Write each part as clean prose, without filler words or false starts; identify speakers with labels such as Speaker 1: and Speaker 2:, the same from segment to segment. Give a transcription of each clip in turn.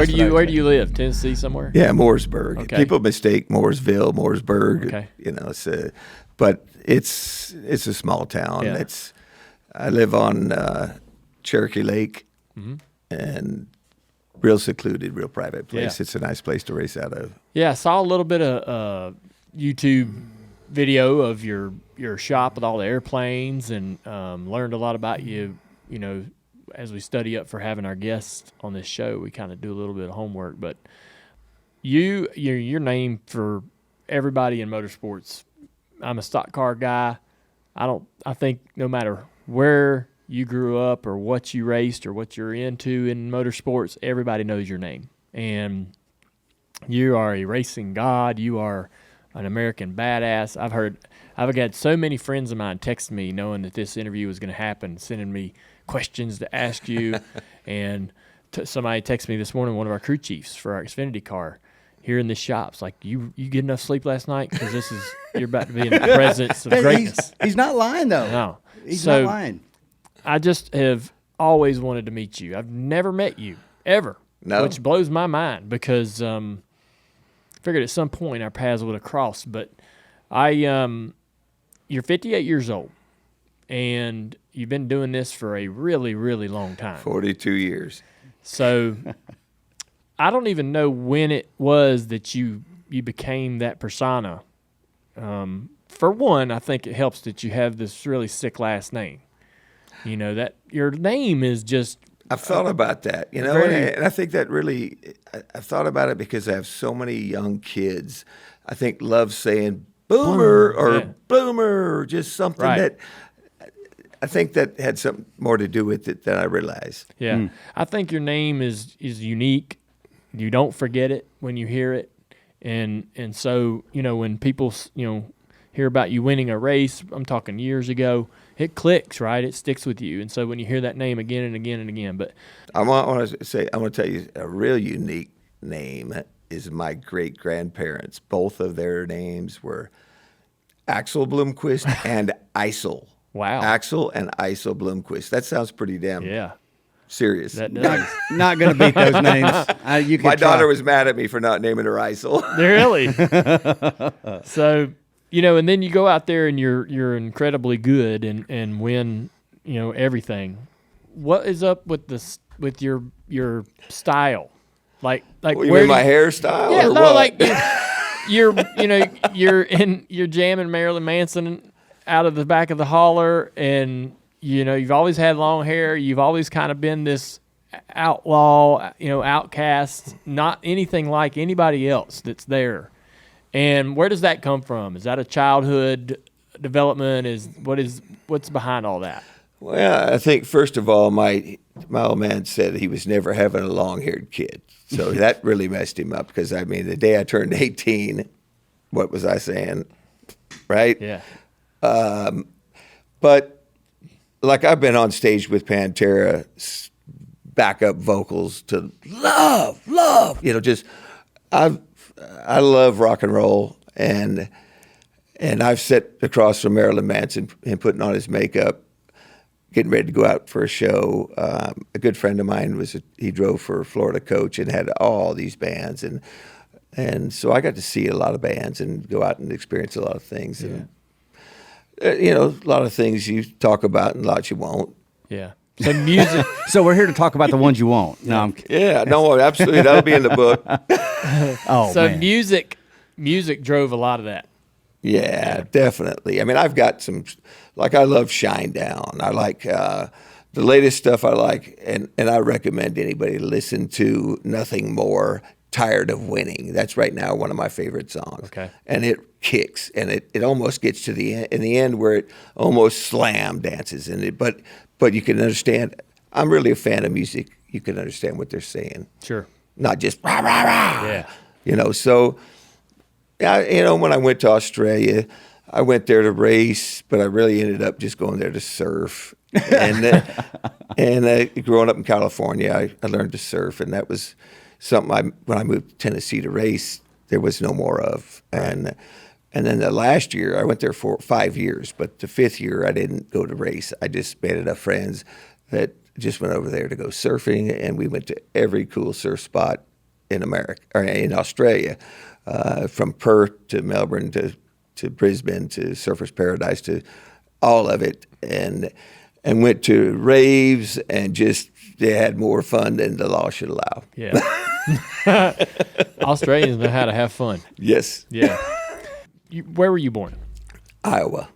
Speaker 1: Where do you live? Tennessee somewhere?
Speaker 2: Yeah, Mooresburg.
Speaker 1: Okay.
Speaker 2: People mistake Mooresville, Mooresburg.
Speaker 1: Okay.
Speaker 2: You know, but it's a small town.
Speaker 1: Yeah.
Speaker 2: I live on Cherokee Lake, and real secluded, real private place.
Speaker 1: Yeah.
Speaker 2: It's a nice place to race out of.
Speaker 1: Yeah, I saw a little bit of YouTube video of your shop with all the airplanes, and learned a lot about you. You know, as we study up for having our guests on this show, we kind of do a little bit of homework. But your name for everybody in motorsports. I'm a stock car guy. I think no matter where you grew up or what you raced or what you're into in motorsports, everybody knows your name. And you are a racing god. You are an American badass. I've had so many friends of mine text me knowing that this interview was going to happen, sending me questions to ask you. And somebody texted me this morning, one of our crew chiefs for our Xfinity car here in this shop. It's like, you get enough sleep last night? Because you're about to be in the presence of greatness.
Speaker 3: He's not lying, though.
Speaker 1: No.
Speaker 3: He's not lying.
Speaker 1: I just have always wanted to meet you. I've never met you, ever, which blows my mind because figured at some point our paths would have crossed. But you're 58 years old, and you've been doing this for a really, really long time.
Speaker 2: 42 years.
Speaker 1: So I don't even know when it was that you became that persona. For one, I think it helps that you have this really sick last name. You know, that your name is just...
Speaker 2: I've thought about that, you know, and I think that really, I've thought about it because I have so many young kids, I think love saying boomer or bloomer or just something that I think that had something more to do with it than I realized.
Speaker 1: Yeah. I think your name is unique. You don't forget it when you hear it. And so, you know, when people, you know, hear about you winning a race, I'm talking years ago, it clicks, right? It sticks with you. And so when you hear that name again and again and again, but
Speaker 2: I want to tell you a real unique name is my great-grandparents. Both of their names were Axel Bloomquist and Isel.
Speaker 1: Wow.
Speaker 2: Axel and Isel Bloomquist. That sounds pretty damn serious.
Speaker 1: That does.
Speaker 3: Not going to beat those names.
Speaker 2: My daughter was mad at me for not naming her Isel.
Speaker 1: Really? So, you know, and then you go out there and you're incredibly good and win, you know, everything. What is up with your style? Like
Speaker 2: well, you mean my hairstyle?
Speaker 1: Yeah,
Speaker 2: or
Speaker 1: no,
Speaker 2: what?
Speaker 1: like you're jamming Marilyn Manson out of the back of the hauler, and you know you've always had long hair. You've always kind of been this outlaw, you know, outcast, not anything like anybody else that's there. And where does that come from? Is that a childhood development? What's behind all that?
Speaker 2: Well, I think first of all, my old man said he was never having a long-haired kid, so that really messed him up. Because I mean, the day I turned 18, what was I saying, right?
Speaker 1: Yeah.
Speaker 2: But like I've been on stage with Pantera, backup vocals to love, you know, just I love rock and roll, and I've sat across from Marilyn Manson and putting on his makeup, getting ready to go out for a show. A good friend of mine he drove for Florida Coach and had all these bands, and so I got to see a lot of bands and go out and experience a lot of things.
Speaker 1: Yeah.
Speaker 2: And you know, a lot of things you talk about and lots you won't.
Speaker 1: Yeah. So music.
Speaker 3: So we're here to talk about the ones you won't. No, I'm kidding.
Speaker 2: Yeah, no, absolutely. That'll be in the book.
Speaker 1: So
Speaker 3: man.
Speaker 1: music drove a lot of that.
Speaker 2: Yeah, definitely. I mean, I've got some, like I love Shinedown. I like the latest stuff I like, and I recommend anybody listen to Nothing More, Tired of Winning. That's right now one of my favorite songs.
Speaker 1: Okay.
Speaker 2: And it kicks, and it almost gets to the end, in the end where it almost slam dances in it. But you can understand, I'm really a fan of music. You can understand what they're saying.
Speaker 1: Sure.
Speaker 2: Not just rah, rah, rah.
Speaker 1: Yeah.
Speaker 2: You know, so, you know, when I went to Australia, I went there to race, but I really ended up just going there to surf. And growing up in California, I learned to surf, and that was something when I moved to Tennessee to race, there was no more of.
Speaker 1: Right.
Speaker 2: And then the last year, I went there for 5 years, but the 5th year, I didn't go to race. I just made enough friends that just went over there to go surfing, and we went to every cool surf spot in America or in Australia, from Perth to Melbourne to Brisbane to Surfers Paradise to all of it, and went to raves and just they had more fun than the law should allow.
Speaker 1: Yeah. Australians know how to have fun.
Speaker 2: Yes.
Speaker 1: Yeah. Where were you born?
Speaker 2: Iowa.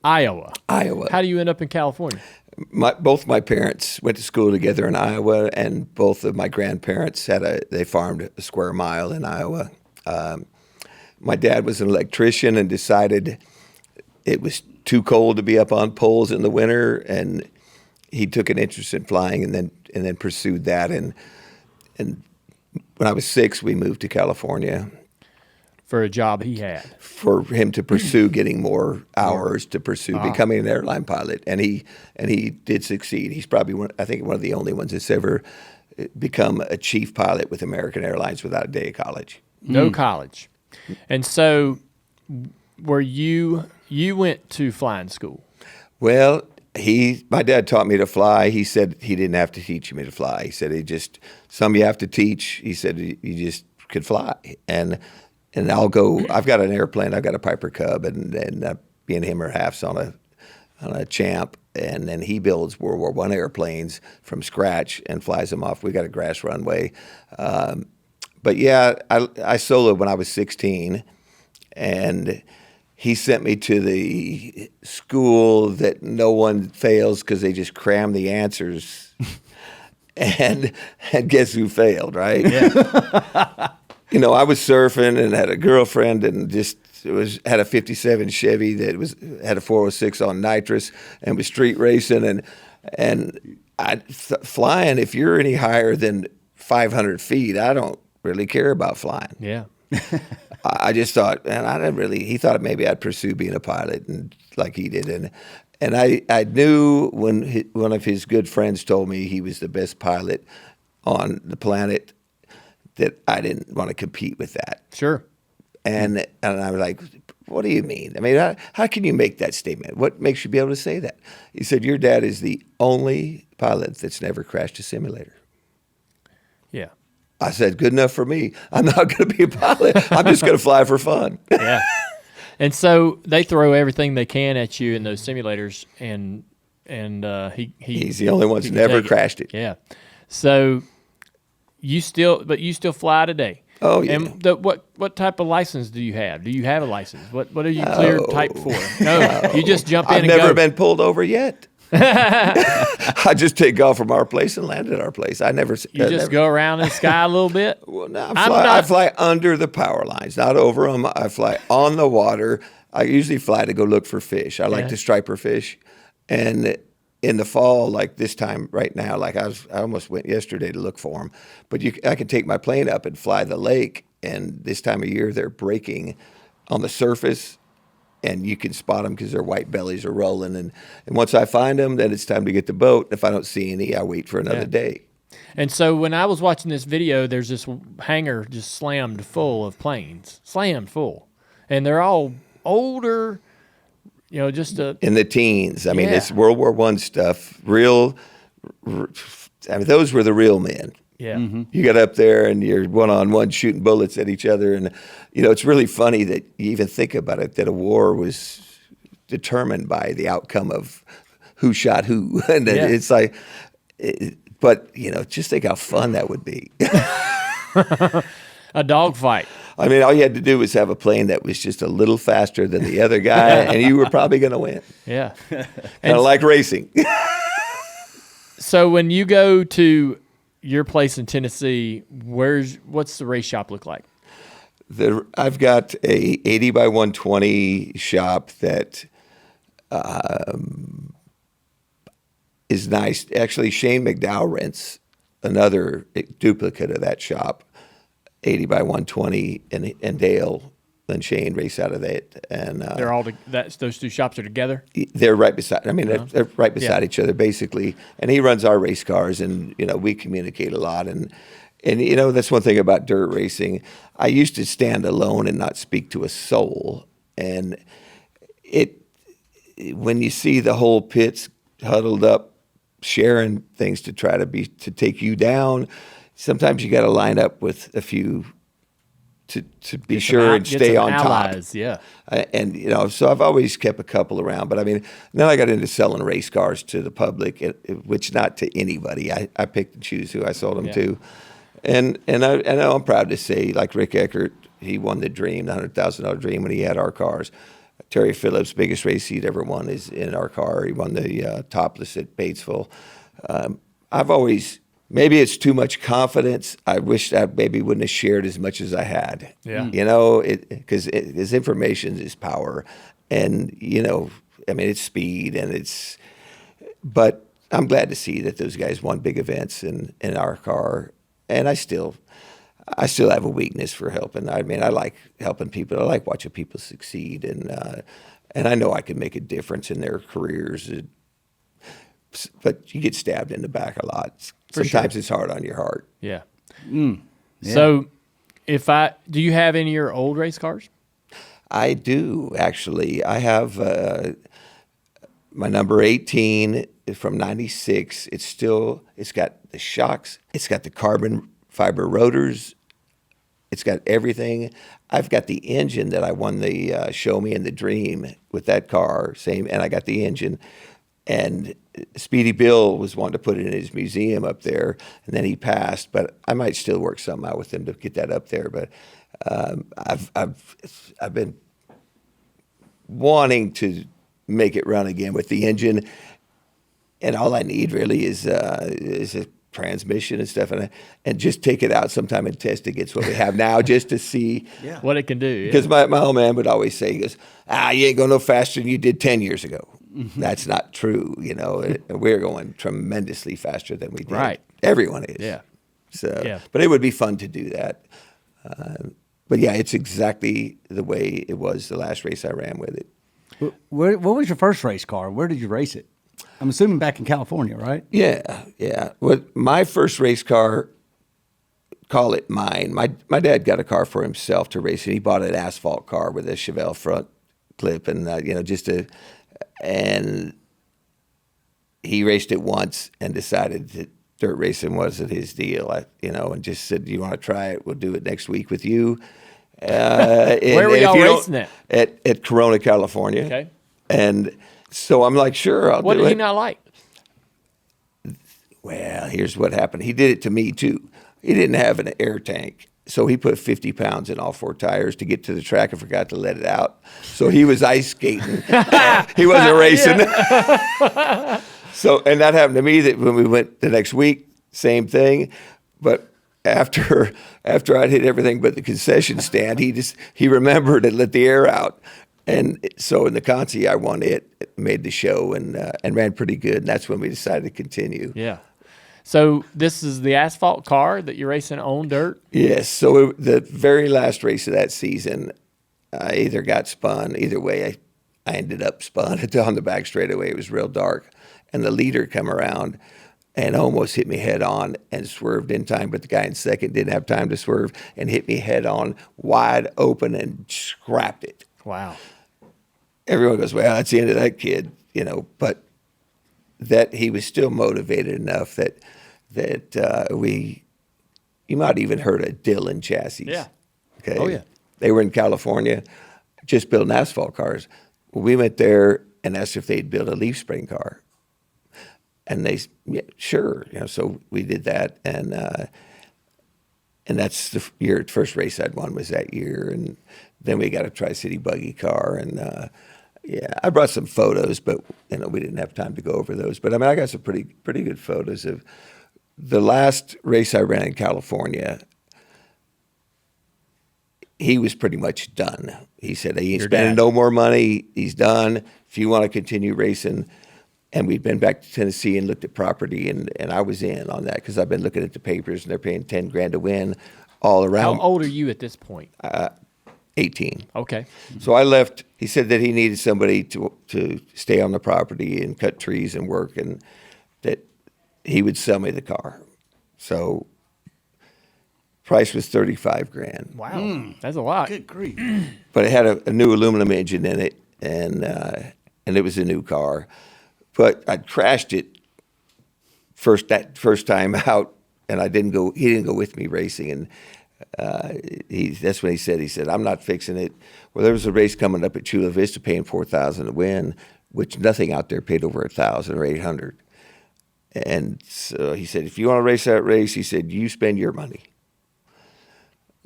Speaker 1: Iowa.
Speaker 2: Iowa.
Speaker 1: How do you end up in California?
Speaker 2: Both my parents went to school together in Iowa, and both of my grandparents they farmed a square mile in Iowa. My dad was an electrician and decided it was too cold to be up on poles in the winter, and he took an interest in flying, and then pursued that. And when I was 6, we moved to California
Speaker 1: For a job he had.
Speaker 2: for him to pursue getting more hours to pursue becoming an airline pilot, and he did succeed. He's probably one of the only ones that's ever become a chief pilot with American Airlines without a day of college.
Speaker 1: No college. And so were you went to flying school?
Speaker 2: Well, my dad taught me to fly. He said he didn't have to teach me to fly. He said some you have to teach. He said you just could fly, and I'll go. I've got an airplane. I've got a Piper Cub, and me and him are halves on a Champ, and then he builds World War I airplanes from scratch and flies them off. We got a grass runway, but yeah, I soloed when I was 16, and he sent me to the school that no one fails because they just cram the answers, and guess who failed, right?
Speaker 1: Yeah.
Speaker 2: I was surfing and had a girlfriend and just had a 57 Chevy that had a 406 on nitrous and was street racing and flying. If you're any higher than 500 feet, I don't really care about flying.
Speaker 1: Yeah.
Speaker 2: I just thought, man, I didn't really. He thought maybe I'd pursue being a pilot and like he did, and I knew when one of his good friends told me he was the best pilot on the planet that I didn't want to compete with that.
Speaker 1: Sure.
Speaker 2: And I was like, what do you mean? I mean, how can you make that statement? What makes you be able to say that? He said, your dad is the only pilot that's never crashed a simulator.
Speaker 1: Yeah.
Speaker 2: I said, good enough for me. I'm not going to be a pilot. I'm just going to fly for fun.
Speaker 1: Yeah. And so they throw everything they can at you in those simulators, and
Speaker 2: he's the only one that's never crashed it.
Speaker 1: Yeah. So you still fly today.
Speaker 2: Oh yeah.
Speaker 1: And what type of license do you have? Do you have a license? What are you cleared type for? No, you just jump in
Speaker 2: I've
Speaker 1: and go.
Speaker 2: never been pulled over yet. I just take off from our place and land at our place.
Speaker 1: You just go around in the sky a little bit?
Speaker 2: Well, no, I fly under the power lines, not over them. I fly on the water. I usually fly to go look for fish. I like to striper fish. And in the fall, like this time right now, like I almost went yesterday to look for them. But I can take my plane up and fly the lake. And this time of year, they're breaking on the surface. And you can spot them because their white bellies are rolling. And once I find them, then it's time to get the boat. If I don't see any, I wait for another day.
Speaker 1: And so when I was watching this video, there's this hangar just slammed full of planes, slammed full. And they're all older, just
Speaker 2: in the teens. I mean, it's World War I stuff. Those were the real men.
Speaker 1: Yeah.
Speaker 3: Mm-hmm.
Speaker 2: You got up there and you're one-on-one shooting bullets at each other. And, it's really funny that you even think about it, that a war was determined by the outcome of who shot who. And it's like, but, just think how fun that would be.
Speaker 1: A dogfight.
Speaker 2: I mean, all you had to do was have a plane that was just a little faster than the other guy, and you were probably going to win.
Speaker 1: Yeah.
Speaker 2: Kind of like racing.
Speaker 1: So when you go to your place in Tennessee, what's the race shop look like?
Speaker 2: I've got a 80 by 120 shop that is nice. Actually, Shane McDowell rents another duplicate of that shop, 80 by 120, and Dale and Shane race out of that. And
Speaker 1: they're all those two shops are together.
Speaker 2: They're right beside. I mean, they're right beside each other basically. And he runs our race cars, and we communicate a lot. And that's one thing about dirt racing. I used to stand alone and not speak to a soul. And when you see the whole pits huddled up, sharing things to try to take you down, sometimes you got to line up with a few to be
Speaker 1: Get some
Speaker 2: sure and
Speaker 1: get
Speaker 2: stay
Speaker 1: some
Speaker 2: on
Speaker 1: allies,
Speaker 2: top.
Speaker 1: Yeah.
Speaker 2: And so I've always kept a couple around. But I mean, then I got into selling race cars to the public, which not to anybody. I picked and choose who I sold them to. And I know I'm proud to say, like Rick Eckert, he won the dream, the $100,000 dream when he had our cars. Terry Phillips' biggest race he'd ever won is in our car. He won the topless at Batesville. I've always, maybe it's too much confidence. I wish I maybe wouldn't have shared as much as I had.
Speaker 1: Yeah.
Speaker 2: Because information is power. And, I mean, it's speed but I'm glad to see that those guys won big events in our car. And I still have a weakness for helping. I mean, I like helping people. I like watching people succeed, and I know I can make a difference in their careers. But you get stabbed in the back a lot. Sometimes it's hard on your heart.
Speaker 1: Yeah.
Speaker 3: Yeah.
Speaker 1: So, do you have any of your old race cars?
Speaker 2: I do, actually. I have my number 18 from 96. It's got the shocks. It's got the carbon fiber rotors. It's got everything. I've got the engine that I won the Show Me and the Dream with that car, same, and I got the engine. And Speedy Bill was wanting to put it in his museum up there, and then he passed. But I might still work something out with him to get that up there. But I've been wanting to make it run again with the engine, and all I need really is a transmission and stuff, and just take it out sometime and test against what we have now, just to see
Speaker 1: what it can do.
Speaker 2: Because my old man would always say, he goes, you ain't going no faster than you did 10 years ago. Mm-hmm. That's not true. We're going tremendously faster than we did.
Speaker 1: Right.
Speaker 2: Everyone is.
Speaker 1: Yeah.
Speaker 2: So, but it would be fun to do that. But yeah, it's exactly the way it was the last race I ran with it.
Speaker 3: What was your first race car? Where did you race it? I'm assuming back in California, right?
Speaker 2: Yeah. Well, my first race car, call it mine. My dad got a car for himself to race, and he bought an asphalt car with a Chevelle front clip, and and he raced it once and decided that dirt racing wasn't his deal. And just said, "Do you want to try it? We'll do it next week with you."
Speaker 1: Where were y'all racing at?
Speaker 2: At Corona, California.
Speaker 1: Okay.
Speaker 2: And so I'm like, sure, I'll do it.
Speaker 1: What did he not like?
Speaker 2: Well, here's what happened. He did it to me, too. He didn't have an air tank, so he put 50 pounds in all four tires to get to the track and forgot to let it out. So he was ice skating. He wasn't racing. So, and that happened to me that when we went the next week, same thing. But after I'd hit everything but the concession stand, he remembered and let the air out. And so in the Conci, I won it, made the show, and ran pretty good. And that's when we decided to continue.
Speaker 1: Yeah. So this is the asphalt car that you're racing on dirt?
Speaker 2: Yes. So the very last race of that season, I either got spun. Either way, I ended up spun on the back straightaway. It was real dark. And the leader come around and almost hit me head on and swerved in time. But the guy in second didn't have time to swerve and hit me head on wide open and scrapped it.
Speaker 1: Wow.
Speaker 2: Everyone goes, well, that's the end of that kid, but that he was still motivated enough that you might even heard of Dillon chassis.
Speaker 1: Yeah.
Speaker 2: Okay.
Speaker 3: Oh, yeah.
Speaker 2: They were in California just building asphalt cars. Well, we went there and asked if they'd build a leaf spring car. And they, sure. So we did that. And that's the first race I'd won was that year. And then we got a Tri-City buggy car. And, I brought some photos, but, we didn't have time to go over those. But, I got some pretty good photos of the last race I ran in California. He was pretty much done. He said, he ain't spending no more money. He's done. If you want to continue racing. And we'd been back to Tennessee and looked at property, and I was in on that because I've been looking at the papers, and they're paying $10,000 to win all around.
Speaker 1: How old are you at this point?
Speaker 2: 18.
Speaker 1: Okay.
Speaker 2: So I left. He said that he needed somebody to stay on the property and cut trees and work, and that he would sell me the car. So price was $35,000.
Speaker 1: Wow, that's a lot.
Speaker 3: Good grief.
Speaker 2: But it had a new aluminum engine in it, and it was a new car. But I'd crashed it first time out and I didn't go. He didn't go with me racing, and that's when he said, I'm not fixing it. Well, there was a race coming up at Chula Vista paying $4,000 to win, which nothing out there paid over $1,000 or $800. And so he said, if you want to race that race, he said, you spend your money.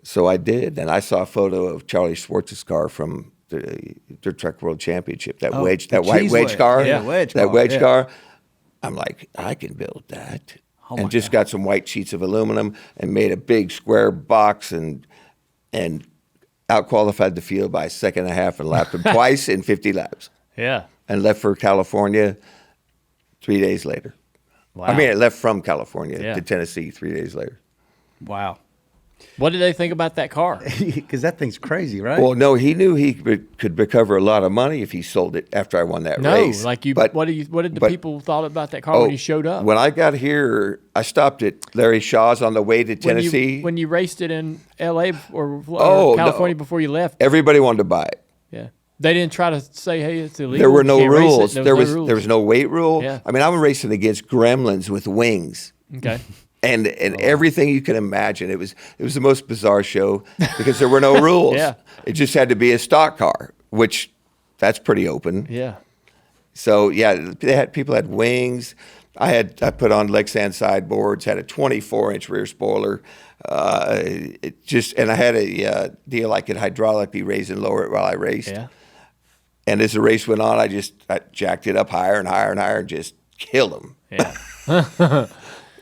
Speaker 2: So I did, and I saw a photo of Charlie Schwartz's car from the Dirt Track World Championship, that white wedge car,
Speaker 3: Yeah.
Speaker 2: car. I'm like, I can build that. And just got some white sheets of aluminum and made a big square box and out-qualified the field by a second and a half and lapped him twice in 50 laps.
Speaker 1: Yeah.
Speaker 2: And left for California 3 days later.
Speaker 1: Wow.
Speaker 2: I mean, I left from California to Tennessee 3 days later.
Speaker 3: Wow.
Speaker 1: What did they think about that car?
Speaker 3: Because that thing's crazy, right?
Speaker 2: Well, no, he knew he could recover a lot of money if he sold it after I won that race.
Speaker 1: What did the people thought about that car when you showed up?
Speaker 2: When I got here, I stopped at Larry Shaw's on the way to Tennessee.
Speaker 1: When you raced it in L.A. or California before you left,
Speaker 2: everybody wanted to buy it.
Speaker 1: Yeah, they didn't try to say, "Hey, it's illegal."
Speaker 2: There were no rules.
Speaker 1: There was
Speaker 2: no weight rule.
Speaker 1: Yeah.
Speaker 2: I mean, I'm racing against gremlins with wings.
Speaker 1: Okay.
Speaker 2: And everything you can imagine. It was the most bizarre show because there were no rules.
Speaker 1: Yeah.
Speaker 2: It just had to be a stock car, which that's pretty open.
Speaker 1: Yeah.
Speaker 2: So people had wings. I put on Lexan sideboards, had a 24-inch rear spoiler. And I had a deal I could hydraulically raise and lower it while I raced.
Speaker 1: Yeah.
Speaker 2: And as the race went on, I jacked it up higher and higher and higher and just killed them.
Speaker 1: Yeah.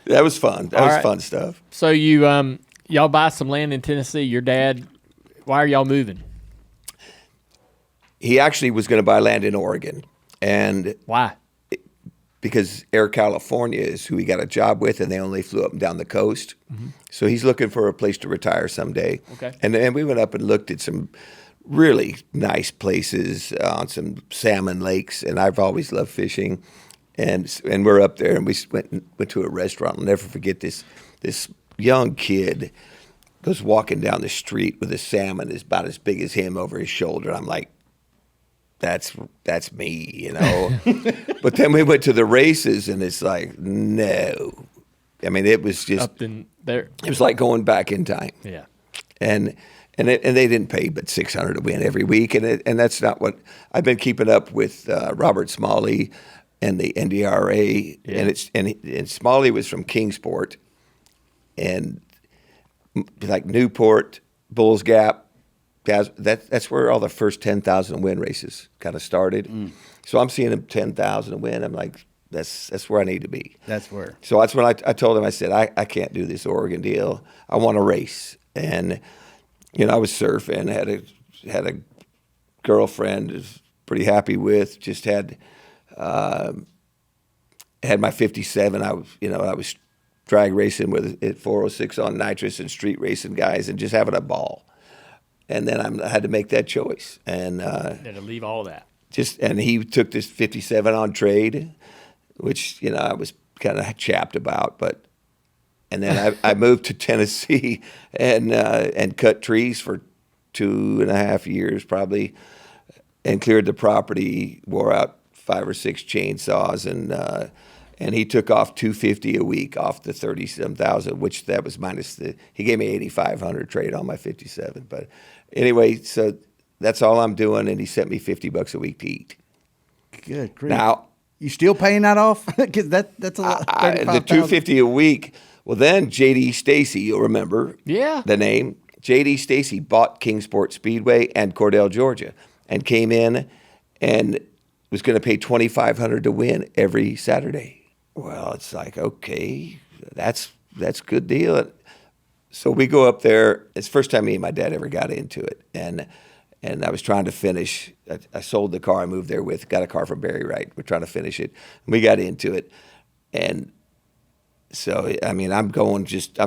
Speaker 2: That was fun. That was fun stuff.
Speaker 1: So y'all buy some land in Tennessee. Your dad, why are y'all moving?
Speaker 2: He actually was going to buy land in Oregon. And
Speaker 1: why?
Speaker 2: Because Air California is who he got a job with, and they only flew up and down the coast. Mm-hmm. So he's looking for a place to retire someday.
Speaker 1: Okay.
Speaker 2: And we went up and looked at some really nice places on some salmon lakes, and I've always loved fishing. And we're up there, and we went to a restaurant. I'll never forget this young kid goes walking down the street with a salmon that's about as big as him over his shoulder. I'm like, that's me, you know. But then we went to the races, and it's like, no. I mean, it was just
Speaker 1: up in there.
Speaker 2: It was like going back in time.
Speaker 1: Yeah.
Speaker 2: And they didn't pay but $600 to win every week, and that's not what I've been keeping up with. Robert Smalley and the NDRA, and Smalley was from Kingsport, and like Newport, Bulls Gap, guys. That's where all the first 10,000 win races kind of started. Mm. So I'm seeing him 10,000 win. I'm like, that's where I need to be.
Speaker 3: That's where.
Speaker 2: So that's when I told him. I said, I can't do this Oregon deal. I want to race, and I was surfing. Had a girlfriend. Was pretty happy with. Just had my 57. I was drag racing with at 406 on nitrous and street racing guys and just having a ball. And then I had to make that choice. And
Speaker 1: had to leave all that.
Speaker 2: And he took this 57 on trade, which I was kind of chapped about. And then I moved to Tennessee and cut trees for 2.5 years probably, and cleared the property, wore out 5 or 6 chainsaws, and he took off $250 a week off the 30,000, which that was minus he gave me $8,500 trade on my 57. But anyway, so that's all I'm doing, and he sent me $50 a week to eat.
Speaker 3: Good grief.
Speaker 2: Now
Speaker 3: you still paying that off? Because that's a lot.
Speaker 2: The $250 a week. Well, then J.D. Stacy, you'll remember the name. J.D. Stacy bought Kingsport Speedway and Cordell, Georgia, and came in and was going to pay $2,500 to win every Saturday. Well, it's like, okay, that's a good deal. So we go up there. It's the first time me and my dad ever got into it, and I was trying to finish. I sold the car I moved there with, got a car from Barry Wright. We're trying to finish it. And we got into it, and so I mean, I'm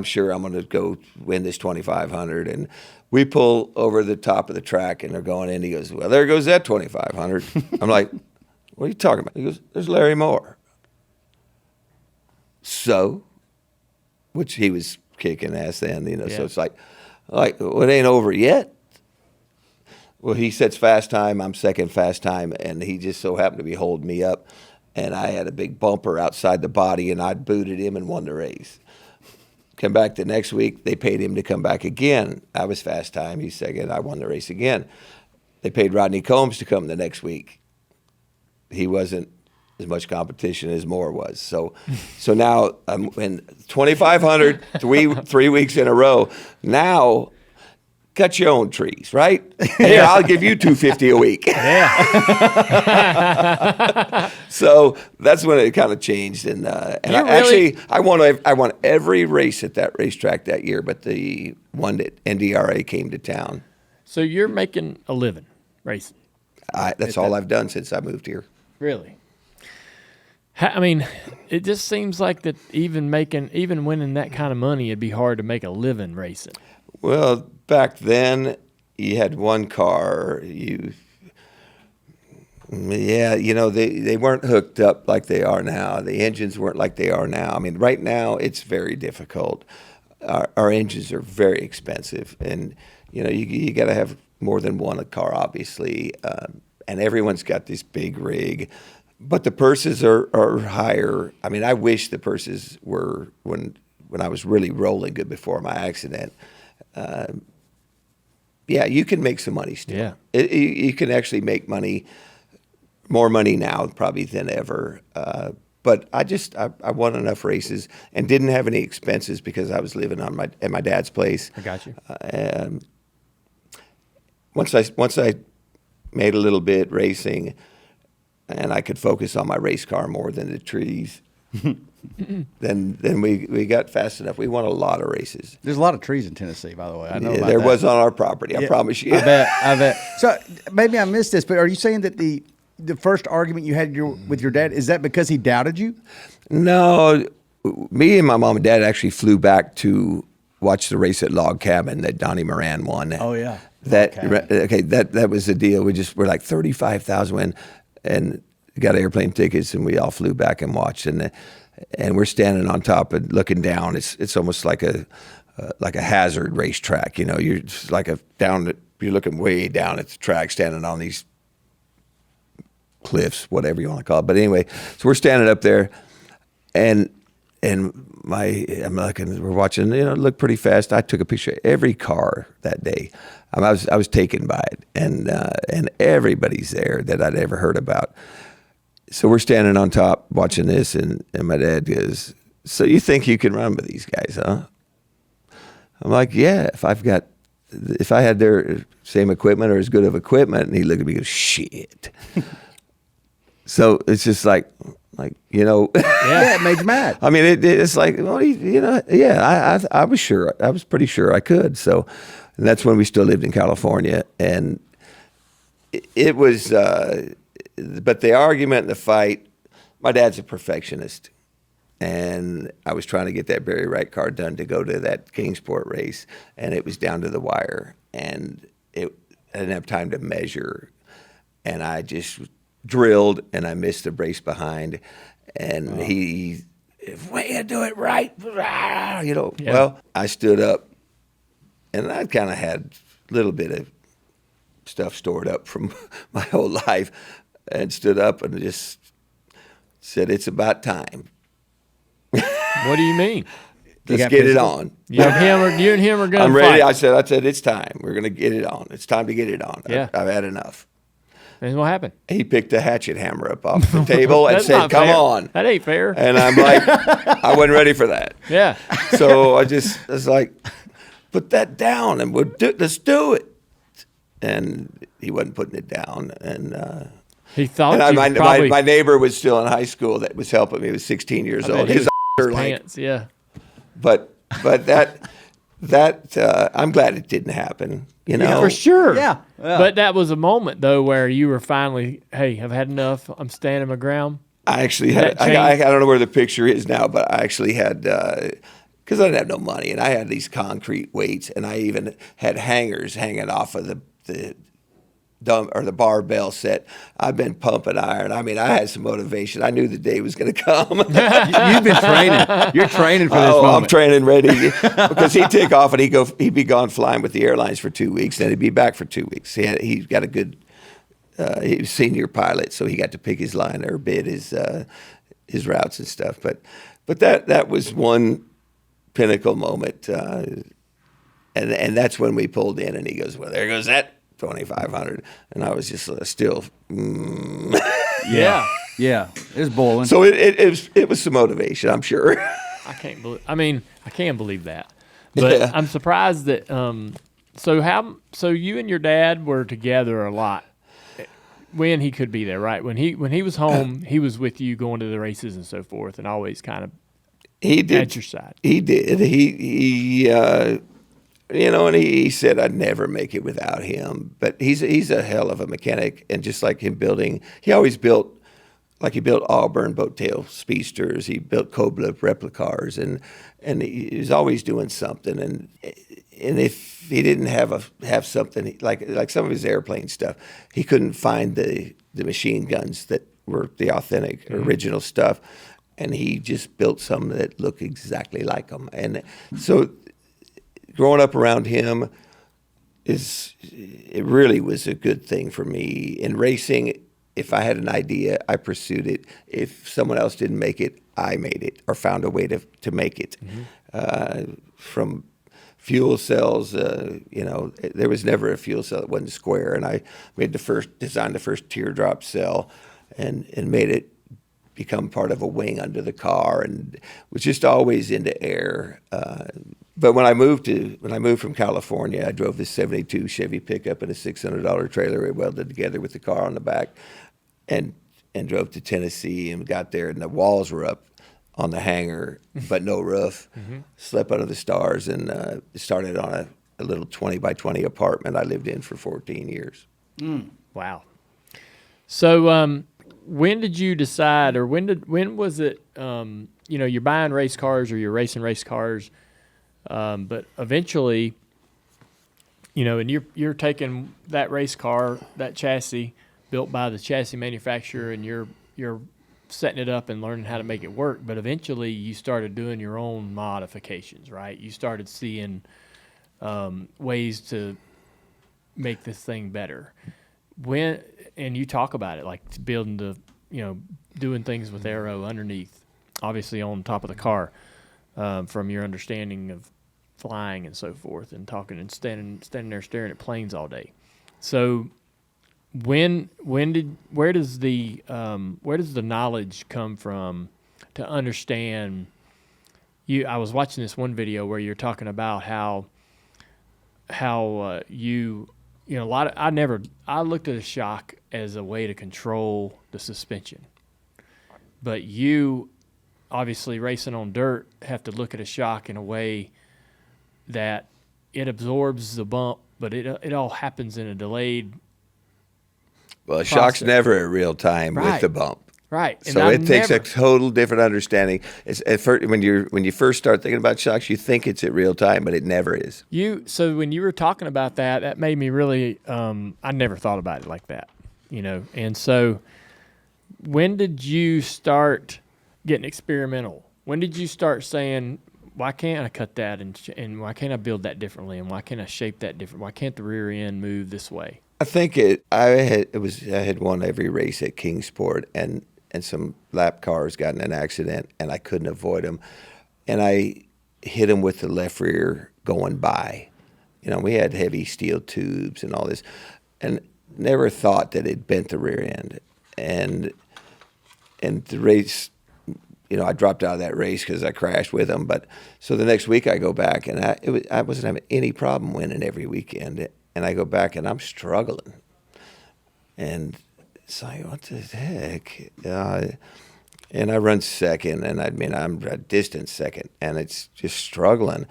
Speaker 2: sure I'm going to go win this $2,500, and we pull over the top of the track, and they're going in. He goes, well, there goes that $2,500. I'm like, what are you talking about? He goes, there's Larry Moore. So, which he was kicking ass then, so it's like, well, it ain't over yet. Well, he sets fast time, I'm second fast time, and he just so happened to be holding me up, and I had a big bumper outside the body, and I booted him and won the race. Come back the next week. They paid him to come back again. I was fast time. He's second. I won the race again. They paid Rodney Combs to come the next week. He wasn't as much competition as Moore was. So now I'm in 2,500 three weeks in a row. Now, cut your own trees, right? Here, I'll give you $250 a week.
Speaker 1: Yeah.
Speaker 2: So that's when it kind of changed, and I won every race at that racetrack that year, but the one that NDRA came to town.
Speaker 1: So you're making a living racing.
Speaker 2: That's all I've done since I moved here.
Speaker 1: Really? I mean, it just seems like that even winning that kind of money, it'd be hard to make a living racing.
Speaker 2: Well, back then, you had one car. They weren't hooked up like they are now. The engines weren't like they are now. I mean, right now, it's very difficult. Our engines are very expensive, and you got to have more than one car, obviously. And everyone's got this big rig, but the purses are higher. I mean, I wish the purses were when I was really rolling good before my accident. You can make some money still.
Speaker 1: Yeah.
Speaker 2: You can actually make money, more money now probably than ever. But I won enough races and didn't have any expenses because I was living at my dad's place.
Speaker 1: I got you.
Speaker 2: And once I made a little bit racing, and I could focus on my race car more than the trees. Then we got fast enough. We won a lot of races.
Speaker 3: There's a lot of trees in Tennessee, by the way. I know about
Speaker 2: there
Speaker 3: that.
Speaker 2: was on our property. I promise you.
Speaker 3: I bet. So maybe I missed this, but are you saying that the first argument you had with your dad, is that because he doubted you?
Speaker 2: No, me and my mom and dad actually flew back to watch the race at Log Cabin that Donnie Moran won.
Speaker 3: Oh yeah.
Speaker 2: That was the deal. We're like 35,000 win, and got airplane tickets, and we all flew back and watched, and we're standing on top and looking down. It's almost like a hazard racetrack. You're just like you're looking way down at the track, standing on these cliffs, whatever you want to call it. But anyway, so we're standing up there, and I'm looking, we're watching, it looked pretty fast. I took a picture of every car that day. I was taken by it, and everybody's there that I'd ever heard about. So we're standing on top watching this, and my dad goes, "So you think you can run with these guys, huh?" I'm like, "Yeah, if I had their same equipment or as good of equipment." And he looked at me and goes, "Shit." So it's just like,
Speaker 3: Yeah, it made you mad.
Speaker 2: I mean, it's like, well, I was sure. I was pretty sure I could. So and that's when we still lived in California. And it was, but the argument and the fight, my dad's a perfectionist. And I was trying to get that Barry Wright car done to go to that Kingsport race. And it was down to the wire. And I didn't have time to measure. And I just drilled, and I missed the brace behind. And he, "Way to do it right." Yeah. Well, I stood up, and I kind of had a little bit of stuff stored up from my whole life, and stood up and just said, "It's about time."
Speaker 1: What do you mean?
Speaker 2: Let's get it on.
Speaker 1: You and him are going to
Speaker 2: I'm ready.
Speaker 1: fight.
Speaker 2: I said, "It's time. We're going to get it on. It's time to get it on.
Speaker 1: Yeah.
Speaker 2: I've had enough."
Speaker 1: And what happened?
Speaker 2: He picked a hatchet hammer up off the table and
Speaker 1: That's
Speaker 2: said,
Speaker 1: not
Speaker 2: "Come
Speaker 1: fair.
Speaker 2: on."
Speaker 1: That ain't fair.
Speaker 2: And I'm like, I wasn't ready for that.
Speaker 1: Yeah.
Speaker 2: So I was like, "Put that down, and let's do it." And he wasn't putting it down. And
Speaker 1: He thought
Speaker 2: and
Speaker 1: you probably...
Speaker 2: my neighbor was still in high school that was helping me. He was 16 years old. His
Speaker 1: pants, yeah.
Speaker 2: But that I'm glad it didn't happen.
Speaker 1: Yeah, for sure.
Speaker 3: Yeah.
Speaker 1: But that was a moment, though, where you were finally, hey, I've had enough. I'm standing my ground.
Speaker 2: I actually had, I don't know where the picture is now, but I actually had, because I didn't have no money, and I had these concrete weights, and I even had hangers hanging off of the barbell set. I've been pumping iron. I mean, I had some motivation. I knew the day was going to come.
Speaker 3: You've been training. You're training for this moment.
Speaker 2: I'm training ready because he'd take off and he'd be gone flying with the airlines for 2 weeks. Then he'd be back for 2 weeks. He got a good. He was senior pilot, so he got to pick his line or bid his routes and stuff. But that was one pinnacle moment. And that's when we pulled in, and he goes, "Well, there goes that 2,500," and I was just still.
Speaker 1: Yeah.
Speaker 3: Yeah, it was boiling.
Speaker 2: So it was some motivation, I'm sure.
Speaker 1: I can't believe. I mean, I can believe that, but
Speaker 2: Yeah.
Speaker 1: I'm surprised that. So you and your dad were together a lot when he could be there, right? When he was home, he was with you going to the races and so forth, and always kind of
Speaker 2: He did.
Speaker 1: at your side.
Speaker 2: He did. He and he said I'd never make it without him. But he's a hell of a mechanic, and just like him building, he always built. Like he built Auburn boat-tail speedsters, he built Cobra replicas, and he was always doing something. And if he didn't have something like some of his airplane stuff, he couldn't find the machine guns that were the authentic original stuff, and he just built some that looked exactly like them. And so, growing up around him it really was a good thing for me in racing. If I had an idea, I pursued it. If someone else didn't make it, I made it or found a way to make it. From fuel cells, there was never a fuel cell that wasn't square. And I designed the first teardrop cell and made it become part of a wing under the car, and was just always into air. But when I moved from California, I drove this '72 Chevy pickup and a $600 trailer we welded together with the car on the back, and drove to Tennessee and got there, and the walls were up on the hangar, but no roof. Slept under the stars, and started on a little 20 by 20 apartment I lived in for 14 years.
Speaker 1: Wow. So when did you decide, or when was it? You're buying race cars or you're racing race cars. But eventually, and you're taking that race car, that chassis built by the chassis manufacturer, and you're setting it up and learning how to make it work. But eventually, you started doing your own modifications, right? You started seeing ways to make this thing better. And you talk about it, like building doing things with aero underneath, obviously on top of the car. From your understanding of flying and so forth, and talking and standing there staring at planes all day. So where does the knowledge come from to understand you? I was watching this one video where you're talking about how I looked at a shock as a way to control the suspension, but you obviously racing on dirt have to look at a shock in a way that it absorbs the bump, but it all happens in a delayed
Speaker 2: Well, a shock's never at real time with the bump.
Speaker 1: Right. And
Speaker 2: So it takes a total different understanding. It's at first, when you first start thinking about shocks, you think it's at real time, but it never is.
Speaker 1: So when you were talking about that made me really I never thought about it like that, And so when did you start getting experimental? When did you start saying, why can't I cut that and why can't I build that differently, and why can't I shape that different? Why can't the rear end move this way?
Speaker 2: I think I had won every race at Kingsport, and some lap cars got in an accident, and I couldn't avoid them, and I hit them with the left rear going by. We had heavy steel tubes and all this, and never thought that it bent the rear end, and the race. I dropped out of that race because I crashed with them. But so the next week I go back, and I wasn't having any problem winning every weekend. And I go back, and I'm struggling. And it's like, what the heck? And I run second, and I'm a distant second, and it's just struggling.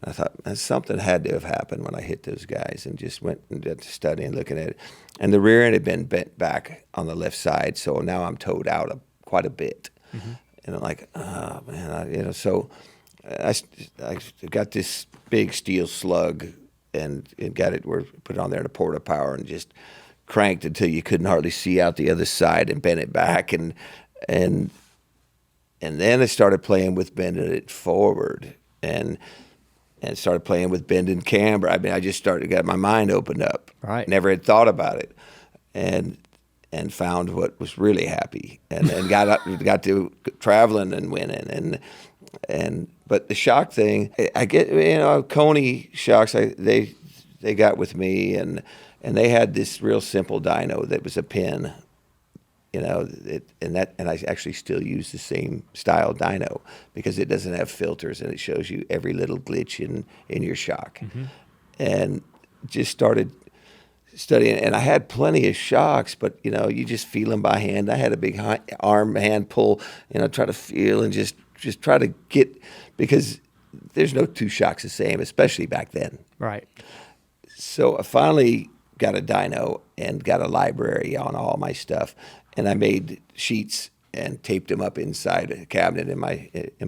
Speaker 2: I thought something had to have happened when I hit those guys, and just went and did studying, looking at it. And the rear end had been bent back on the left side, so now I'm towed out quite a bit. Mm-hmm. And I'm like, oh, man, so I got this big steel slug and got it, put it on there in a porta power and just cranked until you couldn't hardly see out the other side and bent it back. And then I started playing with bending it forward and started playing with bending camber. I just got my mind opened up.
Speaker 1: Right.
Speaker 2: Never had thought about it. And found what was really happy, and got to traveling and winning, and But the shock thing, I get, Coney shocks, they got with me, and they had this real simple dyno that was a pin, and I actually still use the same style dyno because it doesn't have filters and it shows you every little glitch in your shock. And just started studying, and I had plenty of shocks, but you just feel them by hand. I had a big arm hand pull, try to feel and just try to get, because there's no two shocks the same, especially back then.
Speaker 1: Right. So
Speaker 2: I finally got a dyno and got a library on all my stuff, and I made sheets and taped them up inside a cabinet in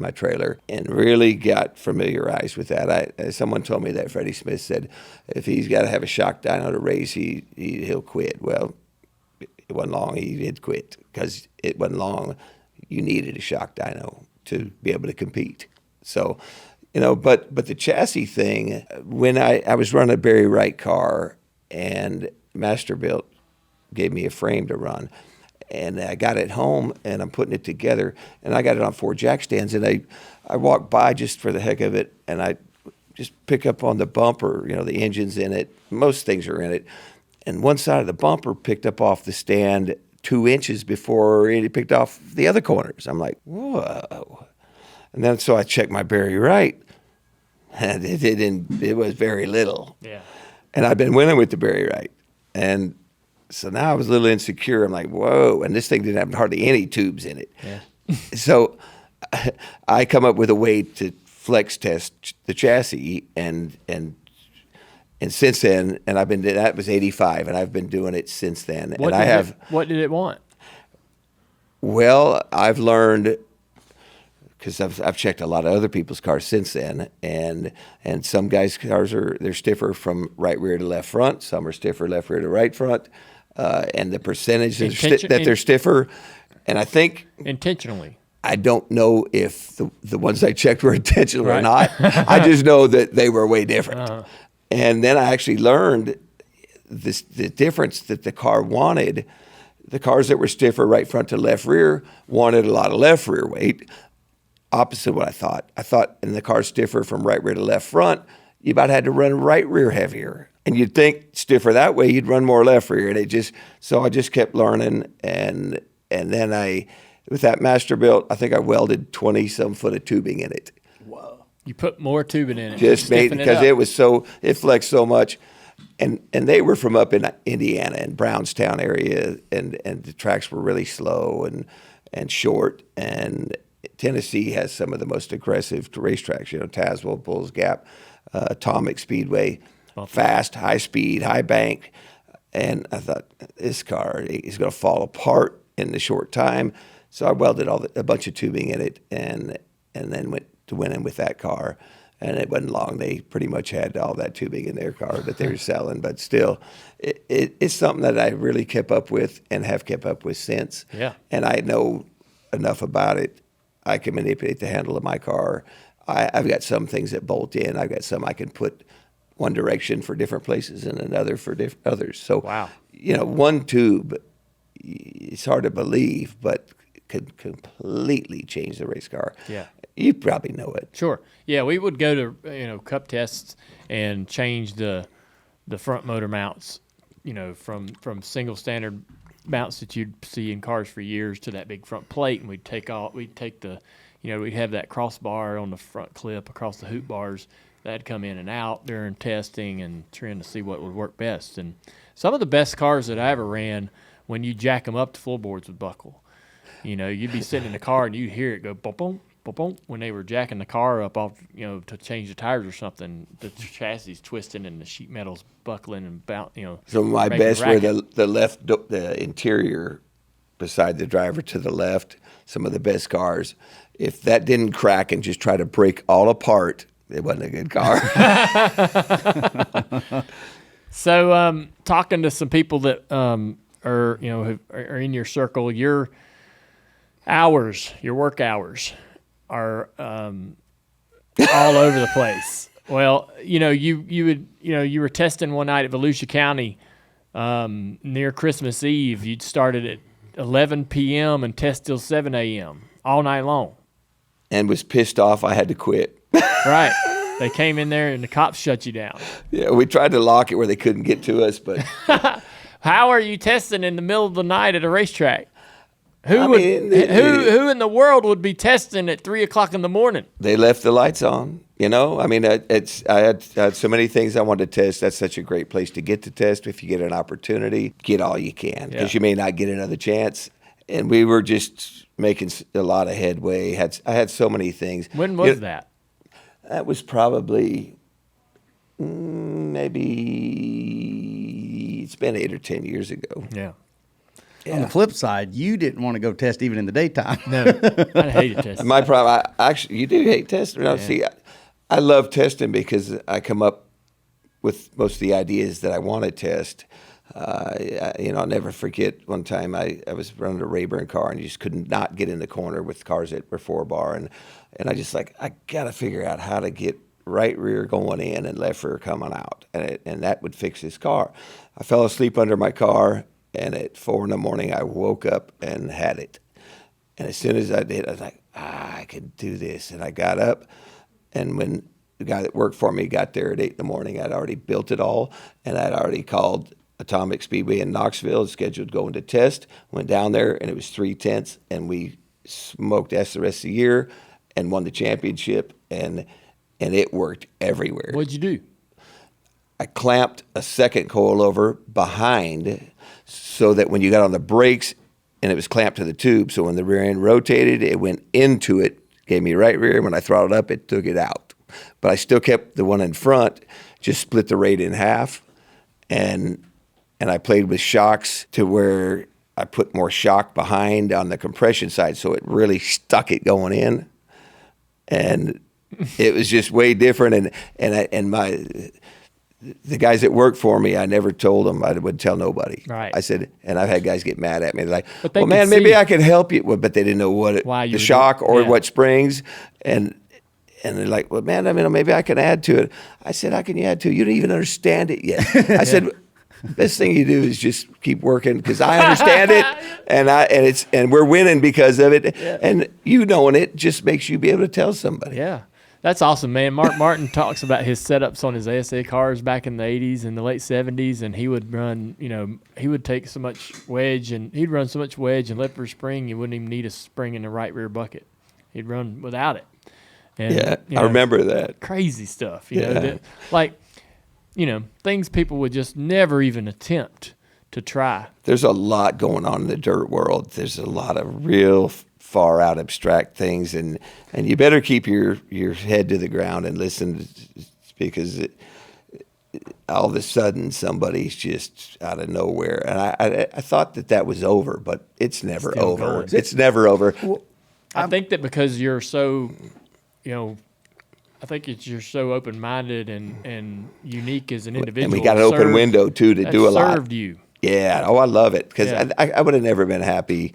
Speaker 2: my trailer, and really got familiarized with that. Someone told me that Freddie Smith said if he's got to have a shock dyno to race, he'll quit. Well, it wasn't long he did quit, because it wasn't long you needed a shock dyno to be able to compete. So, but the chassis thing, when I was running a Barry Wright car, and Masterbuilt gave me a frame to run, and I got it home, and I'm putting it together, and I got it on 4 jack stands, and I walked by just for the heck of it, and I just pick up on the bumper, the engine's in it, most things are in it, and one side of the bumper picked up off the stand 2 inches before it picked off the other corners. I'm like, whoa. And then so I checked my Barry Wright, and it was very little.
Speaker 1: Yeah.
Speaker 2: And I've been winning with the Barry Wright. And so now I was a little insecure. I'm like, whoa. And this thing didn't have hardly any tubes in it.
Speaker 1: Yeah.
Speaker 2: So I come up with a way to flex test the chassis. And since then, and that was 85, and I've been doing it since then.
Speaker 1: What did it want?
Speaker 2: Well, I've learned, because I've checked a lot of other people's cars since then, and some guys' cars they're stiffer from right rear to left front, some are stiffer left rear to right front, and the percentage that they're stiffer, and I think
Speaker 1: intentionally.
Speaker 2: I don't know if the ones I checked were intentional
Speaker 1: Right.
Speaker 2: or not. I just know that they were way different, and then I actually learned the difference that the car wanted. The cars that were stiffer right front to left rear wanted a lot of left rear weight. Opposite what I thought. I thought in the car stiffer from right rear to left front, you about had to run right rear heavier. And you'd think stiffer that way, you'd run more left rear. And so I just kept learning. And then with that Masterbuilt, I think I welded 20-some foot of tubing in it.
Speaker 3: Whoa.
Speaker 1: You put more tubing in it.
Speaker 2: Just made, because it flexed so much. And they were from up in Indiana and Brownstown area, and the tracks were really slow and short. And Tennessee has some of the most aggressive racetracks, Tazewell, Bulls Gap, Atomic, Speedway, fast, high speed, high bank. And I thought, this car is going to fall apart in the short time. So I welded a bunch of tubing in it, and then went to winning with that car. And it wasn't long. They pretty much had all that tubing in their car that they were selling. But still, it's something that I really kept up with and have kept up with since.
Speaker 1: Yeah.
Speaker 2: And I know enough about it. I can manipulate the handle of my car. I've got some things that bolt in. I've got some I can put one direction for different places and another for others. So,
Speaker 1: wow.
Speaker 2: One tube, it's hard to believe, but could completely change the race car.
Speaker 1: Yeah.
Speaker 2: You probably know it.
Speaker 1: Sure. Yeah, we would go to cup tests and change the front motor mounts, from single standard mounts that you'd see in cars for years to that big front plate, and we'd have that crossbar on the front clip across the hoop bars that'd come in and out during testing and trying to see what would work best. And some of the best cars that I ever ran, when you jack them up, the floorboards would buckle. You'd be sitting in the car and you'd hear it go boom, boom, boom, boom, when they were jacking the car up off, to change the tires or something. The chassis twisting and the sheet metal's buckling and
Speaker 2: So my best were the interior beside the driver to the left. Some of the best cars. If that didn't crack and just try to break all apart, it wasn't a good car.
Speaker 1: So, talking to some people that are in your circle, your work hours are all over the place. Well, you were testing one night at Volusia County near Christmas Eve. You'd started at 11 p.m. and test till 7 a.m. all night long.
Speaker 2: and was pissed off I had to quit.
Speaker 1: Right. They came in there and the cops shut you down.
Speaker 2: Yeah, we tried to lock it where they couldn't get to us, but
Speaker 1: How are you testing in the middle of the night at a racetrack? Who
Speaker 2: I
Speaker 1: would,
Speaker 2: mean,
Speaker 1: who in the world would be testing at 3 o'clock in the morning?
Speaker 2: they left the lights on. You know, I mean, I had so many things I wanted to test. That's such a great place to get to test. If you get an opportunity, get all you can, because you may not get another chance. And we were just making a lot of headway. I had so many things.
Speaker 1: When was that?
Speaker 2: That was probably maybe, it's been 8 or 10 years ago.
Speaker 1: Yeah.
Speaker 3: On the flip side, you didn't want to go test even in the daytime.
Speaker 1: No, I hated testing.
Speaker 2: My problem, you do hate testing. No, see, I love testing because I come up with most of the ideas that I want to test. I'll never forget one time I was running a Rayburn car and you just could not get in the corner with cars that were 4-bar. And I just I got to figure out how to get right rear going in and left rear coming out. And that would fix this car. I fell asleep under my car, and at 4 in the morning I woke up and had it. And as soon as I did, I was like, I can do this. And I got up, and when the guy that worked for me got there at 8 in the morning, I'd already built it all, and I'd already called Atomic Speedway in Knoxville, scheduled going to test, went down there, and it was 3/10, and we smoked us the rest of the year and won the championship, and it worked everywhere.
Speaker 1: What'd you do?
Speaker 2: I clamped a second coilover behind so that when you got on the brakes, and it was clamped to the tube, so when the rear end rotated, it went into it, gave me right rear. When I throttled up, it took it out. But I still kept the one in front, just split the rate in half, and I played with shocks to where I put more shock behind on the compression side, so it really stuck it going in, and it was just way different. And the guys that worked for me, I never told them. I wouldn't tell nobody.
Speaker 1: Right.
Speaker 2: I said, and I've had guys get mad at me. They're like,
Speaker 1: But they
Speaker 2: well,
Speaker 1: could
Speaker 2: man, maybe
Speaker 1: see.
Speaker 2: I could help you. Well, but they didn't know
Speaker 1: Why you
Speaker 2: the
Speaker 1: were
Speaker 2: shock
Speaker 1: doing-
Speaker 2: or
Speaker 1: yeah.
Speaker 2: what springs. And they're like, well, man, I mean, maybe I can add to it. I said, how can you add to it? You don't even understand it yet. I said, best thing you do is just keep working, because I understand it, and we're winning because of it.
Speaker 1: Yeah.
Speaker 2: And you knowing it just makes you be able to tell somebody.
Speaker 1: Yeah. That's awesome, man. Mark Martin talks about his setups on his ASA cars back in the 80s and the late 70s, and he would run, he would take so much wedge, and he'd run so much wedge and left rear spring, you wouldn't even need a spring in the right rear bucket. He'd run without it. And,
Speaker 2: Yeah, I remember that.
Speaker 1: Crazy stuff,
Speaker 2: Yeah.
Speaker 1: things people would just never even attempt to try.
Speaker 2: There's a lot going on in the dirt world. There's a lot of real far out abstract things, and you better keep your head to the ground and listen, because all of a sudden somebody's just out of nowhere. And I thought that was over, but it's never
Speaker 1: Still
Speaker 2: over.
Speaker 1: going.
Speaker 2: It's never over.
Speaker 1: I think that because you're so, I think you're so open-minded and unique as an individual.
Speaker 2: And we got an open window too to
Speaker 1: that
Speaker 2: do a lot.
Speaker 1: Served you.
Speaker 2: Yeah. Oh, I love it, because
Speaker 1: Yeah.
Speaker 2: I would have never been happy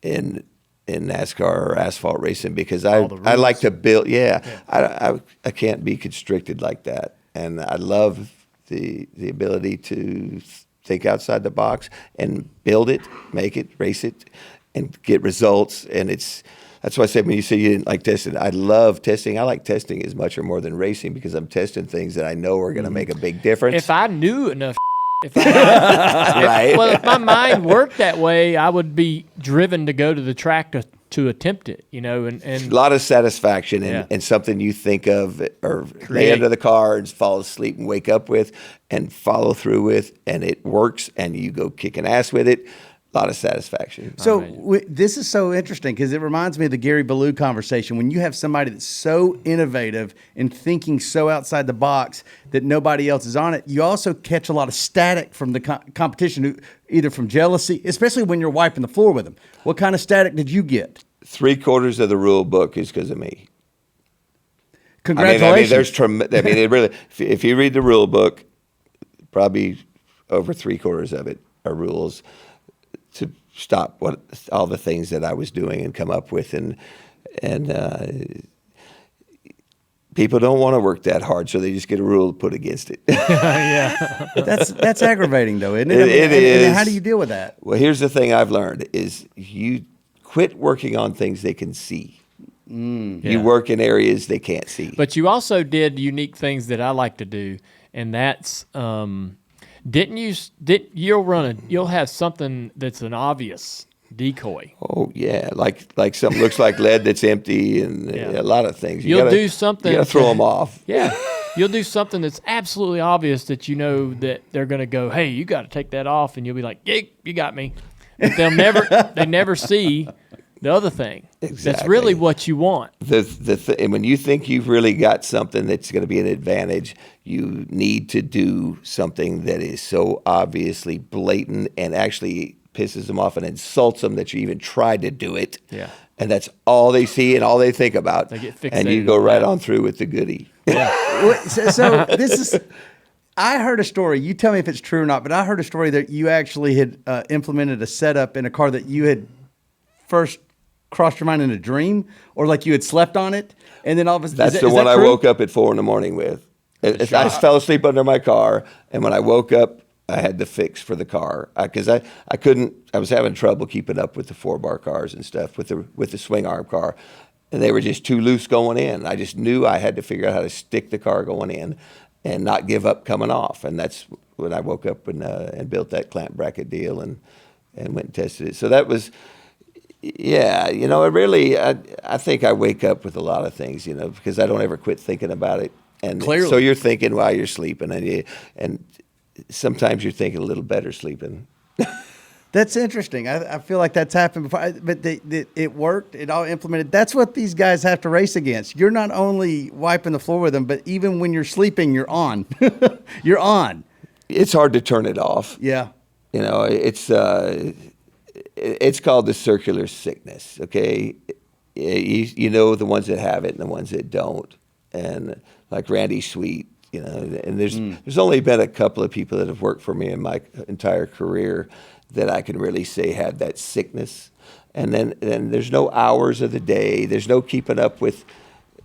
Speaker 2: in NASCAR or asphalt racing, because
Speaker 1: All the
Speaker 2: I like
Speaker 1: rules.
Speaker 2: to build. Yeah. I can't be constricted like that, and I love the ability to think outside the box and build it, make it, race it, and get results. And that's why I said when you say you didn't like testing, I love testing. I like testing as much or more than racing, because I'm testing things that I know are going to make a big difference.
Speaker 1: If I knew enough, if my mind worked that way, I would be driven to go to the track to attempt it,
Speaker 2: a
Speaker 1: and
Speaker 2: lot of satisfaction
Speaker 1: Yeah.
Speaker 2: and something you think of or lay
Speaker 1: Create.
Speaker 2: under the car and fall asleep and wake up with and follow through with, and it works, and you go kicking ass with it. A lot of satisfaction.
Speaker 3: So this is so interesting, because it reminds me of the Gary Ballou conversation. When you have somebody that's so innovative and thinking so outside the box that nobody else is on it, you also catch a lot of static from the competition, either from jealousy, especially when you're wiping the floor with them. What kind of static did you get?
Speaker 2: 3/4 of the rule book is because of me.
Speaker 3: Congratulations.
Speaker 2: It really. If you read the rule book, probably over 3/4 of it are rules to stop all the things that I was doing and come up with, and people don't want to work that hard, so they just get a rule put against it.
Speaker 1: yeah,
Speaker 3: That's aggravating, though, isn't it?
Speaker 2: It
Speaker 3: And
Speaker 2: is.
Speaker 3: how do you deal with that?
Speaker 2: Well, here's the thing I've learned is you quit working on things they can see. You work in areas they can't see.
Speaker 1: But you also did unique things that I like to do, and that's you'll have something that's an obvious decoy.
Speaker 2: Oh yeah, like something looks like lead that's empty, and a lot of things.
Speaker 1: You'll do something.
Speaker 2: You gotta throw them off.
Speaker 1: Yeah, you'll do something that's absolutely obvious that you know that they're gonna go, hey, you got to take that off, and you'll be like, yeah, you got me. But they never see the other thing.
Speaker 2: Exactly.
Speaker 1: That's really what you want.
Speaker 2: And when you think you've really got something that's going to be an advantage, you need to do something that is so obviously blatant and actually pisses them off and insults them that you even tried to do it.
Speaker 1: Yeah.
Speaker 2: And that's all they see and all they think about.
Speaker 1: They get fixated
Speaker 2: and you go
Speaker 1: on
Speaker 2: right
Speaker 1: that.
Speaker 2: on through with the goodie.
Speaker 3: Yeah. So this is. I heard a story. You tell me if it's true or not. But I heard a story that you actually had implemented a setup in a car that you had first crossed your mind in a dream, or like you had slept on it, and then all of a sudden
Speaker 2: That's the one I woke up at 4 a.m. with. I fell asleep under my car, and when I woke up, I had the fix for the car because I couldn't. I was having trouble keeping up with the 4-bar cars and stuff with the swing arm car, and they were just too loose going in. I just knew I had to figure out how to stick the car going in and not give up coming off. And that's when I woke up and built that clamp bracket deal and went and tested it. So that was, yeah, it really, I think I wake up with a lot of things, because I don't ever quit thinking about it. And
Speaker 3: Clearly.
Speaker 2: So you're thinking while you're sleeping, and sometimes you're thinking a little better sleeping.
Speaker 3: That's interesting. I feel like that's happened before, but it worked. It all implemented. That's what these guys have to race against. You're not only wiping the floor with them, but even when you're sleeping, you're on. You're on.
Speaker 2: It's hard to turn it off.
Speaker 3: Yeah.
Speaker 2: It's called the circular sickness. Okay, you know the ones that have it and the ones that don't, and like Randy Sweet. And there's only been a couple of people that have worked for me in my entire career that I can really say had that sickness. And then there's no hours of the day. There's no keeping up with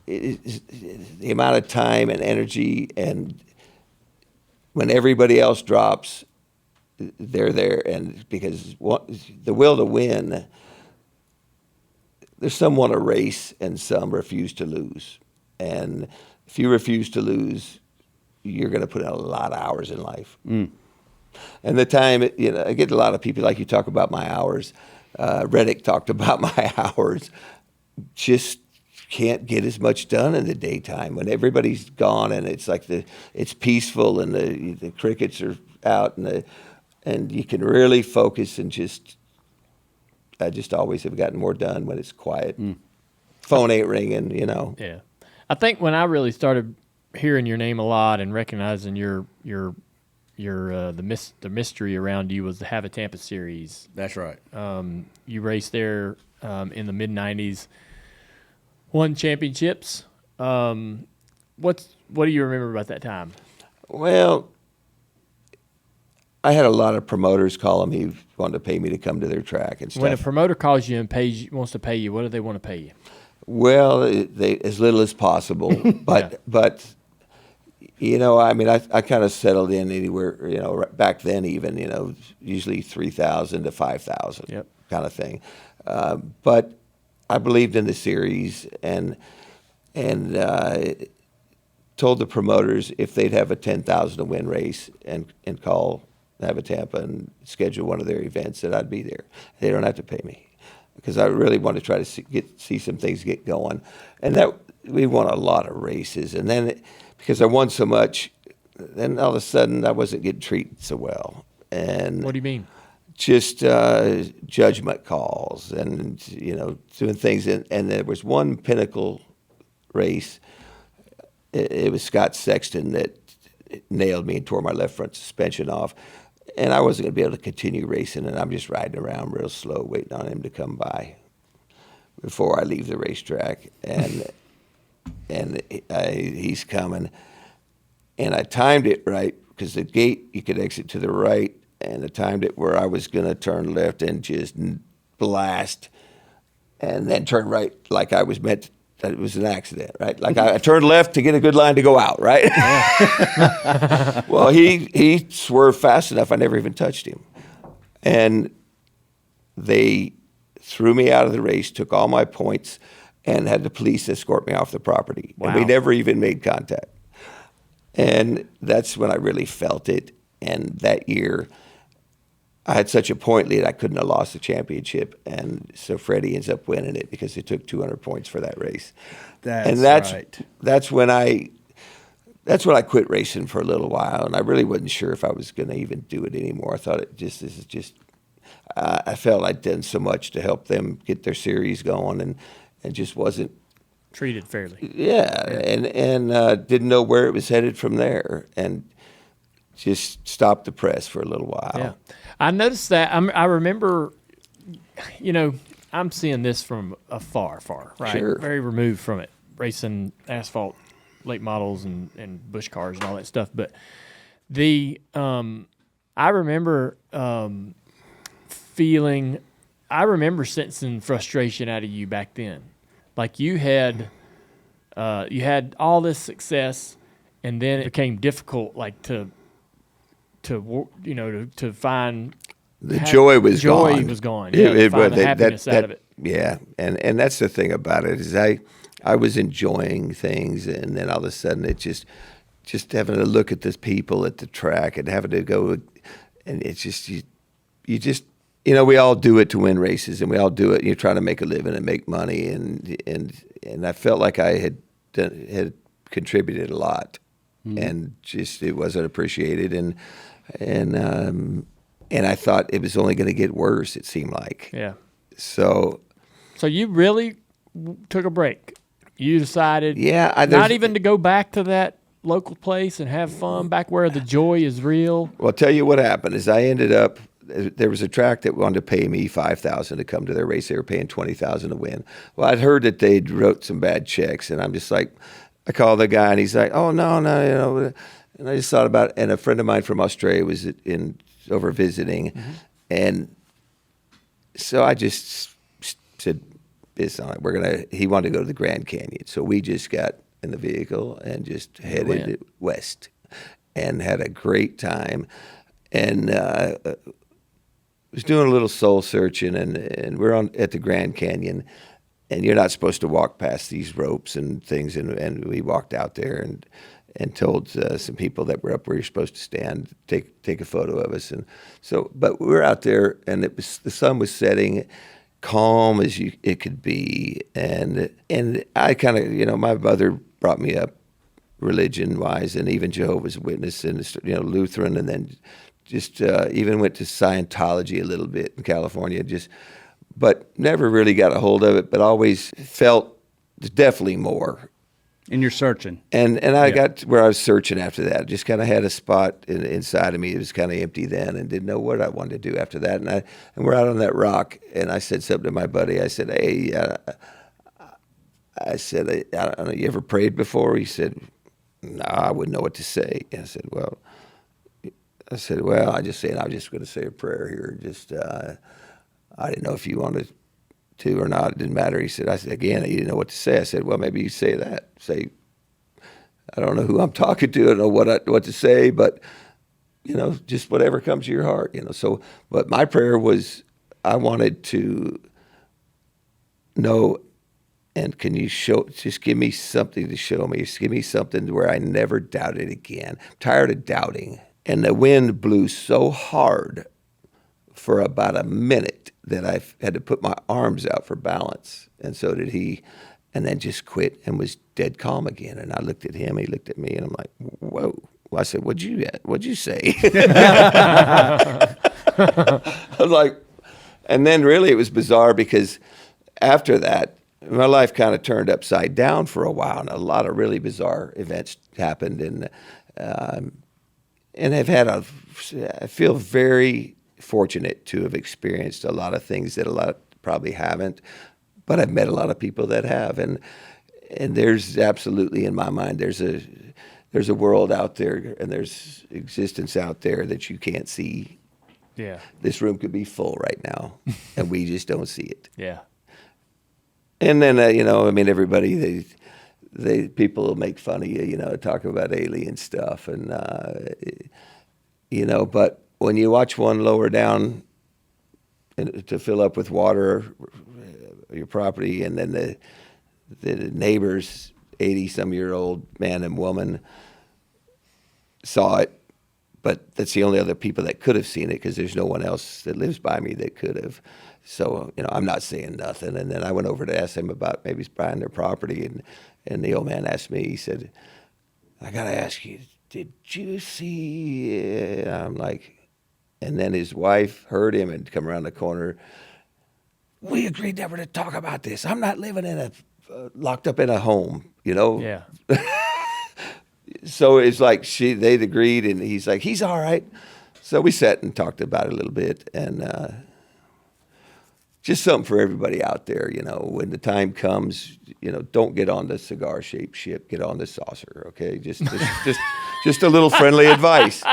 Speaker 2: the amount of time and energy. And when everybody else drops, they're there. And because the will to win, there's some want to race and some refuse to lose. And if you refuse to lose, you're going to put in a lot of hours in life. And the time, I get a lot of people, like you talk about my hours. Reddick talked about my hours. Just can't get as much done in the daytime when everybody's gone and it's like it's peaceful and the crickets are out and you can really focus and I just always have gotten more done when it's quiet. Phone ain't ringing,
Speaker 1: Yeah. I think when I really started hearing your name a lot and recognizing the mystery around you was the Have a Tampa series.
Speaker 3: That's right.
Speaker 1: You raced there in the mid-90s, won championships. What do you remember about that time?
Speaker 2: Well, I had a lot of promoters calling me, wanting to pay me to come to their track and stuff.
Speaker 1: When a promoter calls you and wants to pay you, what do they want to pay you?
Speaker 2: Well, as little as possible, but I kind of settled in anywhere, back then even, usually 3,000 to 5,000 kind of thing. But I believed in the series and told the promoters if they'd have a 10,000 to win race and call Have a Tampa and schedule one of their events, that I'd be there. They don't have to pay me because I really want to try to see some things get going. And that we won a lot of races, and then because I won so much, then all of a sudden I wasn't getting treated so well. And
Speaker 1: what do you mean?
Speaker 2: Just judgment calls and doing things. And there was one pinnacle race. It was Scott Sexton that nailed me and tore my left front suspension off. And I wasn't going to be able to continue racing, and I'm just riding around real slow, waiting on him to come by before I leave the racetrack. And he's coming, and I timed it right because the gate you could exit to the right, and I timed it where I was going to turn left and just blast, and then turn right like I was meant to. That it was an accident, right? Like I turned left to get a good line to go out, right? Yeah. Well, he swerved fast enough, I never even touched him. And they threw me out of the race, took all my points, and had the police escort me off the property.
Speaker 1: Wow.
Speaker 2: And we never even made contact. And that's when I really felt it. And that year, I had such a point lead, I couldn't have lost the championship. And so Freddie ends up winning it because it took 200 points for that race.
Speaker 3: That's right.
Speaker 2: That's when I quit racing for a little while, and I really wasn't sure if I was going to even do it anymore. I thought I felt I'd done so much to help them get their series going, and just wasn't
Speaker 1: Treated fairly.
Speaker 2: yeah. And didn't know where it was headed from there, and just stopped the press for a little while.
Speaker 1: Yeah, I noticed that. I remember, I'm seeing this from afar, right?
Speaker 2: Sure.
Speaker 1: Very removed from it, racing asphalt, late models, and bush cars and all that stuff. But I remember sensing frustration out of you back then. Like you had all this success, and then it became difficult, like to find
Speaker 2: The joy was gone.
Speaker 1: Joy was gone. Yeah, to find the happiness out of it.
Speaker 2: Yeah, and that's the thing about it is I was enjoying things, and then all of a sudden it just having to look at the people at the track and having to go, and it's just you just we all do it to win races, and we all do it. You're trying to make a living and make money, and I felt like I had contributed a lot, and just it wasn't appreciated, and I thought it was only going to get worse. It seemed like.
Speaker 1: Yeah.
Speaker 2: So
Speaker 1: you really took a break. You decided,
Speaker 2: yeah,
Speaker 1: not even to go back to that local place and have fun back where the joy is real.
Speaker 2: Well, I'll tell you what happened is I ended up. There was a track that wanted to pay me $5,000 to come to their race. They were paying $20,000 to win. Well, I'd heard that they'd wrote some bad checks, and I'm just like, I called the guy, and he's like, "Oh no," and I just thought about it. And a friend of mine from Australia was over visiting, and so I just said, "This on it. He wanted to go to the Grand Canyon, so we just got in the vehicle and just headed west, and had a great time, and was doing a little soul searching, and we're at the Grand Canyon, and you're not supposed to walk past these ropes and things, and we walked out there and told some people that were up where you're supposed to stand, take a photo of us, and so, but we were out there, and the sun was setting, calm as it could be, and I kind of, my mother brought me up religion-wise, and even Jehovah's Witness, and Lutheran, and then just even went to Scientology a little bit in California, but never really got a hold of it, but always felt definitely more.
Speaker 3: And you're searching.
Speaker 2: And I got where I was searching after that. Just kind of had a spot inside of me. It was kind of empty then, and didn't know what I wanted to do after that. And we're out on that rock, and I said something to my buddy. I said, "Hey," I don't know, you ever prayed before? He said, "No, I wouldn't know what to say." And I said, well, I was just going to say a prayer here. Just, I didn't know if you wanted to or not. It didn't matter. He said, again, you didn't know what to say. I said, well, maybe you say that. Say, I don't know who I'm talking to. I don't know what to say, but, just whatever comes to your heart, So, but my prayer was, I wanted to know, and can you just give me something to show me. Just give me something where I never doubted again. I'm tired of doubting. And the wind blew so hard for about a minute that I had to put my arms out for balance. And so did he. And then just quit and was dead calm again. And I looked at him, he looked at me, and I'm like, whoa. Well, I said, what'd you say? I was like, and then really it was bizarre because after that, my life kind of turned upside down for a while, and a lot of really bizarre events happened. And I feel very fortunate to have experienced a lot of things that a lot probably haven't, but I've met a lot of people that have, and there's absolutely, in my mind, there's a world out there, and there's existence out there that you can't see.
Speaker 1: Yeah. This
Speaker 2: room could be full right now, and we just don't see it.
Speaker 1: Yeah.
Speaker 2: And then everybody people will make fun of you, talk about alien stuff, and but when you watch one lower down to fill up with water your property, and then the neighbors, 80-some-year-old man and woman, saw it, but that's the only other people that could have seen it because there's no one else that lives by me that could have. So, I'm not saying nothing. And then I went over to ask them about maybe buying their property, and the old man asked me, he said, I got to ask you, did you see it? I'm like, and then his wife heard him and come around the corner. We agreed never to talk about this. I'm not living in locked up in a home,
Speaker 1: Yeah.
Speaker 2: So it's like they'd agreed, and he's like, he's all right. So we sat and talked about it a little bit, and just something for everybody out there, when the time comes, don't get on the cigar-shaped ship, get on the saucer, okay? Just a little friendly advice.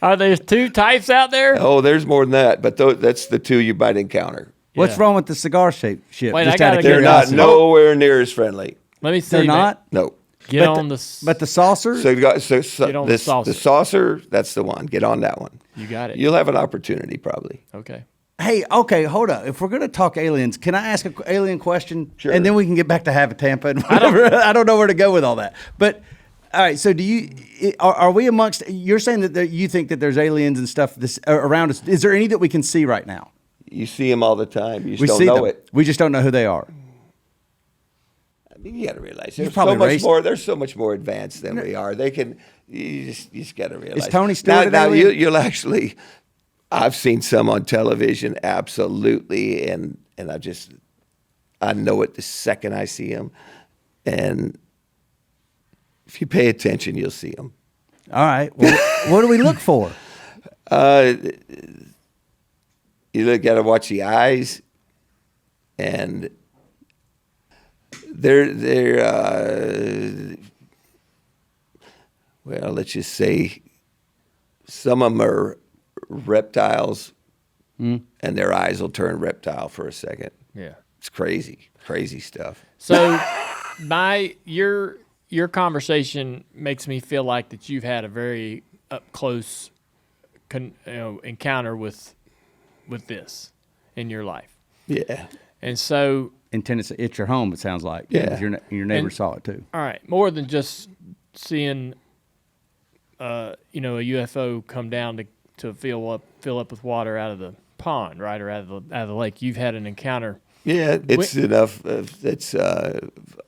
Speaker 1: Are there two types out there?
Speaker 2: Oh, there's more than that, but that's the two you might encounter.
Speaker 3: What's wrong with the cigar-shaped ship?
Speaker 1: Wait,
Speaker 3: Just
Speaker 1: I
Speaker 3: out
Speaker 1: gotta
Speaker 3: of
Speaker 1: get
Speaker 2: They're not
Speaker 3: curiosity.
Speaker 2: nowhere near as friendly.
Speaker 1: Let me see.
Speaker 3: They're not?
Speaker 2: No.
Speaker 1: Get on the.
Speaker 3: But the saucer?
Speaker 2: So you got
Speaker 1: Get on the saucer.
Speaker 2: the saucer. That's the one. Get on that one.
Speaker 1: You got it.
Speaker 2: You'll have an opportunity probably.
Speaker 1: Okay.
Speaker 3: Hey, okay, hold up. If we're going to talk aliens, can I ask an alien question?
Speaker 2: Sure.
Speaker 3: And then we can get back to Habitampa and whatever. I don't know where to go with all that. But, all right, so are we amongst, you're saying that you think that there's aliens and stuff around us. Is there any that we can see right now?
Speaker 2: You see them all the time. You just
Speaker 3: We
Speaker 2: don't
Speaker 3: see
Speaker 2: know
Speaker 3: them.
Speaker 2: it.
Speaker 3: We just don't know who they are.
Speaker 2: I mean, you got to realize
Speaker 3: You've
Speaker 2: there's
Speaker 3: probably
Speaker 2: so much
Speaker 3: raced-
Speaker 2: more. They're so much more advanced than we are. They can. You just got to realize.
Speaker 3: Is Tony Stewart an
Speaker 2: now
Speaker 3: alien?
Speaker 2: you'll actually. I've seen some on television, absolutely, and I know it the second I see them, and if you pay attention, you'll see them.
Speaker 3: All right. Well, what do we look for?
Speaker 2: You got to watch the eyes, and they're well, let's just say some of them are reptiles, and their eyes will turn reptile for a second.
Speaker 1: Yeah.
Speaker 2: It's crazy stuff.
Speaker 1: So, your conversation makes me feel like that you've had a very up close, encounter with this in your life,
Speaker 2: Yeah.
Speaker 1: and so
Speaker 3: In Tennessee, it's your home, it sounds like.
Speaker 2: Yeah.
Speaker 3: Your neighbor
Speaker 1: And-
Speaker 3: saw it too.
Speaker 1: all right, more than just seeing, a UFO come down to fill up with water out of the pond, right, or out of the lake. You've had an encounter.
Speaker 2: Yeah, it's enough. I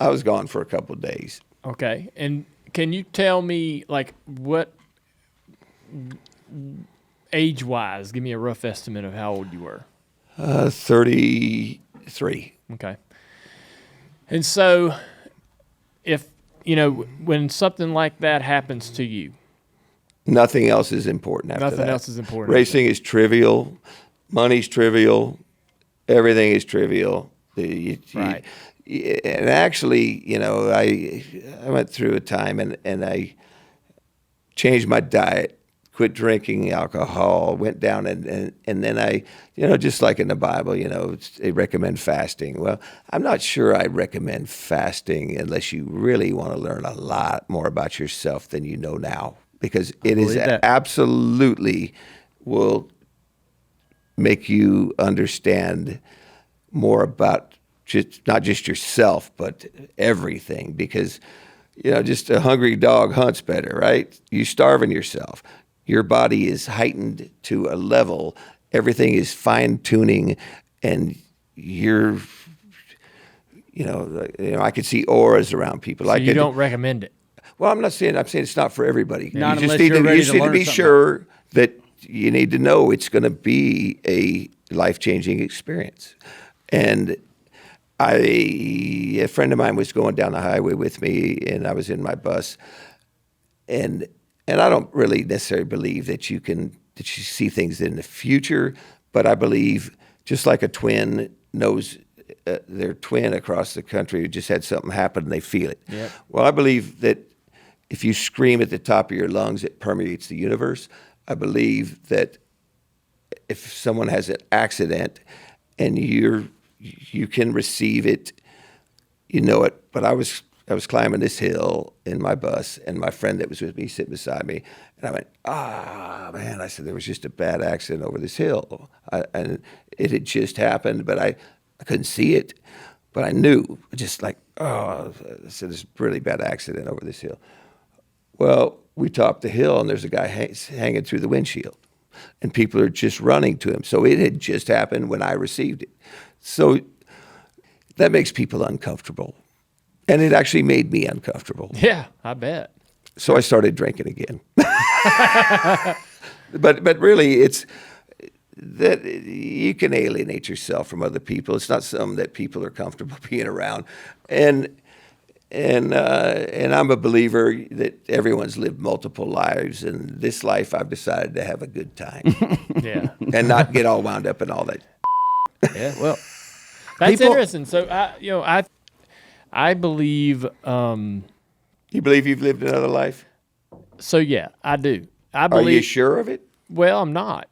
Speaker 2: was gone for a couple of days.
Speaker 1: Okay, and can you tell me like what age-wise? Give me a rough estimate of how old you were.
Speaker 2: 33.
Speaker 1: Okay. And so if, when something like that happens to you,
Speaker 2: Nothing else is important after that.
Speaker 1: nothing else is important.
Speaker 2: Racing is trivial. Money's trivial. Everything is trivial.
Speaker 1: Right.
Speaker 2: And actually, I went through a time and I changed my diet, quit drinking alcohol, went down and then I, just like in the Bible, they recommend fasting. Well, I'm not sure I recommend fasting unless you really want to learn a lot more about yourself than you know now, because it is absolutely will make you understand more about not just yourself, but everything. Because, just a hungry dog hunts better, right? You starving yourself. Your body is heightened to a level. Everything is fine tuning, and you're, I could see auras around people.
Speaker 1: So you don't recommend it.
Speaker 2: Well, I'm saying it's not for everybody.
Speaker 3: Not
Speaker 2: you just
Speaker 3: unless
Speaker 2: need
Speaker 3: you're
Speaker 2: to,
Speaker 3: ready
Speaker 2: you just
Speaker 3: to
Speaker 2: need to
Speaker 3: learn
Speaker 2: be
Speaker 3: something.
Speaker 2: sure that you need to know it's going to be a life-changing experience. And a friend of mine was going down the highway with me, and I was in my bus, and I don't really necessarily believe that you see things in the future, but I believe just like a twin knows their twin across the country who just had something happen and they feel it.
Speaker 1: Yep.
Speaker 2: Well, I believe that if you scream at the top of your lungs, it permeates the universe. I believe that if someone has an accident and you can receive it, you know it. But I was climbing this hill in my bus, and my friend that was with me sitting beside me, and I went, man, I said, there was just a bad accident over this hill. And it had just happened, but I couldn't see it. But I knew, just like, oh, I said, there's a really bad accident over this hill. Well, we topped the hill, and there's a guy hanging through the windshield, and people are just running to him. So it had just happened when I received it. So that makes people uncomfortable, and it actually made me uncomfortable.
Speaker 1: Yeah, I bet.
Speaker 2: So I started drinking again. But really, it's that you can alienate yourself from other people. It's not something that people are comfortable being around, and I'm a believer that everyone's lived multiple lives, and this life I've decided to have a good time.
Speaker 1: Yeah.
Speaker 2: And not get all wound up in all that.
Speaker 1: Yeah. Well, that's interesting. So I believe.
Speaker 2: You believe you've lived another life?
Speaker 1: So yeah, I do. I
Speaker 2: Are
Speaker 1: believe.
Speaker 2: you sure of it?
Speaker 1: Well, I'm not,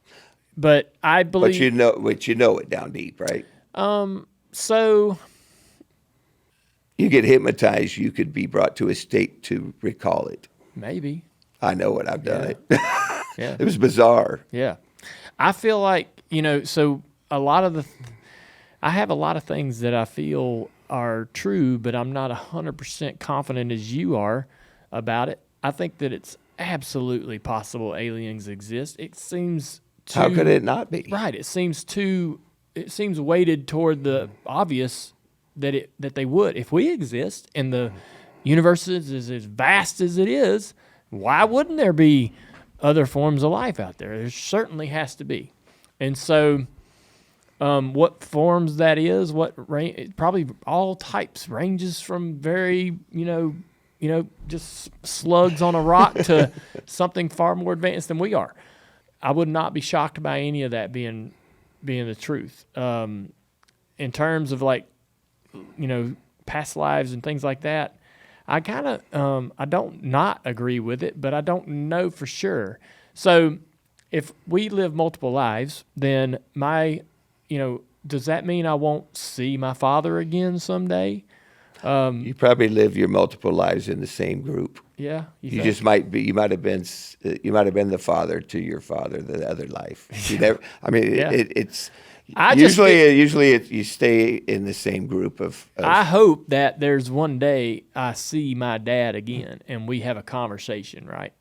Speaker 1: but I believe.
Speaker 2: But you know it down deep, right?
Speaker 1: So
Speaker 2: You get hypnotized, you could be brought to a state to recall it.
Speaker 1: maybe.
Speaker 2: I know it. I've done it.
Speaker 1: Yeah.
Speaker 2: It was bizarre.
Speaker 1: Yeah. I feel like, so a lot of I have a lot of things that I feel are true, but I'm not 100% confident as you are about it. I think that it's absolutely possible aliens exist. It seems too,
Speaker 2: How could it not be?
Speaker 1: Right. It seems weighted toward the obvious that they would. If we exist and the universe is as vast as it is, why wouldn't there be other forms of life out there? There certainly has to be. And so what forms that is, probably all types, ranges from very, just slugs on a rock to something far more advanced than we are. I would not be shocked by any of that being the truth. In terms of past lives and things like that, I kind of, I don't not agree with it, but I don't know for sure. So if we live multiple lives, then does that mean I won't see my father again someday?
Speaker 2: You probably live your multiple lives in the same group.
Speaker 1: Yeah.
Speaker 2: You just might be. You might have been the father to your father the other life. You never. I mean,
Speaker 1: Yeah.
Speaker 2: It's
Speaker 1: I
Speaker 2: usually you stay in the same group of.
Speaker 1: I hope that there's one day I see my dad again and we have a conversation. Right.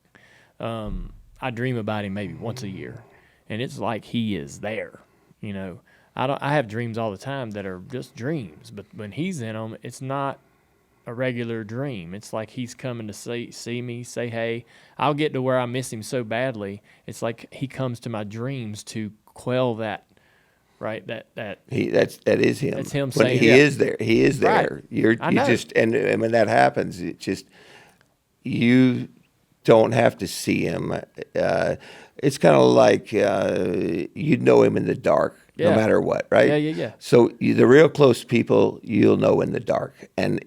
Speaker 1: I dream about him maybe once a year, and it's like he is there. I have dreams all the time that are just dreams, but when he's in them, it's not a regular dream. It's like he's coming to see me, say hey. I'll get to where I miss him so badly. It's like he comes to my dreams to quell that. Right, that
Speaker 2: is him.
Speaker 1: That's him
Speaker 2: when
Speaker 1: saying
Speaker 2: he is there. He is there.
Speaker 1: Right. I know.
Speaker 2: And when that happens, you don't have to see him. It's kind of like you'd know him in the dark, no matter what, right?
Speaker 1: Yeah.
Speaker 2: So the real close people you'll know in the dark, and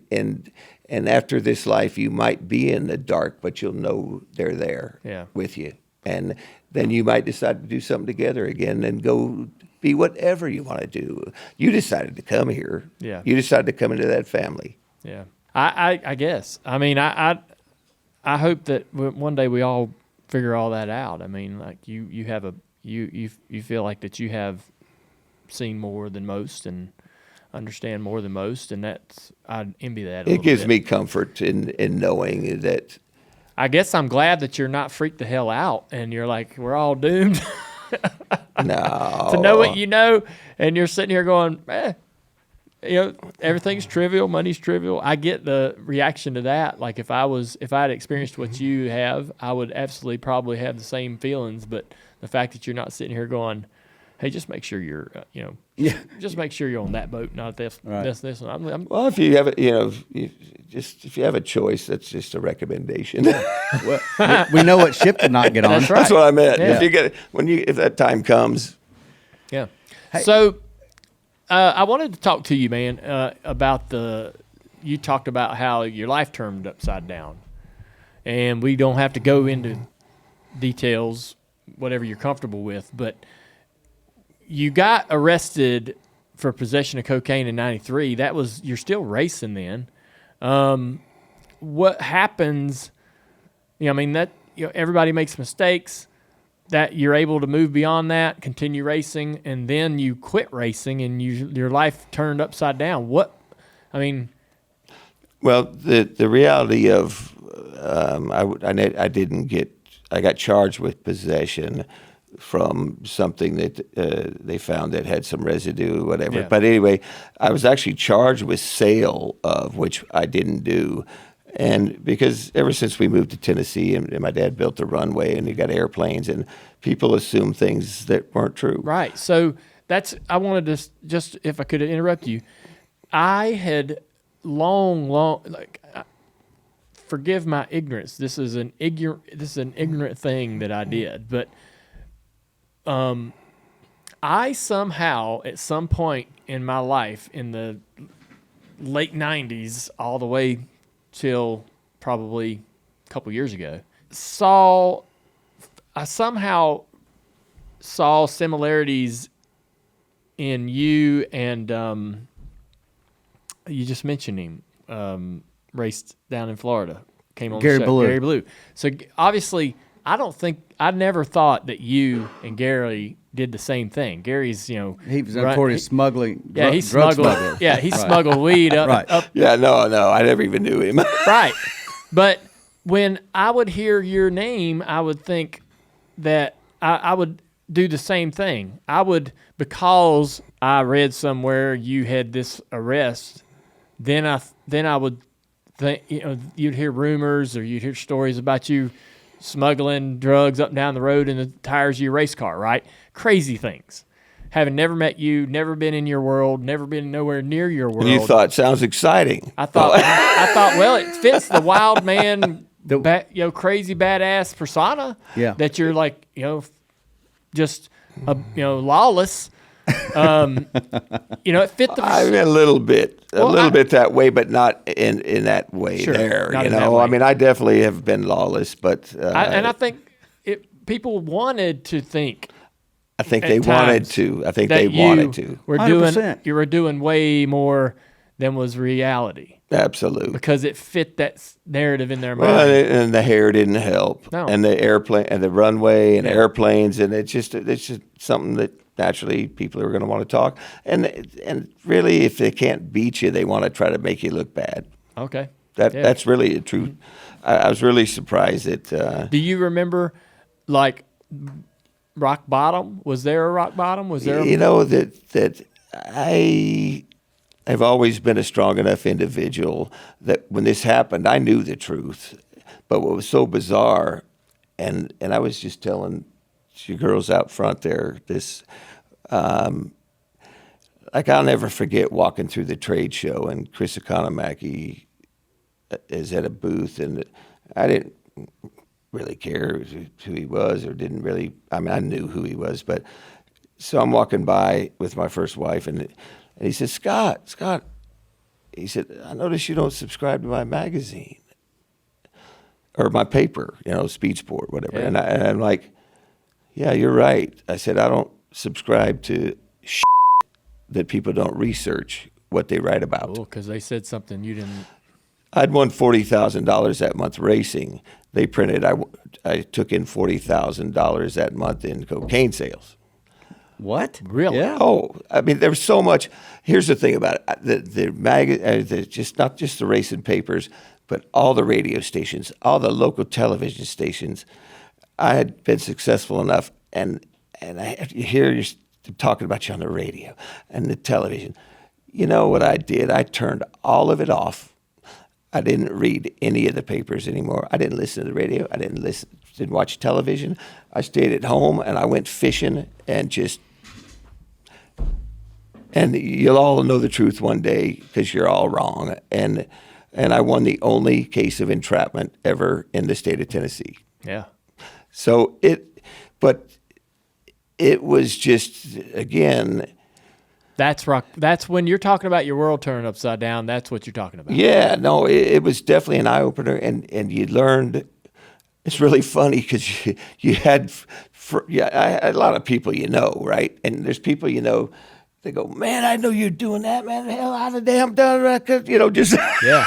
Speaker 2: after this life you might be in the dark, but you'll know they're there with you, and then you might decide to do something together again and go be whatever you want to do. You decided to come here.
Speaker 1: Yeah.
Speaker 2: You decided to come into that family.
Speaker 1: Yeah. I guess. I mean, I hope that one day we all figure all that out. I mean, like you have you feel like that you have seen more than most and understand more than most, and I envy that.
Speaker 2: It gives me comfort in knowing that.
Speaker 1: I guess I'm glad that you're not freaked the hell out and you're like, we're all doomed.
Speaker 2: No.
Speaker 1: To know what you know, and you're sitting here going, everything's trivial, money's trivial. I get the reaction to that. Like if I had experienced what you have, I would absolutely probably have the same feelings. But the fact that you're not sitting here going, hey, just make sure you're, just make sure you're on that boat, not this,
Speaker 3: right.
Speaker 1: this. I'm,
Speaker 2: Well, if you have it, if you have a choice, that's just a recommendation.
Speaker 3: Well, we know what ship to not get on.
Speaker 1: That's right.
Speaker 2: That's what I meant.
Speaker 1: Yeah.
Speaker 2: If that time comes.
Speaker 1: Yeah. Hey. So I wanted to talk to you, man, about you talked about how your life turned upside down. And we don't have to go into details, whatever you're comfortable with, but you got arrested for possession of cocaine in 93. You're still racing then. What happens, everybody makes mistakes, that you're able to move beyond that, continue racing, and then you quit racing and your life turned upside down. I mean,
Speaker 2: Well, the reality of I got charged with possession from something that they found that had some residue or whatever.
Speaker 1: Yeah.
Speaker 2: But anyway, I was actually charged with sale of, which I didn't do. And because ever since we moved to Tennessee and my dad built the runway and he got airplanes and people assume things that weren't true.
Speaker 1: right. So I wanted to just, if I could interrupt you, I had forgive my ignorance. This is an ignorant thing that I did, but I somehow at some point in my life in the late 90s all the way till probably a couple years ago I somehow saw similarities in you and you just mentioned him, raced down in Florida, came on
Speaker 3: Gary
Speaker 1: the show.
Speaker 3: Ballou.
Speaker 1: Gary Ballou. So obviously, I never thought that you and Gary did the same thing. Gary's,
Speaker 3: He was notorious smuggling.
Speaker 1: Yeah, he
Speaker 3: drug
Speaker 1: smuggled.
Speaker 3: smuggler.
Speaker 1: Yeah, he smuggled weed up.
Speaker 3: Right.
Speaker 1: up
Speaker 2: Yeah, no, I never even knew him.
Speaker 1: right. But when I would hear your name, I would think that I would do the same thing. Because I read somewhere you had this arrest, then I would think, you'd hear rumors or you'd hear stories about you smuggling drugs up and down the road in the tires of your race car, right? Crazy things. Having never met you, never been in your world, never been nowhere near your world.
Speaker 2: And you thought, sounds exciting.
Speaker 1: I thought, well, it fits the wild man, crazy badass persona.
Speaker 3: Yeah.
Speaker 1: That you're like, just, lawless. It fit the.
Speaker 2: I mean, a little bit that way, but not in that way.
Speaker 1: Sure,
Speaker 2: there,
Speaker 1: not in that way.
Speaker 2: I mean, I definitely have been lawless, but
Speaker 1: I think people wanted to think.
Speaker 2: I think
Speaker 1: at
Speaker 2: they wanted
Speaker 1: times
Speaker 2: to. I think
Speaker 1: that
Speaker 2: they wanted to.
Speaker 3: You
Speaker 1: were doing way more than was reality
Speaker 2: Absolutely.
Speaker 1: because it fit that narrative in their mind.
Speaker 2: Well, and the hair didn't help,
Speaker 1: No.
Speaker 2: and the airplane and the runway and airplanes, and it's just something that naturally people are going to want to talk. And really, if they can't beat you, they want to try to make you look bad.
Speaker 1: Okay.
Speaker 2: That's really the truth. I was really surprised that.
Speaker 1: Do you remember, like, rock bottom? Was there a rock bottom? Was there?
Speaker 2: That I have always been a strong enough individual that when this happened, I knew the truth. But what was so bizarre, and I was just telling you girls out front there, this, like I'll never forget walking through the trade show and Chris Economaki is at a booth, and I didn't really care who he was or didn't really, I mean, I knew who he was, but so I'm walking by with my first wife and he said, Scott, he said, I noticed you don't subscribe to my magazine or my paper, Speed Sport, whatever.
Speaker 1: Yeah.
Speaker 2: And I'm like, yeah, you're right. I said, I don't subscribe to that people don't research what they write about.
Speaker 1: Because they said something you didn't.
Speaker 2: I'd won $40,000 that month racing. They printed, I took in $40,000 that month in cocaine sales.
Speaker 3: What?
Speaker 1: Really?
Speaker 3: Yeah.
Speaker 2: Oh, I mean, there's so much. Here's the thing about it: just not just the racing papers, but all the radio stations, all the local television stations. I had been successful enough, and you hear you talking about you on the radio and the television. You know what I did? I turned all of it off. I didn't read any of the papers anymore. I didn't listen to the radio. I didn't watch television. I stayed at home and I went fishing and you'll all know the truth one day because you're all wrong. And I won the only case of entrapment ever in the state of Tennessee.
Speaker 1: Yeah.
Speaker 2: So it was just, again.
Speaker 1: That's rock. That's when you're talking about your world turning upside down. That's what you're talking about.
Speaker 2: Yeah, no, it was definitely an eye opener, and you learned. It's really funny because you had, I had a lot of people right, and there's people they go, man, I know you're doing that, man. Hell, I'd have damn done that, just
Speaker 1: Yeah.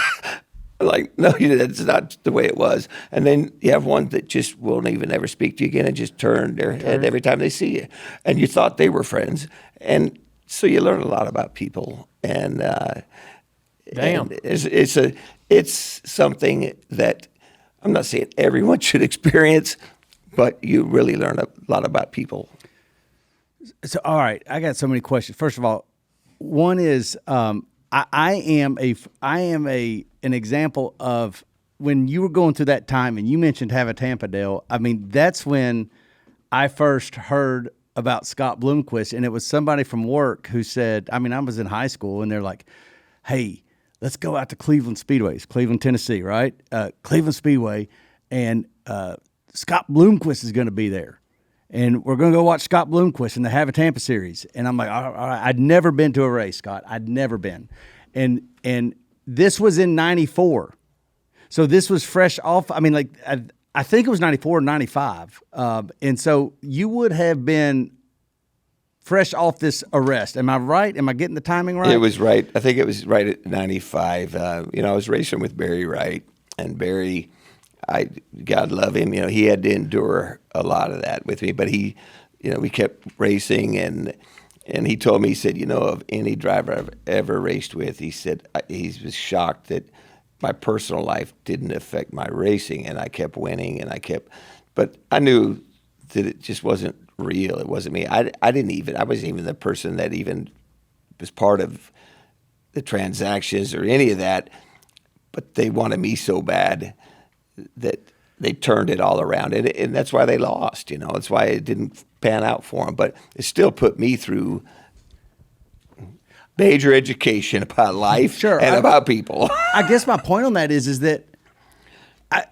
Speaker 2: like no, that's not the way it was. And then you have one that just won't even ever speak to you again and just turn their head every time they see you, and you thought they were friends, and so you learn a lot about people, and
Speaker 1: Damn.
Speaker 2: And it's something that I'm not saying everyone should experience, but you really learn a lot about people.
Speaker 3: So, all right, I got so many questions. First of all, one is I am an example of when you were going through that time, and you mentioned Tampa Dale. I mean, that's when I first heard about Scott Bloomquist, and it was somebody from work who said, I mean, I was in high school, and they're like, hey, let's go out to Cleveland Speedways, Cleveland, Tennessee, right? Cleveland Speedway, and Scott Bloomquist is going to be there. And we're going to go watch Scott Bloomquist in the Tampa series. And I'm like, all right, I'd never been to a race, Scott. I'd never been. And this was in 94. So this was fresh off. I mean, like, I think it was 94 or 95. And so you would have been fresh off this arrest. Am I right? Am I getting the timing right?
Speaker 2: It was right. I think it was right at 95. I was racing with Barry Wright, and Barry, God love him, he had to endure a lot of that with me, but we kept racing, and he told me, he said, of any driver I've ever raced with, he said, he was shocked that my personal life didn't affect my racing, and I kept winning, but I knew that it just wasn't real. It wasn't me. I wasn't even the person that even was part of the transactions or any of that, but they wanted me so bad that they turned it all around, and that's why they lost. That's why it didn't pan out for them. But it still put me through major education about life and about people.
Speaker 3: I guess my point on that is that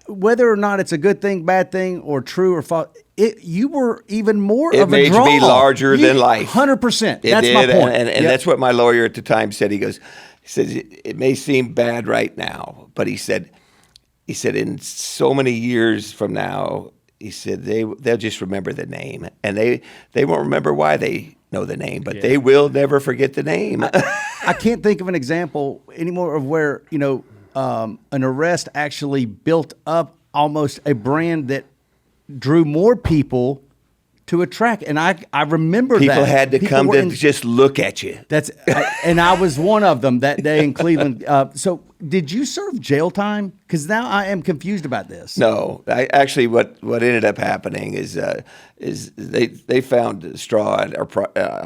Speaker 3: whether or not it's a good thing, bad thing, or true or false, you were even more of a draw.
Speaker 2: It made me larger than life.
Speaker 3: 100%. That's my point.
Speaker 2: And that's what my lawyer at the time said. He said, it may seem bad right now, but he said, in so many years from now, he said, they'll just remember the name. And they won't remember why they know the name, but they will never forget the name.
Speaker 3: I can't think of an example anymore of where, an arrest actually built up almost a brand that drew more people to a track. And I remember
Speaker 2: people
Speaker 3: that.
Speaker 2: Had to come to just look at you.
Speaker 3: And I was one of them that day in Cleveland. So did you serve jail time? Because now I am confused about this.
Speaker 2: No, actually, what ended up happening is they found straw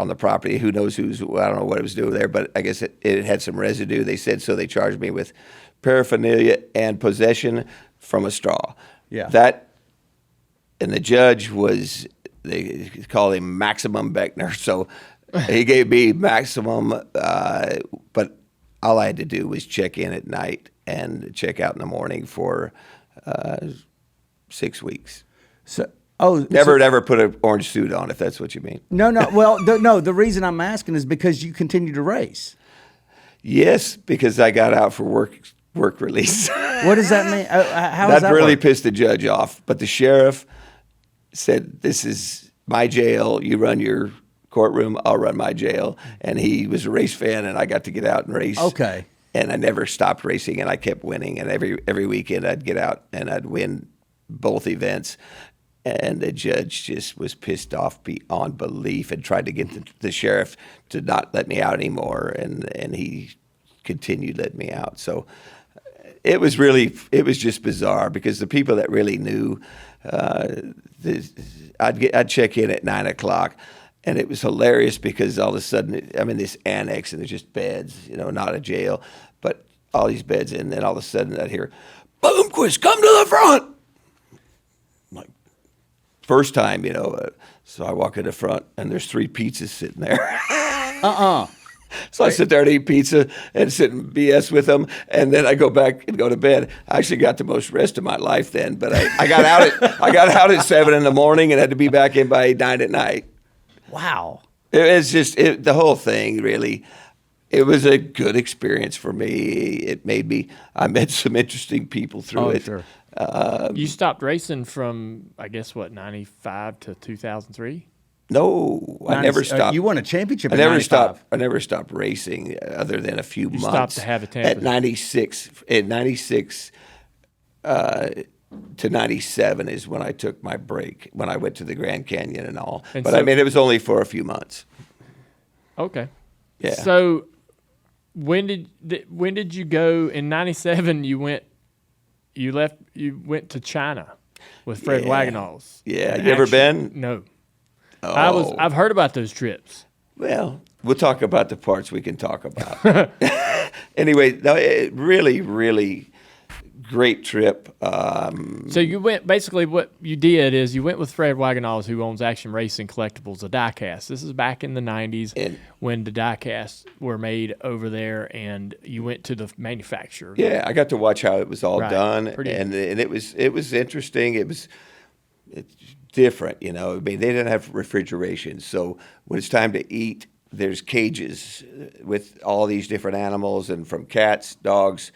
Speaker 2: on the property. Who knows I don't know what it was doing there, but I guess it had some residue. They said so. They charged me with paraphernalia and possession from a straw.
Speaker 3: Yeah.
Speaker 2: And the judge they called him Maximum Beckner, so he gave me maximum, but all I had to do was check in at night and check out in the morning for 6 weeks. Never put an orange suit on, if that's what you mean.
Speaker 3: No. Well, no. The reason I'm asking is because you continue to race.
Speaker 2: Yes, because I got out for work release.
Speaker 3: What does that mean? How does that
Speaker 2: really
Speaker 3: work?
Speaker 2: pissed the judge off. But the sheriff said, "This is my jail. You run your courtroom. I'll run my jail." And he was a race fan, and I got to get out and race.
Speaker 3: Okay.
Speaker 2: And I never stopped racing, and I kept winning. And every weekend I'd get out and I'd win both events. And the judge just was pissed off beyond belief and tried to get the sheriff to not let me out anymore. And he continued letting me out. So it was just bizarre because the people that really knew, I'd check in at 9 o'clock, and it was hilarious because all of a sudden I'm in this annex and there's just beds, not a jail, but all these beds, and then all of a sudden I'd hear, "Bloomquist, come to the front." I'm like, first time, so I walk in the front and there's 3 pizzas sitting there. So I sit there and eat pizza and sit and BS with them, and then I go back and go to bed. I actually got the most rest of my life then, but I got out at 7 in the morning and had to be back in by 9 at night.
Speaker 3: Wow.
Speaker 2: It's just the whole thing really. It was a good experience for me. I met some interesting people through it.
Speaker 3: Sure.
Speaker 1: You stopped racing from, I guess, 95 to 2003?
Speaker 2: No, I never stopped.
Speaker 3: You won a championship
Speaker 2: I
Speaker 3: in
Speaker 2: never
Speaker 3: 95.
Speaker 2: stopped. I never stopped racing other than a few months.
Speaker 1: Stopped to have a Tampa.
Speaker 2: At 96. At 96 to 97 is when I took my break, when I went to the Grand Canyon and all. But it was only for a few months.
Speaker 1: Okay.
Speaker 2: Yeah.
Speaker 1: So when did you go in '97? You went to China with Fred Wagenhals.
Speaker 2: Yeah, you ever been?
Speaker 1: No.
Speaker 2: Oh.
Speaker 1: I've heard about those trips.
Speaker 2: Well, we'll talk about the parts we can talk about. Anyway, no, it really, really great trip.
Speaker 1: So you went, basically what you did is you went with Fred Wagenhals, who owns Action Racing Collectibles, a diecast. This is back in the 90s when the diecasts were made over there, and you went to the manufacturer.
Speaker 2: Yeah, I got to watch how it was all done,
Speaker 1: Pretty-
Speaker 2: and it was interesting. It's different, you know. I mean, they didn't have refrigeration, so when it's time to eat, there's cages with all these different animals, and from cats, dogs,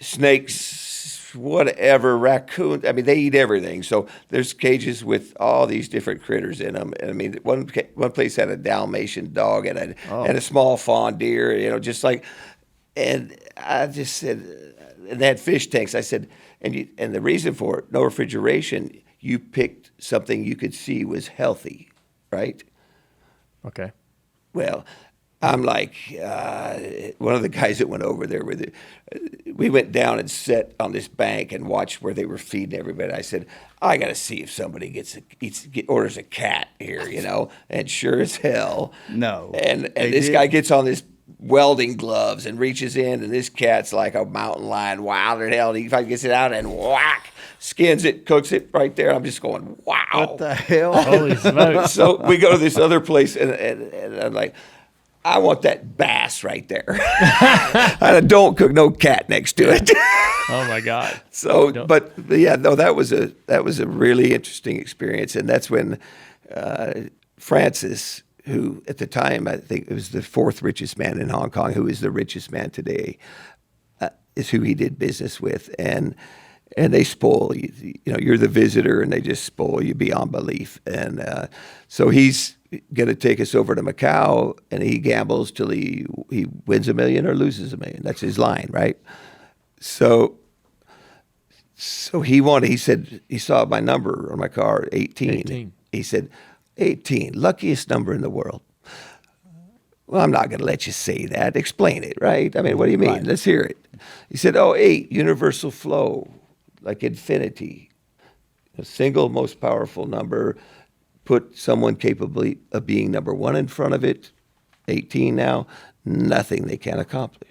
Speaker 2: snakes, whatever, raccoons. I mean, they eat everything. So there's cages with all these different critters in them. And I mean, one place had a Dalmatian dog and a small fawn deer, you know, just like. And I just said, and they had fish tanks. I said, and the reason for it, no refrigeration. You picked something you could see was healthy, right?
Speaker 1: Okay.
Speaker 2: Well, I'm like, one of the guys that went over there with it, we went down and sat on this bank and watched where they were feeding everybody. I said, I got to see if somebody orders a cat here, you know? And sure as hell.
Speaker 3: No.
Speaker 2: And this guy gets on this welding gloves and reaches in, and this cat's like a mountain lion, wilder than hell. And he gets it out and whack, skins it, cooks it right there. I'm just going, wow.
Speaker 3: What the hell?
Speaker 1: Holy smokes.
Speaker 2: So we go to this other place, and I'm like, I want that bass right there. I don't cook no cat next to it.
Speaker 1: Oh my God.
Speaker 2: So, but yeah, no, that was a really interesting experience, and that's when Francis, who at the time I think it was the fourth richest man in Hong Kong, who is the richest man today, is who he did business with, and they spoil you. You know, you're the visitor, and they just spoil you beyond belief. And so he's going to take us over to Macau, and he gambles till he wins $1 million or loses $1 million. That's his line, right? So he said he saw my number on my car, 18. He said, 18, luckiest number in the world. Well, I'm not going to let you say that. Explain it, right? I mean, what do you mean? Right. Let's hear it. He said, 8, universal flow, like infinity. A single most powerful number. Put someone capable of being number 1 in front of it, 18 now, nothing they can't accomplish.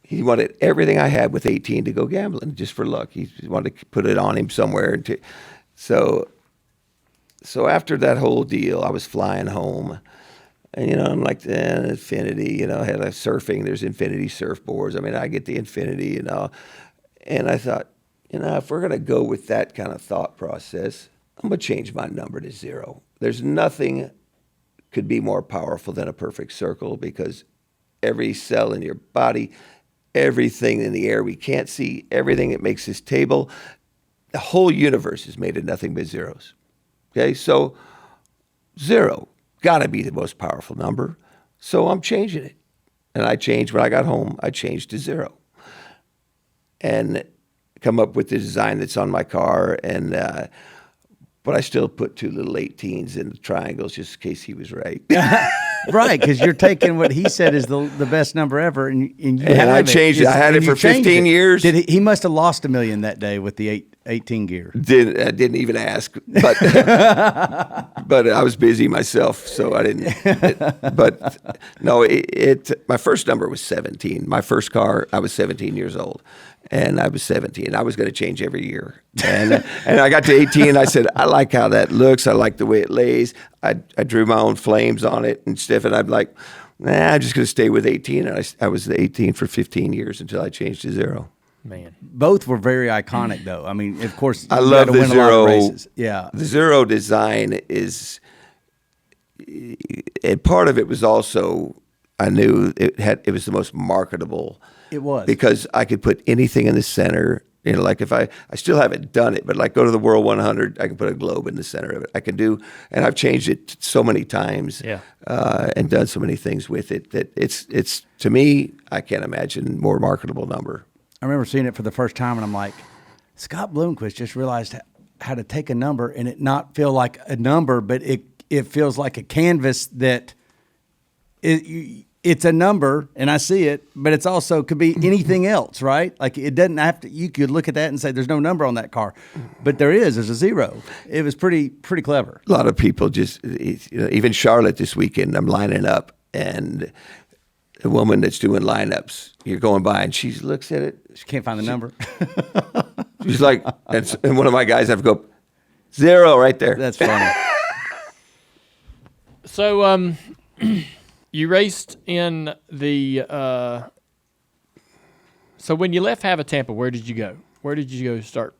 Speaker 2: He wanted everything I had with 18 to go gambling just for luck. He wanted to put it on him somewhere. So after that whole deal, I was flying home. And, you know, I'm like, Infinity, you know, I had surfing. There's Infinity surfboards. I mean, I get the Infinity, you know. And I thought, you know, if we're going to go with that kind of thought process, I'm going to change my number to 0. There's nothing could be more powerful than a perfect circle, because every cell in your body, everything in the air we can't see, everything that makes this table, the whole universe is made of nothing but zeros. Okay, so 0, got to be the most powerful number. So I'm changing it. And I changed, when I got home, I changed to 0. And come up with the design that's on my car, and but I still put 2 little 18s in the triangles just in case he was right.
Speaker 3: Right, because you're taking what he said is the best number ever, and
Speaker 2: I changed it. I had it for 15 years.
Speaker 3: He must have lost $1 million that day with the 18 gear.
Speaker 2: I didn't even ask, but but I was busy myself, so I didn't. But no, my first number was 17. My first car, I was 17 years old. And I was 17. I was going to change every year. And I got to 18. I said, I like how that looks. I like the way it lays. I drew my own flames on it and stuff. And I'm like, I'm just going to stay with 18. And I was 18 for 15 years until I changed to 0.
Speaker 1: Man.
Speaker 3: Both were very iconic, though. I mean, of course,
Speaker 2: I love the 0.
Speaker 3: Yeah.
Speaker 2: The 0 design is, and part of it was also, I knew it was the most marketable.
Speaker 3: It was.
Speaker 2: Because I could put anything in the center. You know, like if I still haven't done it, but like go to the World 100, I can put a globe in the center of it. I can do, and I've changed it so many times, and done so many things with it that it's to me, I can't imagine more marketable number.
Speaker 3: I remember seeing it for the first time, and I'm like, Scott Bloomquist just realized how to take a number and it not feel like a number, but it feels like a canvas that it it's a number and I see it, but it's also could be anything else, right? Like it doesn't have to, you could look at that and say there's no number on that car, but there's a zero. It was pretty clever.
Speaker 2: A lot of people just, even Charlotte this weekend, I'm lining up and a woman that's doing lineups, you're going by and she looks at it.
Speaker 3: She can't find the number.
Speaker 2: She's like, and one of my guys have to go, 0 right there.
Speaker 3: That's funny.
Speaker 1: So, you raced in the. So when you left Tampa, where did you go? Where did you go start?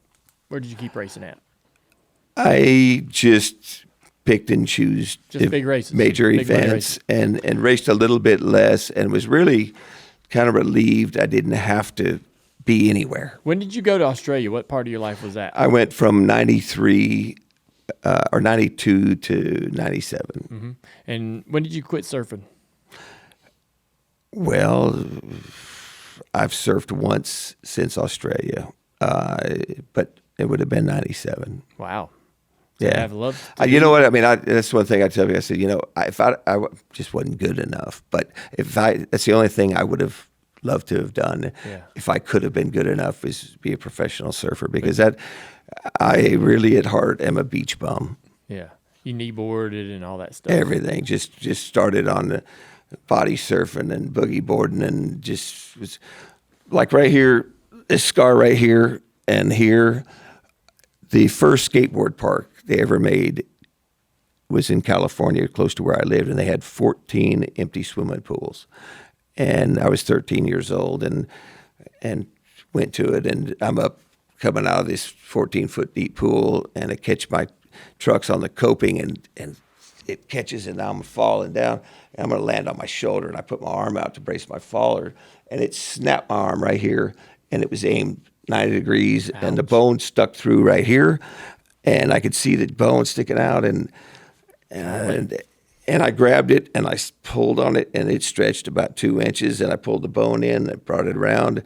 Speaker 1: Where did you keep racing at?
Speaker 2: I just picked and choose
Speaker 1: Just big races,
Speaker 2: major
Speaker 1: big
Speaker 2: events, and raced a little bit less, and was really kind of relieved I didn't have to be anywhere.
Speaker 1: When did you go to Australia? What part of your life was that?
Speaker 2: I went from 93 or 92 to 97.
Speaker 1: Mm-hmm. And when did you quit surfing?
Speaker 2: Well, I've surfed once since Australia, but it would have been 97.
Speaker 1: Wow.
Speaker 2: Yeah.
Speaker 1: I've loved
Speaker 2: You know what? I mean, that's one thing I tell you. I said, if I just wasn't good enough, but that's the only thing I would have loved to have done.
Speaker 1: Yeah.
Speaker 2: If I could have been good enough is be a professional surfer, because I really at heart am a beach bum.
Speaker 1: Yeah. You kneeboarded and all that stuff.
Speaker 2: Everything. Just started on the body surfing and boogie boarding, and just was like right here, this scar right here and here. The first skateboard park they ever made was in California, close to where I lived, and they had 14 empty swimming pools. And I was 13 years old and went to it, and I'm up coming out of this 14-foot deep pool, and I catch my trucks on the coping, and it catches, and now I'm falling down, and I'm going to land on my shoulder, and I put my arm out to brace my faller, and it snapped my arm right here, and it was aimed 90 degrees. Ouch. And the bone stuck through right here, and I could see the bone sticking out, and I grabbed it, and I pulled on it, and it stretched about 2 inches, and I pulled the bone in, I brought it around,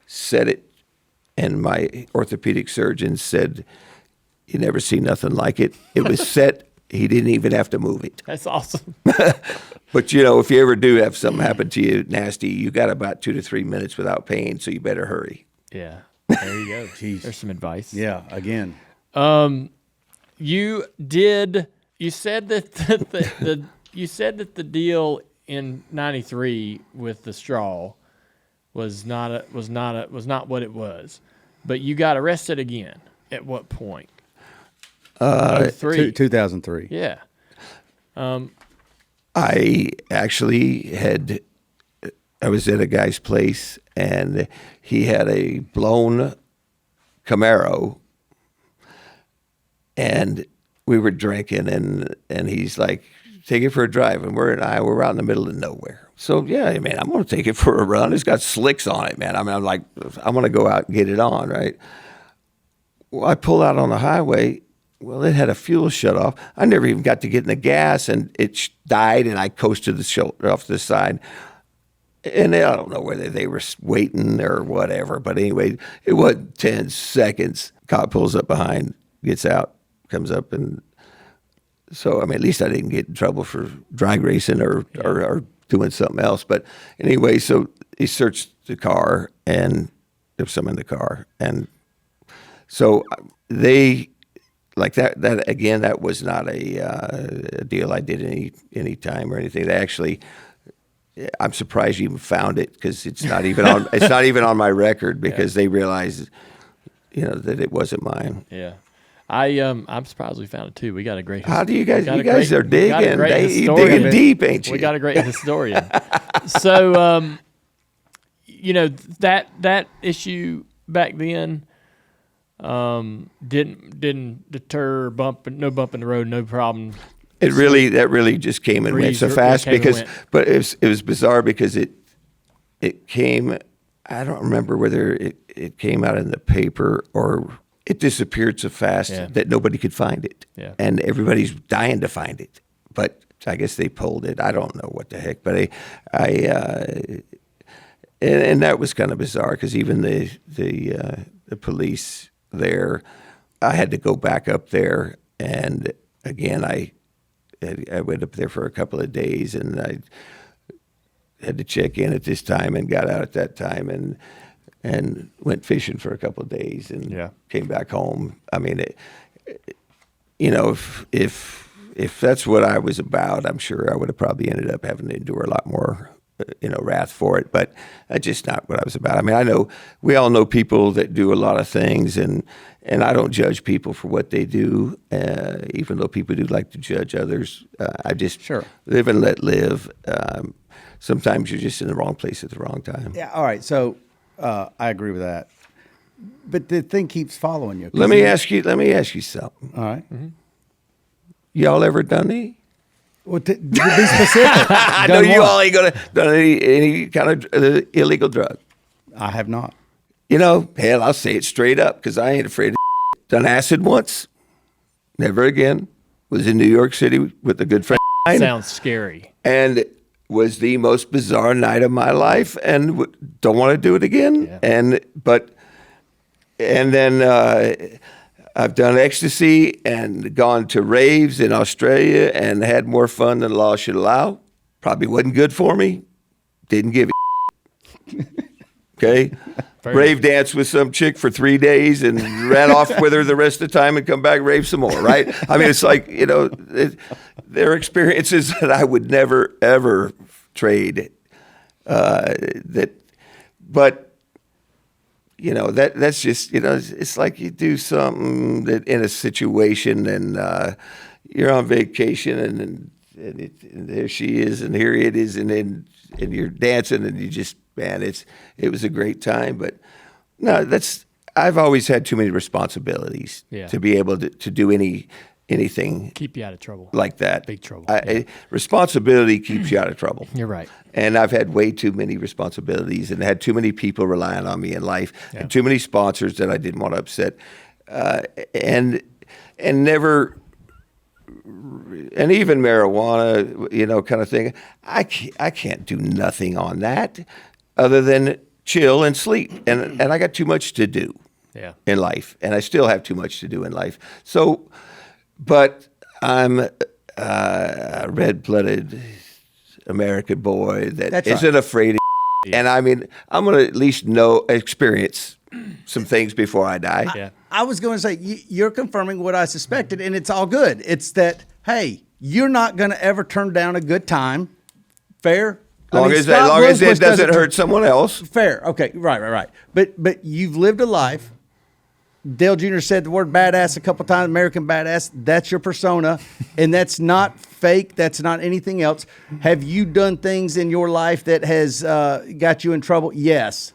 Speaker 2: set it, and my orthopedic surgeon said, "You never see nothing like it." It was set. He didn't even have to move it.
Speaker 1: That's awesome.
Speaker 2: But, if you ever do have something happen to you nasty, you got about 2 to 3 minutes without pain, so you better hurry.
Speaker 1: Yeah. There you go. Jeez. There's some advice.
Speaker 3: Yeah, again.
Speaker 1: You said that you said that the deal in '93 with the straw was not what it was, but you got arrested again. At what point?
Speaker 3: 2003.
Speaker 1: Yeah.
Speaker 2: I actually I was at a guy's place, and he had a blown Camaro, and we were drinking, and he's like, "Take it for a drive," and we're out in the middle of nowhere. So yeah, man, I'm going to take it for a run. It's got slicks on it, man. I mean, I'm like, I'm going to go out and get it on, right? Well, I pull out on the highway. Well, it had a fuel shut off. I never even got to get in the gas, and it died, and I coasted the shoulder off to the side. And I don't know whether they were waiting or whatever, but anyway, it wasn't 10 seconds. Cop pulls up behind, gets out, comes up, and so, I mean, at least I didn't get in trouble for drag racing or doing something else. But anyway, so he searched the car, and there was something in the car. And so they, like that again, that was not a deal I did any time or anything. They actually, I'm surprised you even found it, because it's not even on my record, because they realized, that it wasn't mine.
Speaker 1: Yeah. I'm surprised we found it too. We got a great.
Speaker 2: How do you guys? You guys are digging. You digging deep, ain't you?
Speaker 1: We got a great historian. So, that issue back then didn't deter no bump in the road, no problem.
Speaker 2: That really just came and went so fast, but it was bizarre because it came. I don't remember whether it came out in the paper or it disappeared so fast that nobody could find it.
Speaker 1: Yeah.
Speaker 2: And everybody's dying to find it. But I guess they pulled it. I don't know what the heck. But and that was kind of bizarre, because even the police there, I had to go back up there. And again, I went up there for a couple of days, and had to check in at this time and got out at that time and went fishing for a couple of days and came back home. I mean, if that's what I was about, I'm sure I would have probably ended up having to endure a lot more, wrath for it. But that's just not what I was about. I mean, we all know people that do a lot of things, and I don't judge people for what they do, even though people do like to judge others. I just live and let live. Sometimes you're just in the wrong place at the wrong time.
Speaker 3: Yeah. All right. So I agree with that. But the thing keeps following you.
Speaker 2: Let me ask you something.
Speaker 3: All right.
Speaker 2: Mm-hmm. Y'all ever done any?
Speaker 3: Well, to be specific.
Speaker 2: I know you all ain't gonna done any kind of illegal drug.
Speaker 3: I have not.
Speaker 2: Hell, I'll say it straight up because I ain't afraid of done acid once. Never again. Was in New York City with a good friend.
Speaker 1: Sounds scary.
Speaker 2: And was the most bizarre night of my life, and don't want to do it again. Yeah. And then I've done ecstasy and gone to raves in Australia and had more fun than law should allow. Probably wasn't good for me. Didn't give a okay. Rave dance with some chick for 3 days and ran off with her the rest of the time and come back rave some more, right? I mean, it's like, they're experiences that I would never, ever trade. That's just, it's like you do something that in a situation and you're on vacation and there she is and here it is and you're dancing and you just, man, it was a great time. But no, I've always had too many responsibilities to be able to do anything.
Speaker 1: Keep you out of trouble.
Speaker 2: Like that.
Speaker 1: Big trouble.
Speaker 2: Responsibility keeps you out of trouble.
Speaker 1: You're right.
Speaker 2: And I've had way too many responsibilities and had too many people relying on me in life and too many sponsors that I didn't want to upset. And never, and even marijuana, kind of thing. I can't do nothing on that other than chill and sleep. And I got too much to do in life. And I still have too much to do in life. So, but I'm a red-blooded American boy that isn't afraid of and I mean, I'm going to at least experience some things before I die.
Speaker 3: I was going to say, you're confirming what I suspected, and it's all good. It's that, hey, you're not going to ever turn down a good time. Fair?
Speaker 2: As long as it doesn't hurt someone else.
Speaker 3: Fair. Okay. Right. But you've lived a life. Dale Jr. said the word badass a couple times, American badass. That's your persona, and that's not fake. That's not anything else. Have you done things in your life that has got you in trouble? Yes.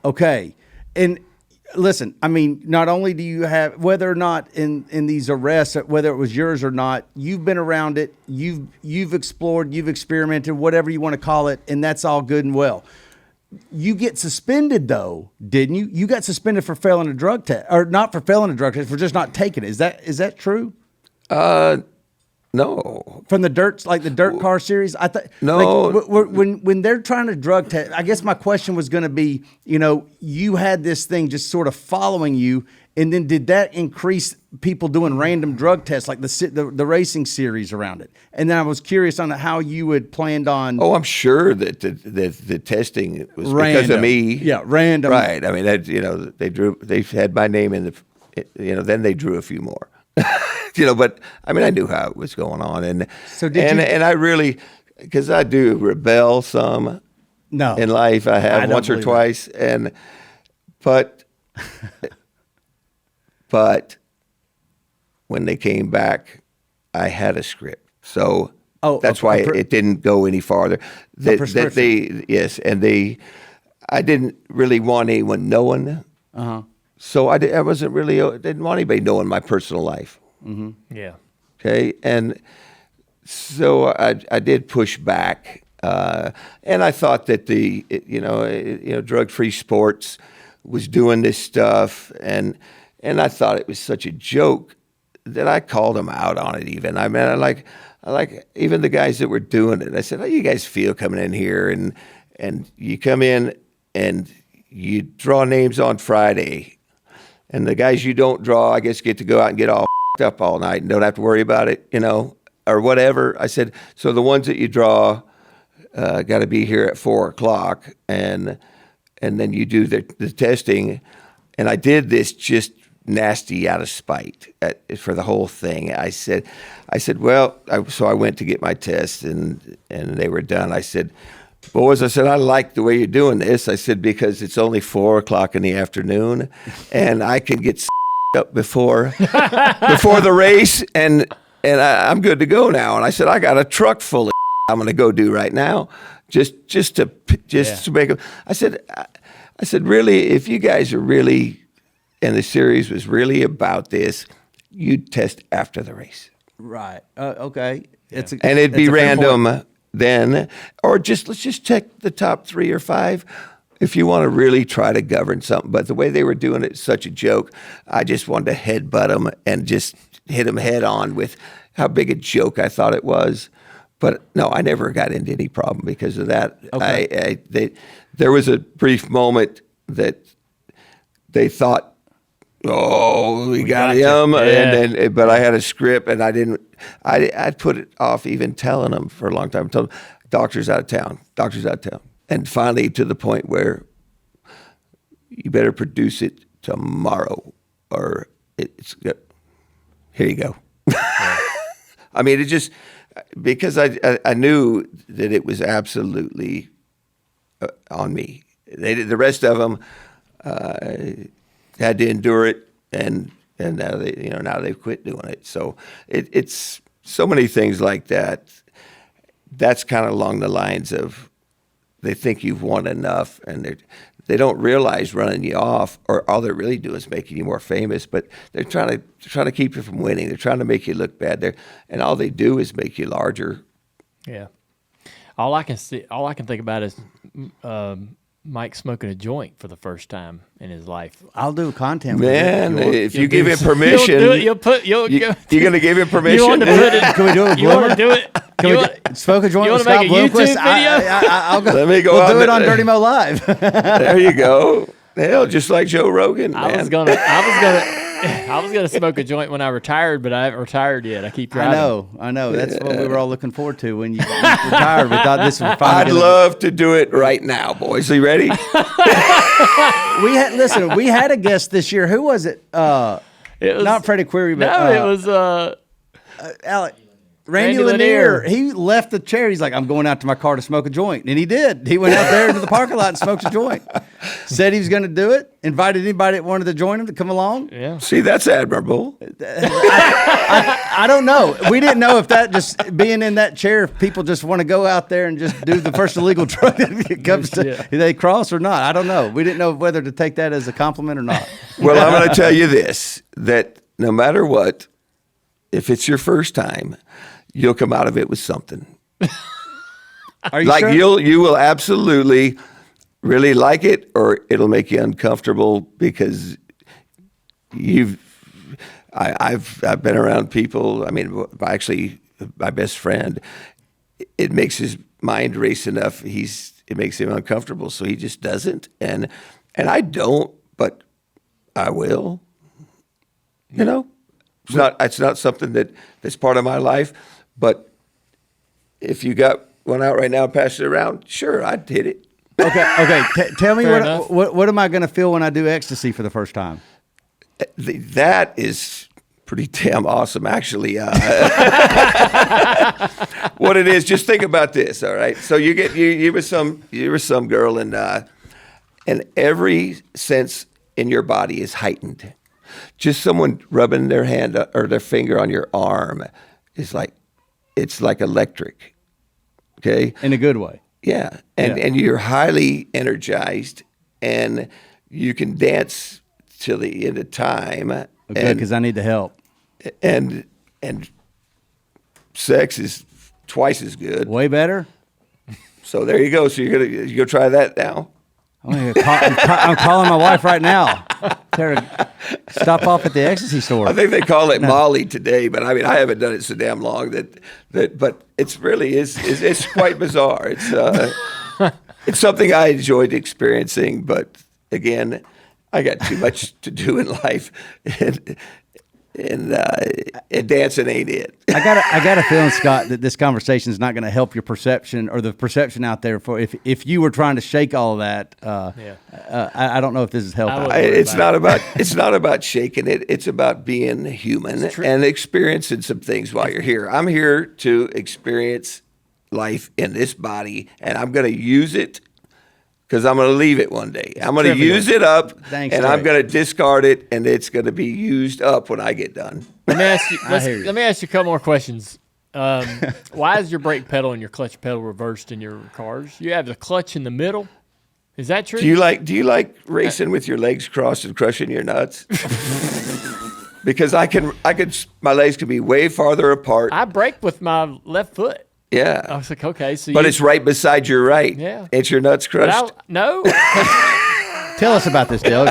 Speaker 3: Okay. And listen, I mean, not only do you have, whether or not in these arrests, whether it was yours or not, you've been around it, you've explored, you've experimented, whatever you want to call it, and that's all good and well. You get suspended though, didn't you? You got suspended for failing a drug test, or not for failing a drug test, for just not taking it. Is that true?
Speaker 2: No.
Speaker 3: From the dirt car series, I thought
Speaker 2: no.
Speaker 3: Like, when they're trying to drug test, I guess my question was going to be, you had this thing just sort of following you, and then did that increase people doing random drug tests like the racing series around it? And then I was curious on how you had planned on.
Speaker 2: Oh, I'm sure that the testing was
Speaker 3: random.
Speaker 2: Because of me.
Speaker 3: Yeah, random.
Speaker 2: Right. I mean, they had my name in the. Then they drew a few more. But I mean, I knew how it was going on, and
Speaker 3: so
Speaker 2: and I really, because I do rebel some.
Speaker 3: No.
Speaker 2: In life, I have once or twice, but when they came back, I had a script, so that's why it didn't go any farther. I didn't really want anyone knowing. So I didn't want anybody knowing my personal life.
Speaker 1: Mm-hmm. Yeah.
Speaker 2: Okay. And so I did push back. And I thought that the drug-free sports was doing this stuff. And I thought it was such a joke that I called them out on it even. I mean, I like even the guys that were doing it. I said, how do you guys feel coming in here? And you come in and you draw names on Friday. And the guys you don't draw, I guess, get to go out and get all up all night and don't have to worry about it, or whatever. I said, so the ones that you draw, got to be here at 4:00, and then you do the testing. And I did this just nasty out of spite for the whole thing. I said, well, so I went to get my test, and they were done. I said, boys, I like the way you're doing this. I said, because it's only 4:00 in the afternoon, and I can get up before the race, and I'm good to go now. And I said, I got a truck full of I'm going to go do right now, just to make them. I said, really, if you guys are really, and the series was really about this, you'd test after the race.
Speaker 3: Right. Okay.
Speaker 2: And it'd be random then, or let's just check the top 3 or 5 if you want to really try to govern something. But the way they were doing it is such a joke. I just wanted to headbutt them and just hit them head on with how big a joke I thought it was. But no, I never got into any problem because of that. Okay. There was a brief moment that they thought, oh, we got him, but I had a script, and I didn't. I put it off even telling them for a long time. I told them, doctor's out of town, and finally to the point where you better produce it tomorrow, or it's here you go. I mean, it just because I knew that it was absolutely on me. The rest of them had to endure it, and now they've quit doing it. So it's so many things like that. That's kind of along the lines of they think you've won enough, and they don't realize running you off, or all they're really doing is making you more famous. But they're trying to keep you from winning. They're trying to make you look bad. And all they do is make you larger.
Speaker 1: Yeah. All I can think about is Mike smoking a joint for the first time in his life.
Speaker 3: I'll do content.
Speaker 2: Man, if you give him permission,
Speaker 1: you're
Speaker 2: going to give him permission.
Speaker 1: You want to put it?
Speaker 3: Can we do it?
Speaker 1: You want to do it?
Speaker 3: Smoke a joint
Speaker 1: you
Speaker 3: with
Speaker 1: want
Speaker 3: Scott
Speaker 1: to make a
Speaker 3: Bloomquist?
Speaker 1: YouTube video?
Speaker 3: I'll go.
Speaker 2: Let me go.
Speaker 3: We'll do it on Dirty Mo Live.
Speaker 2: There you go. Hell, just like Joe Rogan. Man.
Speaker 1: I was gonna smoke a joint when I retired, but I haven't retired yet. I keep driving.
Speaker 3: I know. That's what we were all looking forward to when you retired. We thought this was finally.
Speaker 2: I'd love to do it right now, boys. Are you ready?
Speaker 3: We had a guest this year. Who was it?
Speaker 1: It was
Speaker 3: not Freddie Query, but
Speaker 1: it was
Speaker 3: Alec. Randy Lanier. He left the chair. He's like, I'm going out to my car to smoke a joint. And he did. He went out there into the parking lot and smoked a joint. Said he was going to do it. Invited anybody that wanted to join him to come along.
Speaker 1: Yeah.
Speaker 2: See, that's admirable.
Speaker 3: I don't know. We didn't know if that just being in that chair, if people just want to go out there and just do the first illegal drug that comes to they cross or not. I don't know. We didn't know whether to take that as a compliment or not.
Speaker 2: Well, I'm going to tell you this, that no matter what, if it's your first time, you'll come out of it with something.
Speaker 3: Are you sure?
Speaker 2: You will absolutely really like it, or it'll make you uncomfortable because I've been around people. I mean, actually, my best friend, it makes his mind race enough. It makes him uncomfortable, so he just doesn't. And I don't, but I will. You know, it's not something that's part of my life. But if you got one out right now and pass it around, sure, I'd hit it.
Speaker 3: Okay. Tell me
Speaker 1: Fair enough.
Speaker 3: what am I going to feel when I do ecstasy for the first time?
Speaker 2: That is pretty damn awesome, actually. What it is, just think about this. All right, so you were some girl, and every sense in your body is heightened. Just someone rubbing their hand or their finger on your arm is like. It's like electric, okay?
Speaker 3: In a good way.
Speaker 2: Yeah, and you're highly energized, and you can dance till the end of time.
Speaker 3: Okay, because I need the help.
Speaker 2: And sex is twice as good.
Speaker 3: Way better?
Speaker 2: So there you go. So you're gonna try that now.
Speaker 3: I'm calling my wife right now. Tell her stop off at the ecstasy store.
Speaker 2: I think they call it Molly today, but I mean I haven't done it so damn long that but it's really it's quite bizarre. It's something I enjoyed experiencing, but again, I got too much to do in life, and dancing ain't it.
Speaker 3: I got a feeling, Scott, that this conversation is not going to help your perception or the perception out there for if you were trying to shake all of that. I don't know if this is helping.
Speaker 2: It's not about shaking it. It's about being human and experiencing some things while you're here. I'm here to experience life in this body, and I'm going to use it. Because I'm going to leave it one day. I'm going to use it up, and I'm going to discard it, and it's going to be used up when I get done.
Speaker 1: Let me ask you. Let me ask you a couple more questions. Why is your brake pedal and your clutch pedal reversed in your cars? You have the clutch in the middle. Is that true?
Speaker 2: Do you like racing with your legs crossed and crushing your nuts? Because my legs can be way farther apart.
Speaker 1: I brake with my left foot.
Speaker 2: Yeah.
Speaker 1: I was like, okay, so
Speaker 2: but it's right beside your right.
Speaker 1: Yeah.
Speaker 2: Ain't your nuts crushed?
Speaker 1: No.
Speaker 3: Tell us about this, Dale.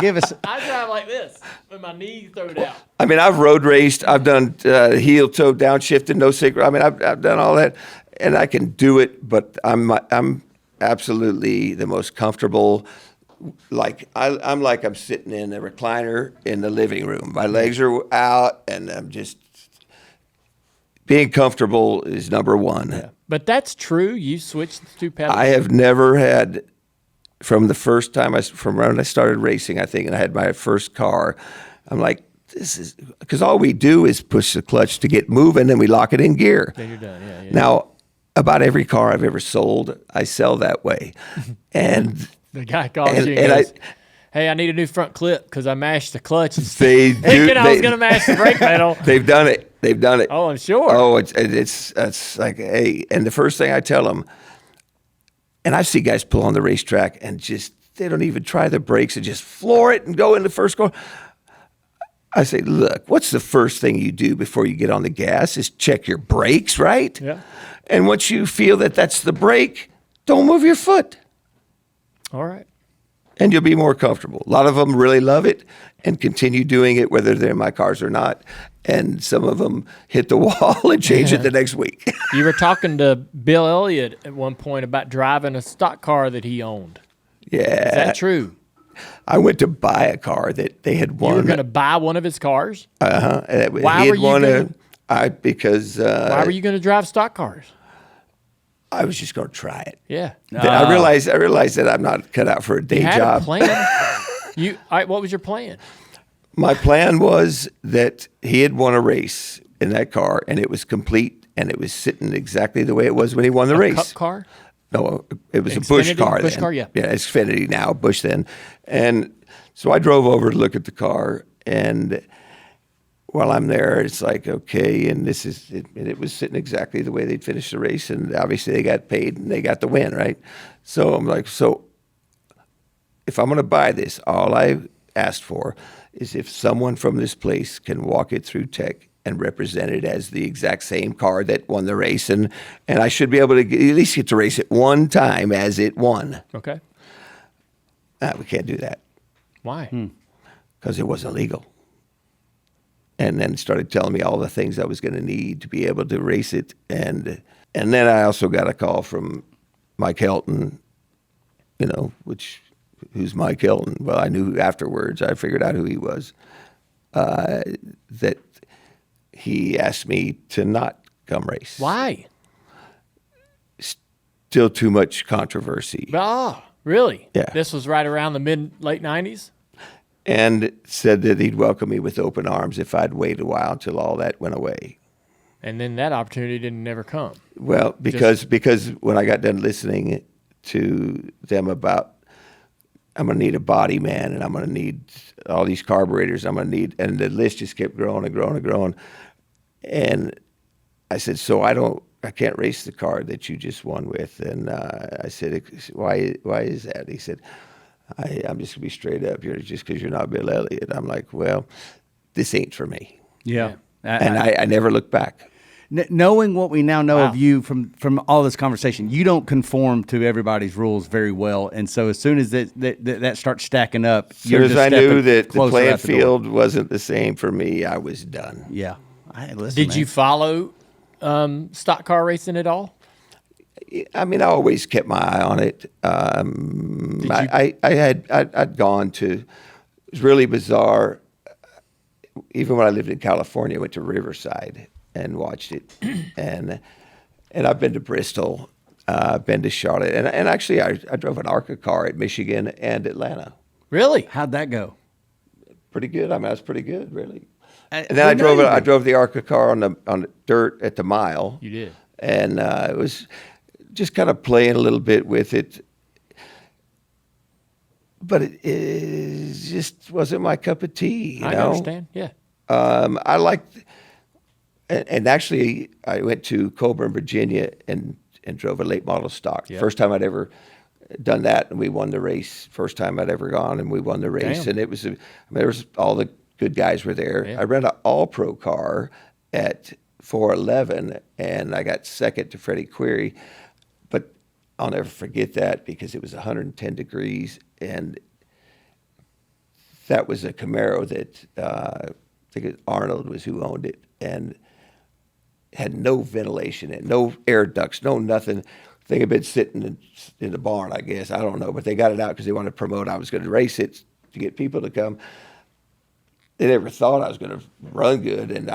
Speaker 3: Give us.
Speaker 1: I drive like this with my knee thrown out.
Speaker 2: I mean, I've road raced. I've done heel toe downshifting, no secret. I mean, I've done all that, and I can do it. But I'm absolutely the most comfortable. Like I'm sitting in a recliner in the living room. My legs are out, and I'm just. Being comfortable is number one.
Speaker 1: Yeah. But that's true. You switched the two pedals.
Speaker 2: I have never had, from the first time from when I started racing, I think, and I had my first car, I'm like, this is, because all we do is push the clutch to get moving and we lock it in gear.
Speaker 1: Then you're done, yeah.
Speaker 2: Now, about every car I've ever sold, I sell that way. And
Speaker 1: the guy calls you and goes, hey, I need a new front clip because I mashed the clutch.
Speaker 2: They do.
Speaker 1: Thinking I was going to mash the brake pedal.
Speaker 2: They've done it.
Speaker 1: Oh, I'm sure.
Speaker 2: Oh, it's like, hey, and the first thing I tell them, and I see guys pull on the racetrack and they don't even try the brakes and just floor it and go in the first corner. I say, look, what's the first thing you do before you get on the gas is check your brakes, right?
Speaker 1: Yeah.
Speaker 2: And once you feel that that's the brake, don't move your foot.
Speaker 1: All right.
Speaker 2: And you'll be more comfortable. A lot of them really love it and continue doing it, whether they're in my cars or not. And some of them hit the wall and change it the next week.
Speaker 1: You were talking to Bill Elliott at one point about driving a stock car that he owned.
Speaker 2: Yeah.
Speaker 1: Is that true?
Speaker 2: I went to buy a car that they had won.
Speaker 1: You were going to buy one of his cars?
Speaker 2: Uh-huh.
Speaker 1: Why were you going to?
Speaker 2: Because
Speaker 1: why were you going to drive stock cars?
Speaker 2: I was just going to try it.
Speaker 1: Yeah.
Speaker 2: I realized that I'm not cut out for a day
Speaker 1: you had
Speaker 2: job.
Speaker 1: A plan? What was your plan?
Speaker 2: My plan was that he had won a race in that car, and it was complete, and it was sitting exactly the way it was when he won the race.
Speaker 1: Cup car?
Speaker 2: No, it was a Bush car.
Speaker 1: Bush car, yeah.
Speaker 2: Yeah, it's Xfinity now, Bush then. And so I drove over to look at the car, and while I'm there, it's like, okay, and this is it, and it was sitting exactly the way they'd finished the race, and obviously they got paid and they got the win, right? So I'm like, so if I'm going to buy this, all I asked for is if someone from this place can walk it through tech and represent it as the exact same car that won the race, and I should be able to at least get to race it one time as it won.
Speaker 1: Okay.
Speaker 2: We can't do that.
Speaker 1: Why?
Speaker 2: Because it wasn't legal. And then started telling me all the things I was going to need to be able to race it. And then I also got a call from Mike Helton, who's Mike Helton? Well, I knew afterwards. I figured out who he was. That he asked me to not come race.
Speaker 1: Why?
Speaker 2: Still too much controversy.
Speaker 1: Really?
Speaker 2: Yeah.
Speaker 1: This was right around the late 90s?
Speaker 2: And said that he'd welcome me with open arms if I'd wait a while until all that went away.
Speaker 1: And then that opportunity didn't never come.
Speaker 2: Well, because when I got done listening to them about I'm going to need a body man and I'm going to need all these carburetors I'm going to need, and the list just kept growing and growing and growing. And I said, so I can't race the car that you just won with. And I said, why is that? He said, I'm just going to be straight up. You're just because you're not Bill Elliott. I'm like, well, this ain't for me.
Speaker 3: Yeah.
Speaker 2: And I never looked back.
Speaker 3: Knowing what we now know of you from all this conversation, you don't conform to everybody's rules very well. And so as soon as that starts stacking up,
Speaker 2: as soon as I knew that the playing field wasn't the same for me, I was done.
Speaker 3: Yeah.
Speaker 1: Did you follow stock car racing at all?
Speaker 2: I mean, I always kept my eye on it. I'd gone to, it was really bizarre. even when I lived in California, I went to Riverside and watched it, and I've been to Bristol, I've been to Charlotte, and actually I drove an ARCA car at Michigan and Atlanta.
Speaker 1: Really?
Speaker 3: How'd that go?
Speaker 2: Pretty good. I mean, that's pretty good, really.
Speaker 3: And
Speaker 2: And then I drove the ARCA car on the dirt at the mile.
Speaker 1: You did.
Speaker 2: And it was just kind of playing a little bit with it. But it just wasn't my cup of tea. You
Speaker 1: I
Speaker 2: know?
Speaker 1: understand. Yeah.
Speaker 2: I liked, and actually, I went to Coburn, Virginia, and drove a late model stock.
Speaker 1: Yep.
Speaker 2: First time I'd ever done that, and we won the race. First time I'd ever gone, and we won the race.
Speaker 1: Damn.
Speaker 2: And it was, there was all the good guys were there.
Speaker 1: Yeah.
Speaker 2: I ran an all-pro car at 411, and I got second to Freddie Query. But I'll never forget that because it was 110 degrees, and that was a Camaro that I think Arnold was who owned it, and had no ventilation in it, no air ducts, no nothing. I think it had been sitting in the barn, I guess. I don't know, but they got it out because they wanted to promote I was going to race it to get people to come. They never thought I was going to run good,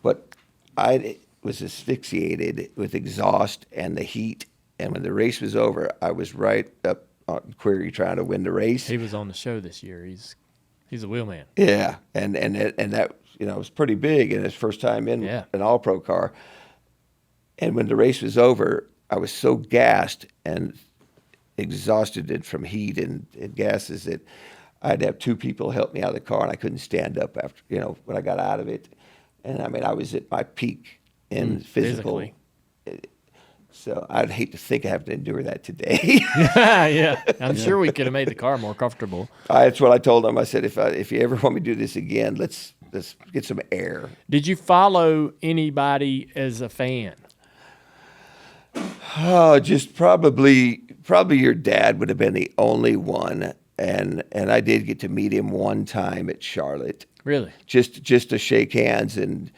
Speaker 2: but I was asphyxiated with exhaust and the heat. And when the race was over, I was right up on Query trying to win the race.
Speaker 1: He was on the show this year. He's a wheelman.
Speaker 2: Yeah, and that it was pretty big, and his first time in an all-pro car. And when the race was over, I was so gassed and exhausted from heat and gases that I'd have two people help me out of the car, and I couldn't stand up after when I got out of it. And I mean, I was at my peak in physical. So I'd hate to think I have to endure that today.
Speaker 1: Yeah. I'm sure we could have made the car more comfortable.
Speaker 2: That's what I told them. I said, if you ever want me to do this again, let's get some air.
Speaker 1: Did you follow anybody as a fan?
Speaker 2: Oh, just probably your dad would have been the only one, and I did get to meet him one time at Charlotte.
Speaker 1: Really?
Speaker 2: Just to shake hands and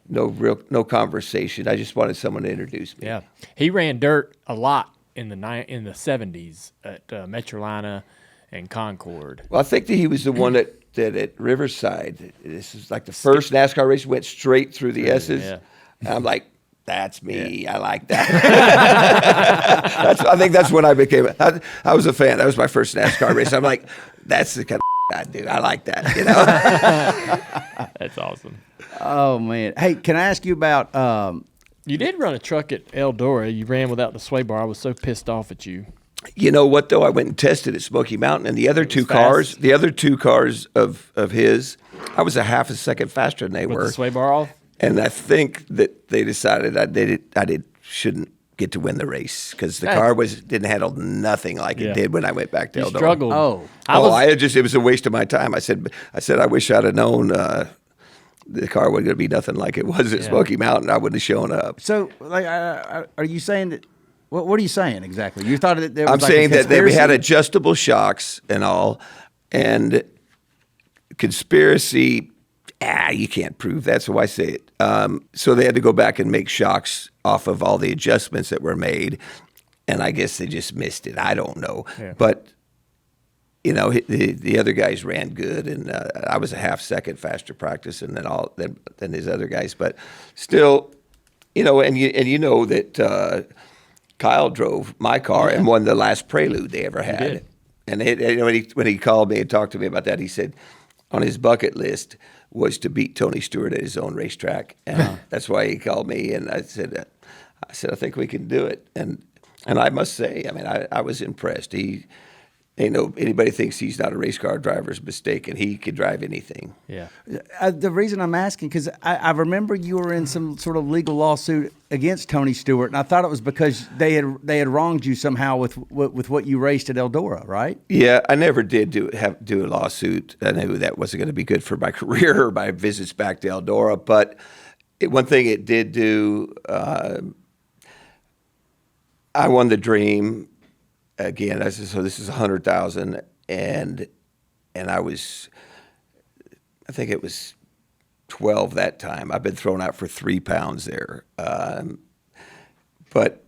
Speaker 2: no conversation. I just wanted someone to introduce me.
Speaker 1: Yeah. He ran dirt a lot in the 70s at Metrolina and Concord.
Speaker 2: Well, I think that he was the one that at Riverside. This is like the first NASCAR race went straight through the S's.
Speaker 1: Yeah.
Speaker 2: And I'm like, that's me. Yeah. I like that. I think that's when I became. I was a fan. That was my first NASCAR race. I'm like, that's the kind of I do. I like that.
Speaker 1: That's awesome.
Speaker 3: Oh man! Hey, can I ask you about?
Speaker 1: You did run a truck at Eldora. You ran without the sway bar. I was so pissed off at you.
Speaker 2: You know what though? I went and tested at Smoky Mountain, and the other two cars of his, I was a half a second faster than they
Speaker 1: With
Speaker 2: were.
Speaker 1: the sway bar off?
Speaker 2: And I think that they decided I shouldn't get to win the race because the car didn't handle nothing like it did when I went back to Eldora.
Speaker 1: Struggled.
Speaker 2: It was a waste of my time. I said I wish I'd have known the car wasn't going to be nothing like it was at Smoky Mountain. I wouldn't have shown up.
Speaker 3: So, like, are you saying that? What are you saying exactly? You thought that there was
Speaker 2: I'm
Speaker 3: like
Speaker 2: saying
Speaker 3: a
Speaker 2: that they
Speaker 3: conspiracy?
Speaker 2: had adjustable shocks and all, and conspiracy. You can't prove that, so I say it. So they had to go back and make shocks off of all the adjustments that were made, and I guess they just missed it. I don't know, but the other guys ran good, and I was a half second faster practicing than his other guys, but still, and you know that Kyle drove my car and won the last Prelude they ever had.
Speaker 1: did.
Speaker 2: And when he called me and talked to me about that, he said on his bucket list was to beat Tony Stewart at his own racetrack, and that's why he called me. And I said, I think we can do it. And I must say, I mean, I was impressed. Anybody thinks he's not a race car driver is mistaken. He could drive anything.
Speaker 1: Yeah.
Speaker 3: The reason I'm asking, because I remember you were in some sort of legal lawsuit against Tony Stewart, and I thought it was because they had wronged you somehow with what you raced at Eldora, right?
Speaker 2: Yeah, I never did do a lawsuit. I knew that wasn't going to be good for my career or my visits back to Eldora. But one thing it did do, I won the Dream. Again, so this is $100,000, and I think it was 12 that time. I've been thrown out for 3 pounds there, but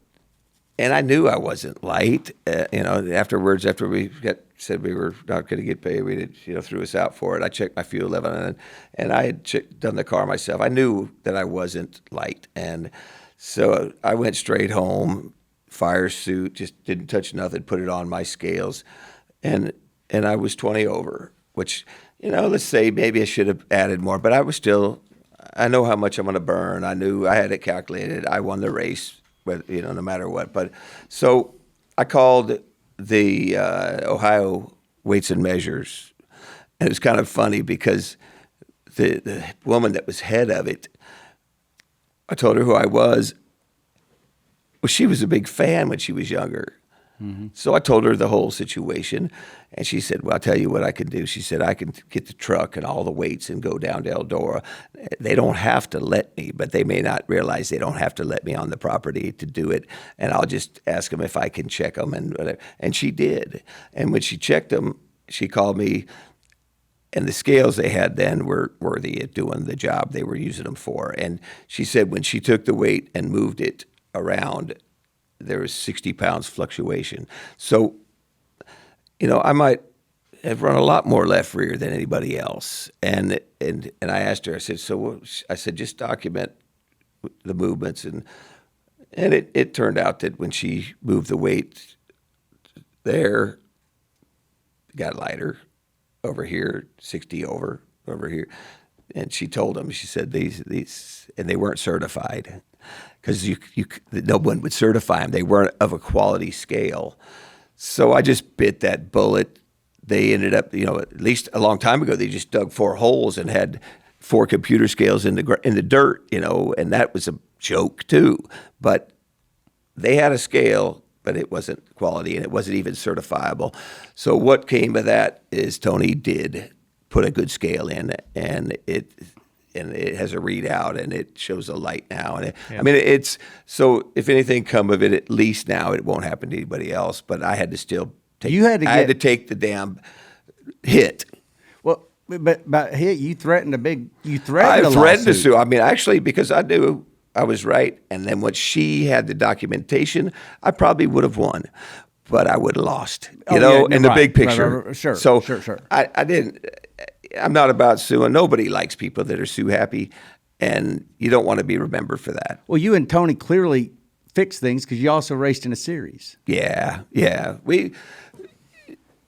Speaker 2: and I knew I wasn't light. Afterwards, after we said we were not going to get paid, we did, threw us out for it. I checked my fuel level, and I had done the car myself. I knew that I wasn't light, and so I went straight home, fire suit, just didn't touch nothing, put it on my scales, and I was 20 over, which, let's say maybe I should have added more, but I know how much I'm going to burn. I knew I had it calculated. I won the race, no matter what. But so I called the Ohio Weights and Measures, and it was kind of funny because the woman that was head of it, I told her who I was. Well, she was a big fan when she was younger. Mm-hmm. So I told her the whole situation, and she said, well, I'll tell you what I can do. She said, I can get the truck and all the weights and go down to Eldora. They don't have to let me, but they may not realize they don't have to let me on the property to do it, and I'll just ask them if I can check them, and whatever. And she did. And when she checked them, she called me, and the scales they had then were worthy of doing the job they were using them for. And she said when she took the weight and moved it around, there was 60 pounds fluctuation. So, I might have run a lot more left rear than anybody else. And I asked her, I said, just document the movements. And it turned out that when she moved the weight there, it got lighter over here, 60 over here. And she told them, she said, these, and they weren't certified, because no one would certify them. They weren't of a quality scale. So I just bit that bullet. They ended up, at least a long time ago, they just dug 4 holes and had 4 computer scales in the dirt, and that was a joke too. But they had a scale, but it wasn't quality, and it wasn't even certifiable. So what came of that is Tony did put a good scale in, and it has a readout, and it shows a light now. And it's so if anything come of it, at least now it won't happen to anybody else. But I had to still take. I had to take the damn hit.
Speaker 3: Well, but hit, you threatened a
Speaker 2: I threatened to sue. I mean, actually, because I knew I was right, and then when she had the documentation, I probably would have won, but I would have lost. In the big picture.
Speaker 3: Right. Sure.
Speaker 2: So
Speaker 3: sure.
Speaker 2: I didn't. I'm not about suing. Nobody likes people that are sue happy, and you don't want to be remembered for that.
Speaker 3: Well, you and Tony clearly fixed things because you also raced in a series.
Speaker 2: Yeah. We,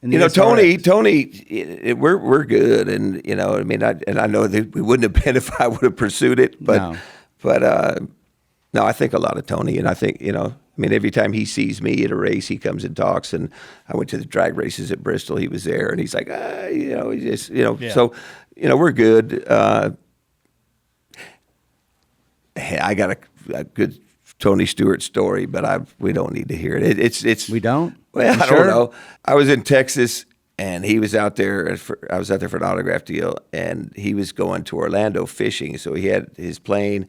Speaker 2: Tony, we're good, and I know that we wouldn't have been if I would have pursued it, but no, I think a lot of Tony, and I think every time he sees me at a race, he comes and talks. And I went to the drag races at Bristol. He was there, and he's like, So, we're good. I got a good Tony Stewart story, but we don't need to hear it. It's
Speaker 3: we don't.
Speaker 2: Well, I don't know. I was in Texas, and he was out there. I was out there for an autograph deal, and he was going to Orlando fishing. So he had his plane.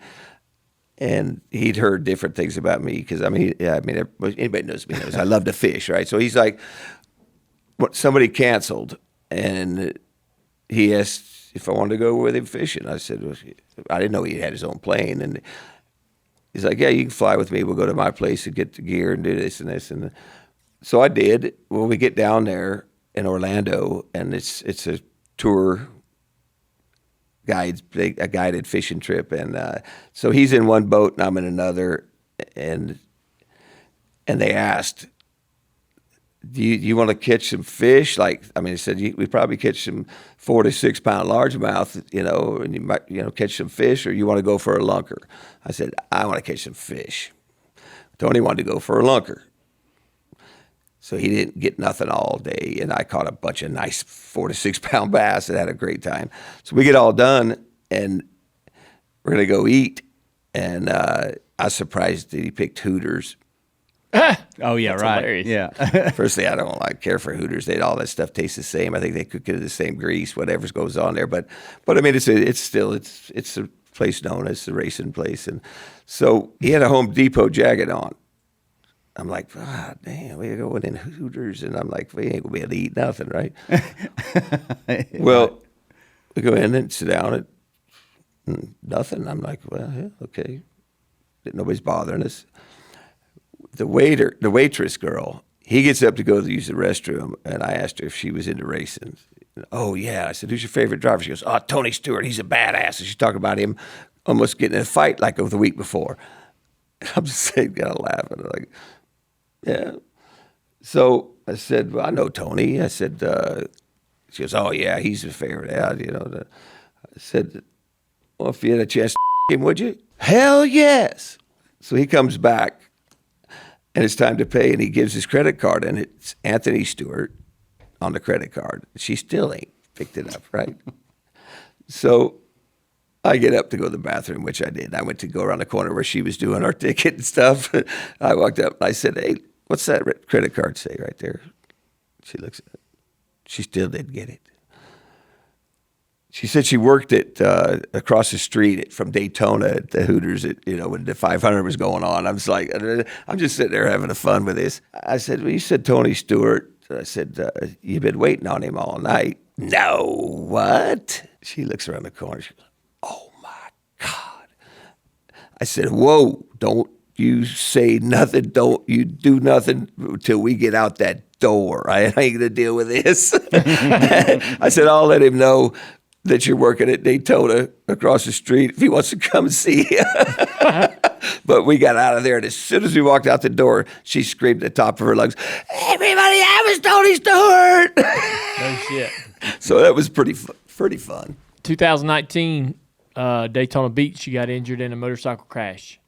Speaker 2: And he'd heard different things about me because anybody knows me knows I love to fish, right? So he's like, somebody canceled, and he asked if I wanted to go with him fishing. I said, well, I didn't know he had his own plane, and he's like, yeah, you can fly with me. We'll go to my place and get the gear and do this and this, and so I did. Well, we get down there in Orlando, and it's a tour. A guided fishing trip, and so he's in one boat and I'm in another, and they asked, do you want to catch some fish? He said we probably catch some 4 to 6 pound largemouth, and you might catch some fish, or you want to go for a lunker? I said I want to catch some fish. Tony wanted to go for a lunker. So he didn't get nothing all day, and I caught a bunch of nice 4 to 6 pound bass and had a great time. So we get all done, and we're going to go eat, and I was surprised that he picked Hooters.
Speaker 3: Oh, yeah,
Speaker 1: That's
Speaker 3: right.
Speaker 1: Hilarious.
Speaker 3: Yeah.
Speaker 2: Firstly, I don't care for Hooters. All that stuff tastes the same. I think they cook it in the same grease, whatever goes on there. But it's a place known as the racing place. And so he had a Home Depot jacket on. I'm like, damn, we're going in Hooters, and I'm like, we ain't gonna be able to eat nothing, right? Well, we go in and sit down and nothing. I'm like, well, yeah, okay. Nobody's bothering us. the waitress girl, he gets up to go use the restroom, and I asked her if she was into racing. Oh, yeah. I said, who's your favorite driver? She goes, oh, Tony Stewart. He's a badass. And she's talking about him almost getting in a fight like over the week before. I'm just saying, kind of laughing. Like, yeah. So I said, well, I know Tony. I said, she goes, oh, yeah, he's a favorite. I said, well, if you had a chance to him, would you? Hell yes. So he comes back, and it's time to pay, and he gives his credit card, and it's Anthony Stewart on the credit card. She still ain't picked it up, right? So I get up to go to the bathroom, which I did. I went to go around the corner where she was doing our ticket and stuff. I walked up, and I said, hey, what's that credit card say right there? She looks at it. She still didn't get it. She said she worked at across the street from Daytona at the Hooters, when the 500 was going on. I was like, I'm just sitting there having fun with this. I said, well, you said Tony Stewart. I said, you've been waiting on him all night. No, what? She looks around the corner. She goes, oh, my God. I said, whoa, don't you say nothing. Don't you do nothing until we get out that door. I ain't going to deal with this. I said, I'll let him know that you're working at Daytona across the street if he wants to come see you. But we got out of there, and as soon as we walked out the door, she screamed at the top of her lungs, everybody, that was Tony Stewart.
Speaker 1: No shit.
Speaker 2: So that was pretty fun.
Speaker 1: 2019, Daytona Beach, you got injured in a motorcycle crash.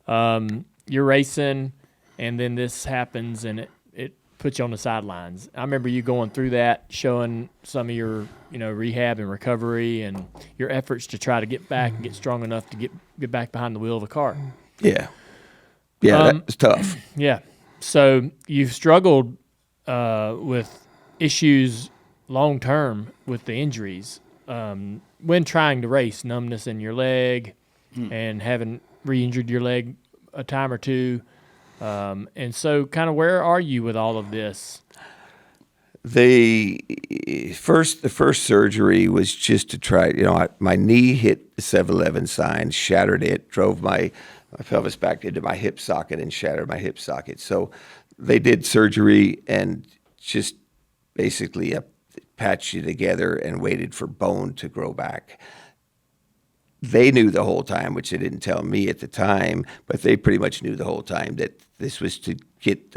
Speaker 1: You're racing, and then this happens, and it puts you on the sidelines. I remember you going through that, showing some of your rehab and recovery and your efforts to try to get back and get strong enough to get back behind the wheel of a car.
Speaker 2: Yeah. Yeah, that was tough.
Speaker 1: Yeah. So you've struggled with issues long term with the injuries when trying to race, numbness in your leg and having re-injured your leg a time or two. And so kind of where are you with all of this?
Speaker 2: The first surgery was just to try, my knee hit the 7-11 sign, shattered it, drove my pelvis back into my hip socket and shattered my hip socket. So they did surgery and just basically patched you together and waited for bone to grow back. They knew the whole time, which they didn't tell me at the time, but they pretty much knew the whole time that this was to get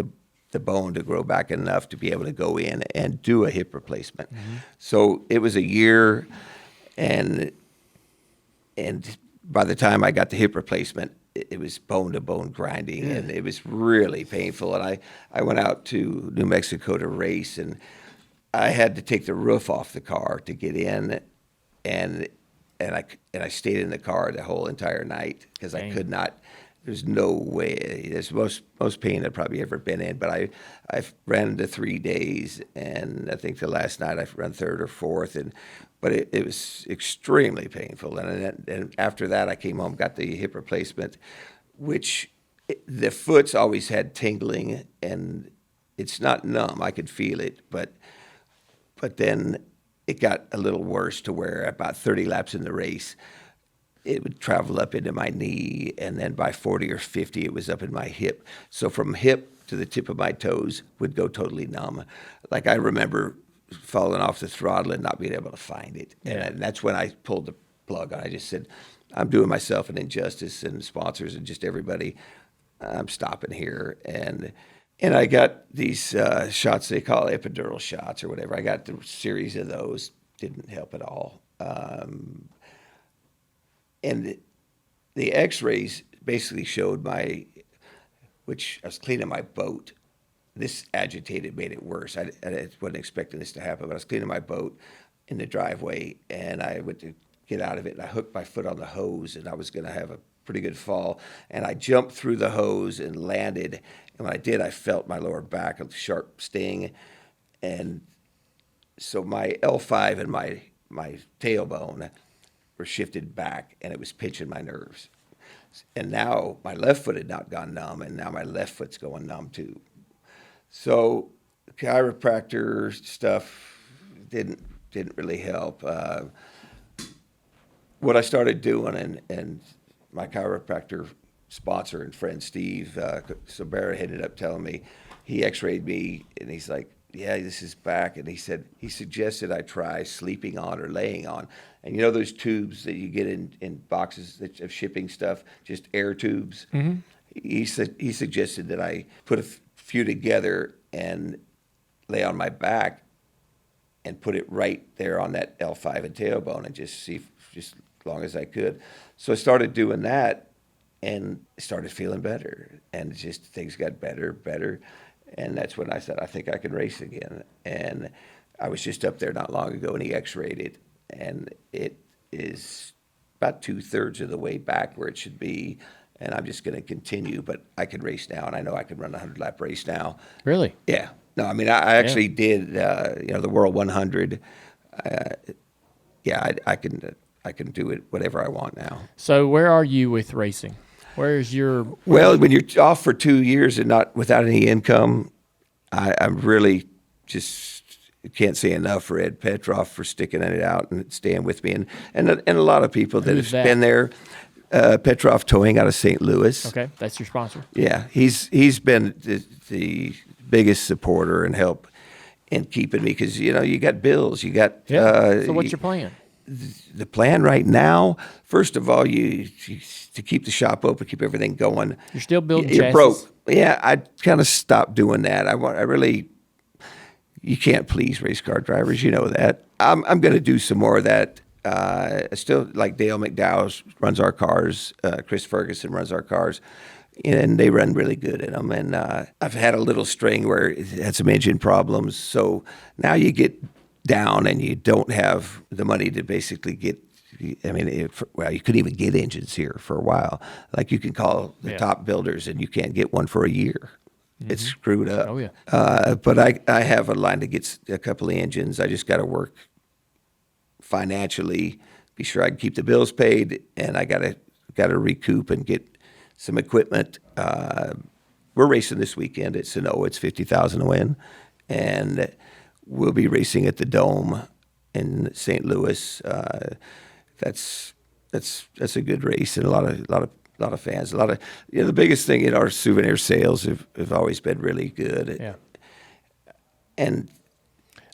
Speaker 2: the bone to grow back enough to be able to go in and do a hip replacement. Mm-hmm. So it was a year, and by the time I got the hip replacement, it was bone-to-bone grinding, and it was really painful. And I went out to New Mexico to race, and I had to take the roof off the car to get in, and I stayed in the car the whole entire night because I could not. There's no way. It's most pain I've probably ever been in. But I ran into 3 days, and I think the last night I ran third or fourth, but it was extremely painful. And after that, I came home, got the hip replacement, which the foot's always had tingling, and it's not numb. I could feel it, but then it got a little worse to where about 30 laps in the race, it would travel up into my knee, and then by 40 or 50, it was up in my hip. So from hip to the tip of my toes would go totally numb. Like I remember falling off the throttle and not being able to find it. Yeah. And that's when I pulled the plug. I just said, I'm doing myself an injustice, and sponsors and just everybody, I'm stopping here. And I got these shots they call epidural shots or whatever. I got the series of those. Didn't help at all. And the x-rays basically showed which I was cleaning my boat. This agitated made it worse. I wasn't expecting this to happen, but I was cleaning my boat in the driveway, and I went to get out of it, and I hooked my foot on the hose, and I was going to have a pretty good fall. And I jumped through the hose and landed, and when I did, I felt my lower back, a sharp sting. And so my L5 and my tailbone were shifted back, and it was pinching my nerves. And now my left foot had not gone numb, and now my left foot's going numb too. So chiropractor stuff didn't really help. What I started doing, and my chiropractor sponsor and friend, Steve Sobera, ended up telling me, he x-rayed me, and he's like, yeah, this is back. And he said, he suggested I try sleeping on or laying on. And you know those tubes that you get in boxes of shipping stuff, just air tubes? Mm-hmm. He suggested that I put a few together and lay on my back and put it right there on that L5 and tailbone and just see just as long as I could. So I started doing that and started feeling better. And just things got better. And that's when I said, I think I can race again. And I was just up there not long ago, and he x-rayed it. And it is about 2/3 of the way back where it should be. And I'm just going to continue. But I can race now, and I know I can run a 100-lap race now.
Speaker 1: Really?
Speaker 2: Yeah. No, I mean, I actually did, the World 100. I can do it whatever I want now.
Speaker 1: So where are you with racing? Where's your...
Speaker 2: Well, when you're off for 2 years and not without any income, I'm really just can't say enough for Ed Petroff for sticking it out and staying with me, and a lot of people that have been there. Petroff Towing out of St. Louis.
Speaker 1: Okay, that's your sponsor.
Speaker 2: Yeah, he's been the biggest supporter and help in keeping me, because you got bills, you got.
Speaker 1: So what's your plan?
Speaker 2: The plan right now, first of all, you to keep the shop open, keep everything going.
Speaker 1: You're still building
Speaker 2: You're
Speaker 1: chassis?
Speaker 2: broke. Yeah, I kind of stopped doing that. You can't please race car drivers, you know that. I'm going to do some more of that. I still like Dale McDowell runs our cars. Chris Ferguson runs our cars. And they run really good in them. And I've had a little string where it had some engine problems. So now you get down and you don't have the money to basically get. I mean, you couldn't even get engines here for a while. Like you can call the top builders and you can't get one for a year. Mm-hmm. It's screwed up.
Speaker 1: Oh, yeah.
Speaker 2: But I have a line to get a couple of engines. I just got to work financially, be sure I can keep the bills paid, and I got to recoup and get some equipment. We're racing this weekend at Sonoma. It's $50,000 to win, and we'll be racing at the Dome in St. Louis. That's a good race, and a lot of fans. The biggest thing in our souvenir sales have always been really good.
Speaker 1: Yeah.
Speaker 2: And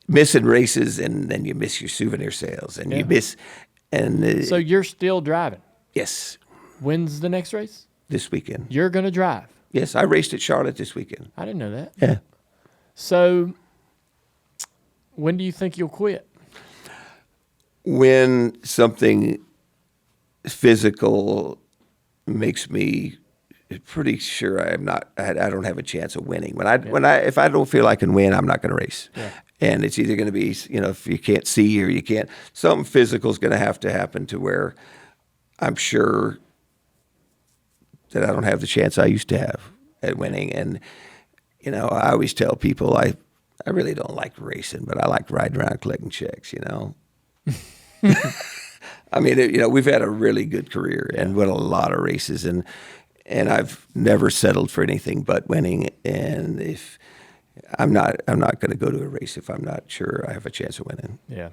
Speaker 2: missing races, and then you miss your souvenir sales, and you miss. And
Speaker 1: so you're still driving?
Speaker 2: Yes.
Speaker 1: When's the next race?
Speaker 2: This weekend.
Speaker 1: You're going to drive?
Speaker 2: Yes, I raced at Charlotte this weekend.
Speaker 1: I didn't know that.
Speaker 2: Yeah.
Speaker 1: So when do you think you'll quit?
Speaker 2: When something physical makes me pretty sure I don't have a chance of winning. If I don't feel I can win, I'm not going to race. Yeah. And it's either going to be, if you can't see or you can't, something physical is going to happen to where I'm sure that I don't have the chance I used to have at winning. And, I always tell people I really don't like racing, but I like riding around collecting checks, I mean, we've had a really good career and won a lot of races, and I've never settled for anything but winning. And if I'm not going to go to a race if I'm not sure I have a chance of winning.
Speaker 1: Yeah,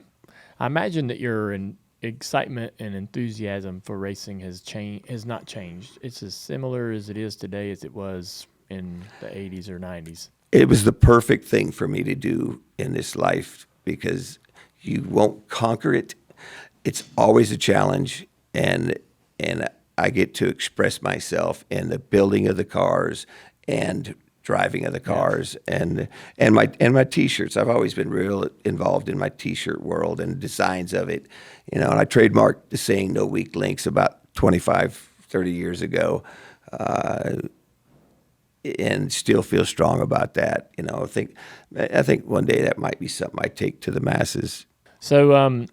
Speaker 1: I imagine that your excitement and enthusiasm for racing has not changed. It's as similar as it is today as it was in the 80s or 90s.
Speaker 2: It was the perfect thing for me to do in this life, because you won't conquer it. It's always a challenge, and I get to express myself in the building of the cars and driving of the cars, and my T-shirts. I've always been real involved in my T-shirt world and designs of it, and I trademarked the saying "no weak links" about 25, 30 years ago, and still feel strong about that. I think one day that might be something I take to the masses.
Speaker 1: So,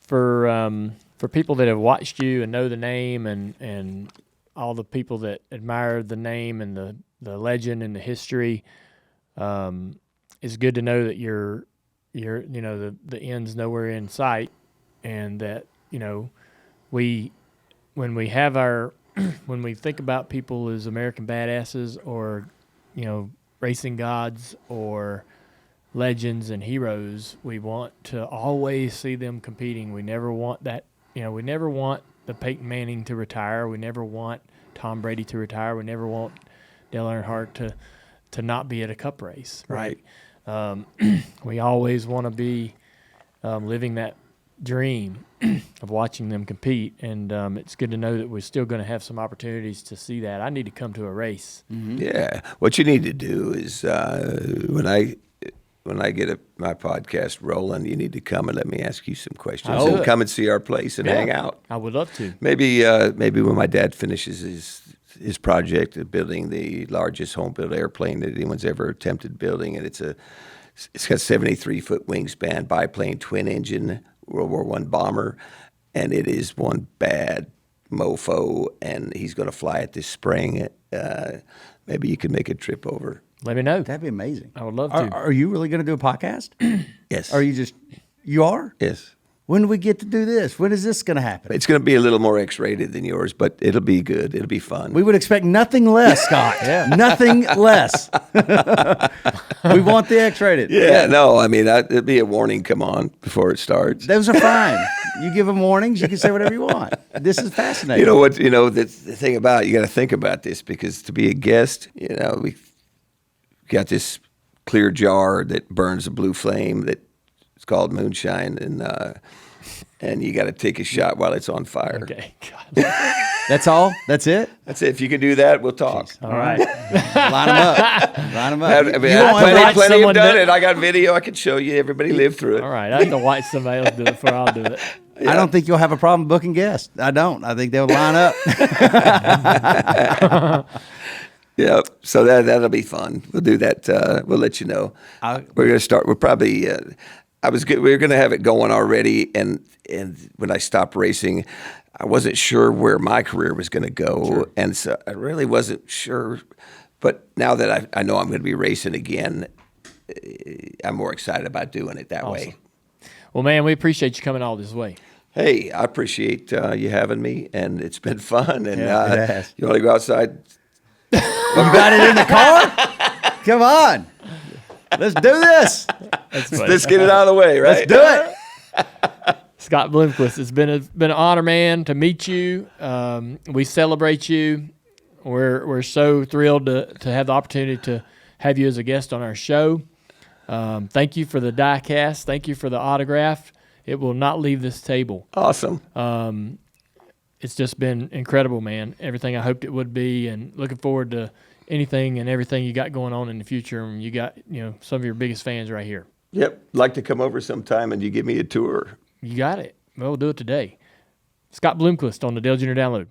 Speaker 1: for people that have watched you and know the name, and all the people that admire the name and the legend and the history, it's good to know that you're the end's nowhere in sight, and that when we think about people as American badasses, or racing gods or legends and heroes, we want to always see them competing. We never want that. We never want the Peyton Manning to retire. We never want Tom Brady to retire. We never want Dale Earnhardt to not be at a Cup race. Right. We always want to be living that dream of watching them compete, and it's good to know that we're still going to have some opportunities to see that. I need to come to a race.
Speaker 2: Mm-hmm. Yeah, what you need to do is when I get my podcast rolling, you need to come and let me ask you some questions. And come and see our place and hang out.
Speaker 1: I would love to.
Speaker 2: Maybe when my dad finishes his project of building the largest home-built airplane that anyone's ever attempted building, and it's got 73-foot wingspan, biplane, twin-engine World War I bomber, and it is one bad mofo, and he's going to fly it this spring. Maybe you could make a trip over.
Speaker 1: Let me know.
Speaker 3: That'd be amazing.
Speaker 1: I would love to.
Speaker 3: Are you really going to do a podcast?
Speaker 2: Yes.
Speaker 3: Or you are?
Speaker 2: Yes.
Speaker 3: When do we get to do this? When is this going to happen?
Speaker 2: It's going to be a little more X-rated than yours, but it'll be good. It'll be fun.
Speaker 3: We would expect nothing less, Scott. Nothing less. We want the X-rated.
Speaker 2: Yeah, no, I mean, it'll be a warning, come on, before it starts.
Speaker 3: Those are fine. You give them warnings. You can say whatever you want. This is fascinating.
Speaker 2: You know what? You know, the thing about it, you got to think about this, because to be a guest, we got this clear jar that burns a blue flame that it's called moonshine, and you got to take a shot while it's on fire.
Speaker 1: Okay. God.
Speaker 3: That's all? That's it?
Speaker 2: That's it. If you can do that, we'll talk.
Speaker 1: All right.
Speaker 3: Line them up. Line them up.
Speaker 2: I mean, plenty have done it. I got video. I can show you. Everybody lived through it.
Speaker 1: All right. I have to watch somebody else do it before I'll do it.
Speaker 3: Yeah. I don't think you'll have a problem booking guests. I don't. I think they'll line up.
Speaker 2: Yeah, so that'll be fun. We'll do that. We'll let you know. We're going to start. We're probably. We were going to have it going already, and when I stopped racing, I wasn't sure where my career was going to go, and so I really wasn't sure. But now that I know I'm going to be racing again, I'm more excited about doing it that way.
Speaker 1: Well, man, we appreciate you coming all this way.
Speaker 2: Hey, I appreciate you having me, and it's been fun. And
Speaker 3: it has.
Speaker 2: You want to go outside?
Speaker 3: You got it in the car? Come on. Let's do this.
Speaker 2: Let's get it out of the way, right?
Speaker 3: Let's do it.
Speaker 1: Scott Bloomquist, it's been an honor, man, to meet you. We celebrate you. We're so thrilled to have the opportunity to have you as a guest on our show. Thank you for the die cast. Thank you for the autograph. It will not leave this table.
Speaker 2: Awesome.
Speaker 1: It's just been incredible, man. Everything I hoped it would be, and looking forward to anything and everything you got going on in the future. And you got, some of your biggest fans right here.
Speaker 2: Yep. Like to come over sometime and you give me a tour.
Speaker 1: You got it. Well, we'll do it today. Scott Bloomquist on the Dale Jr. Download.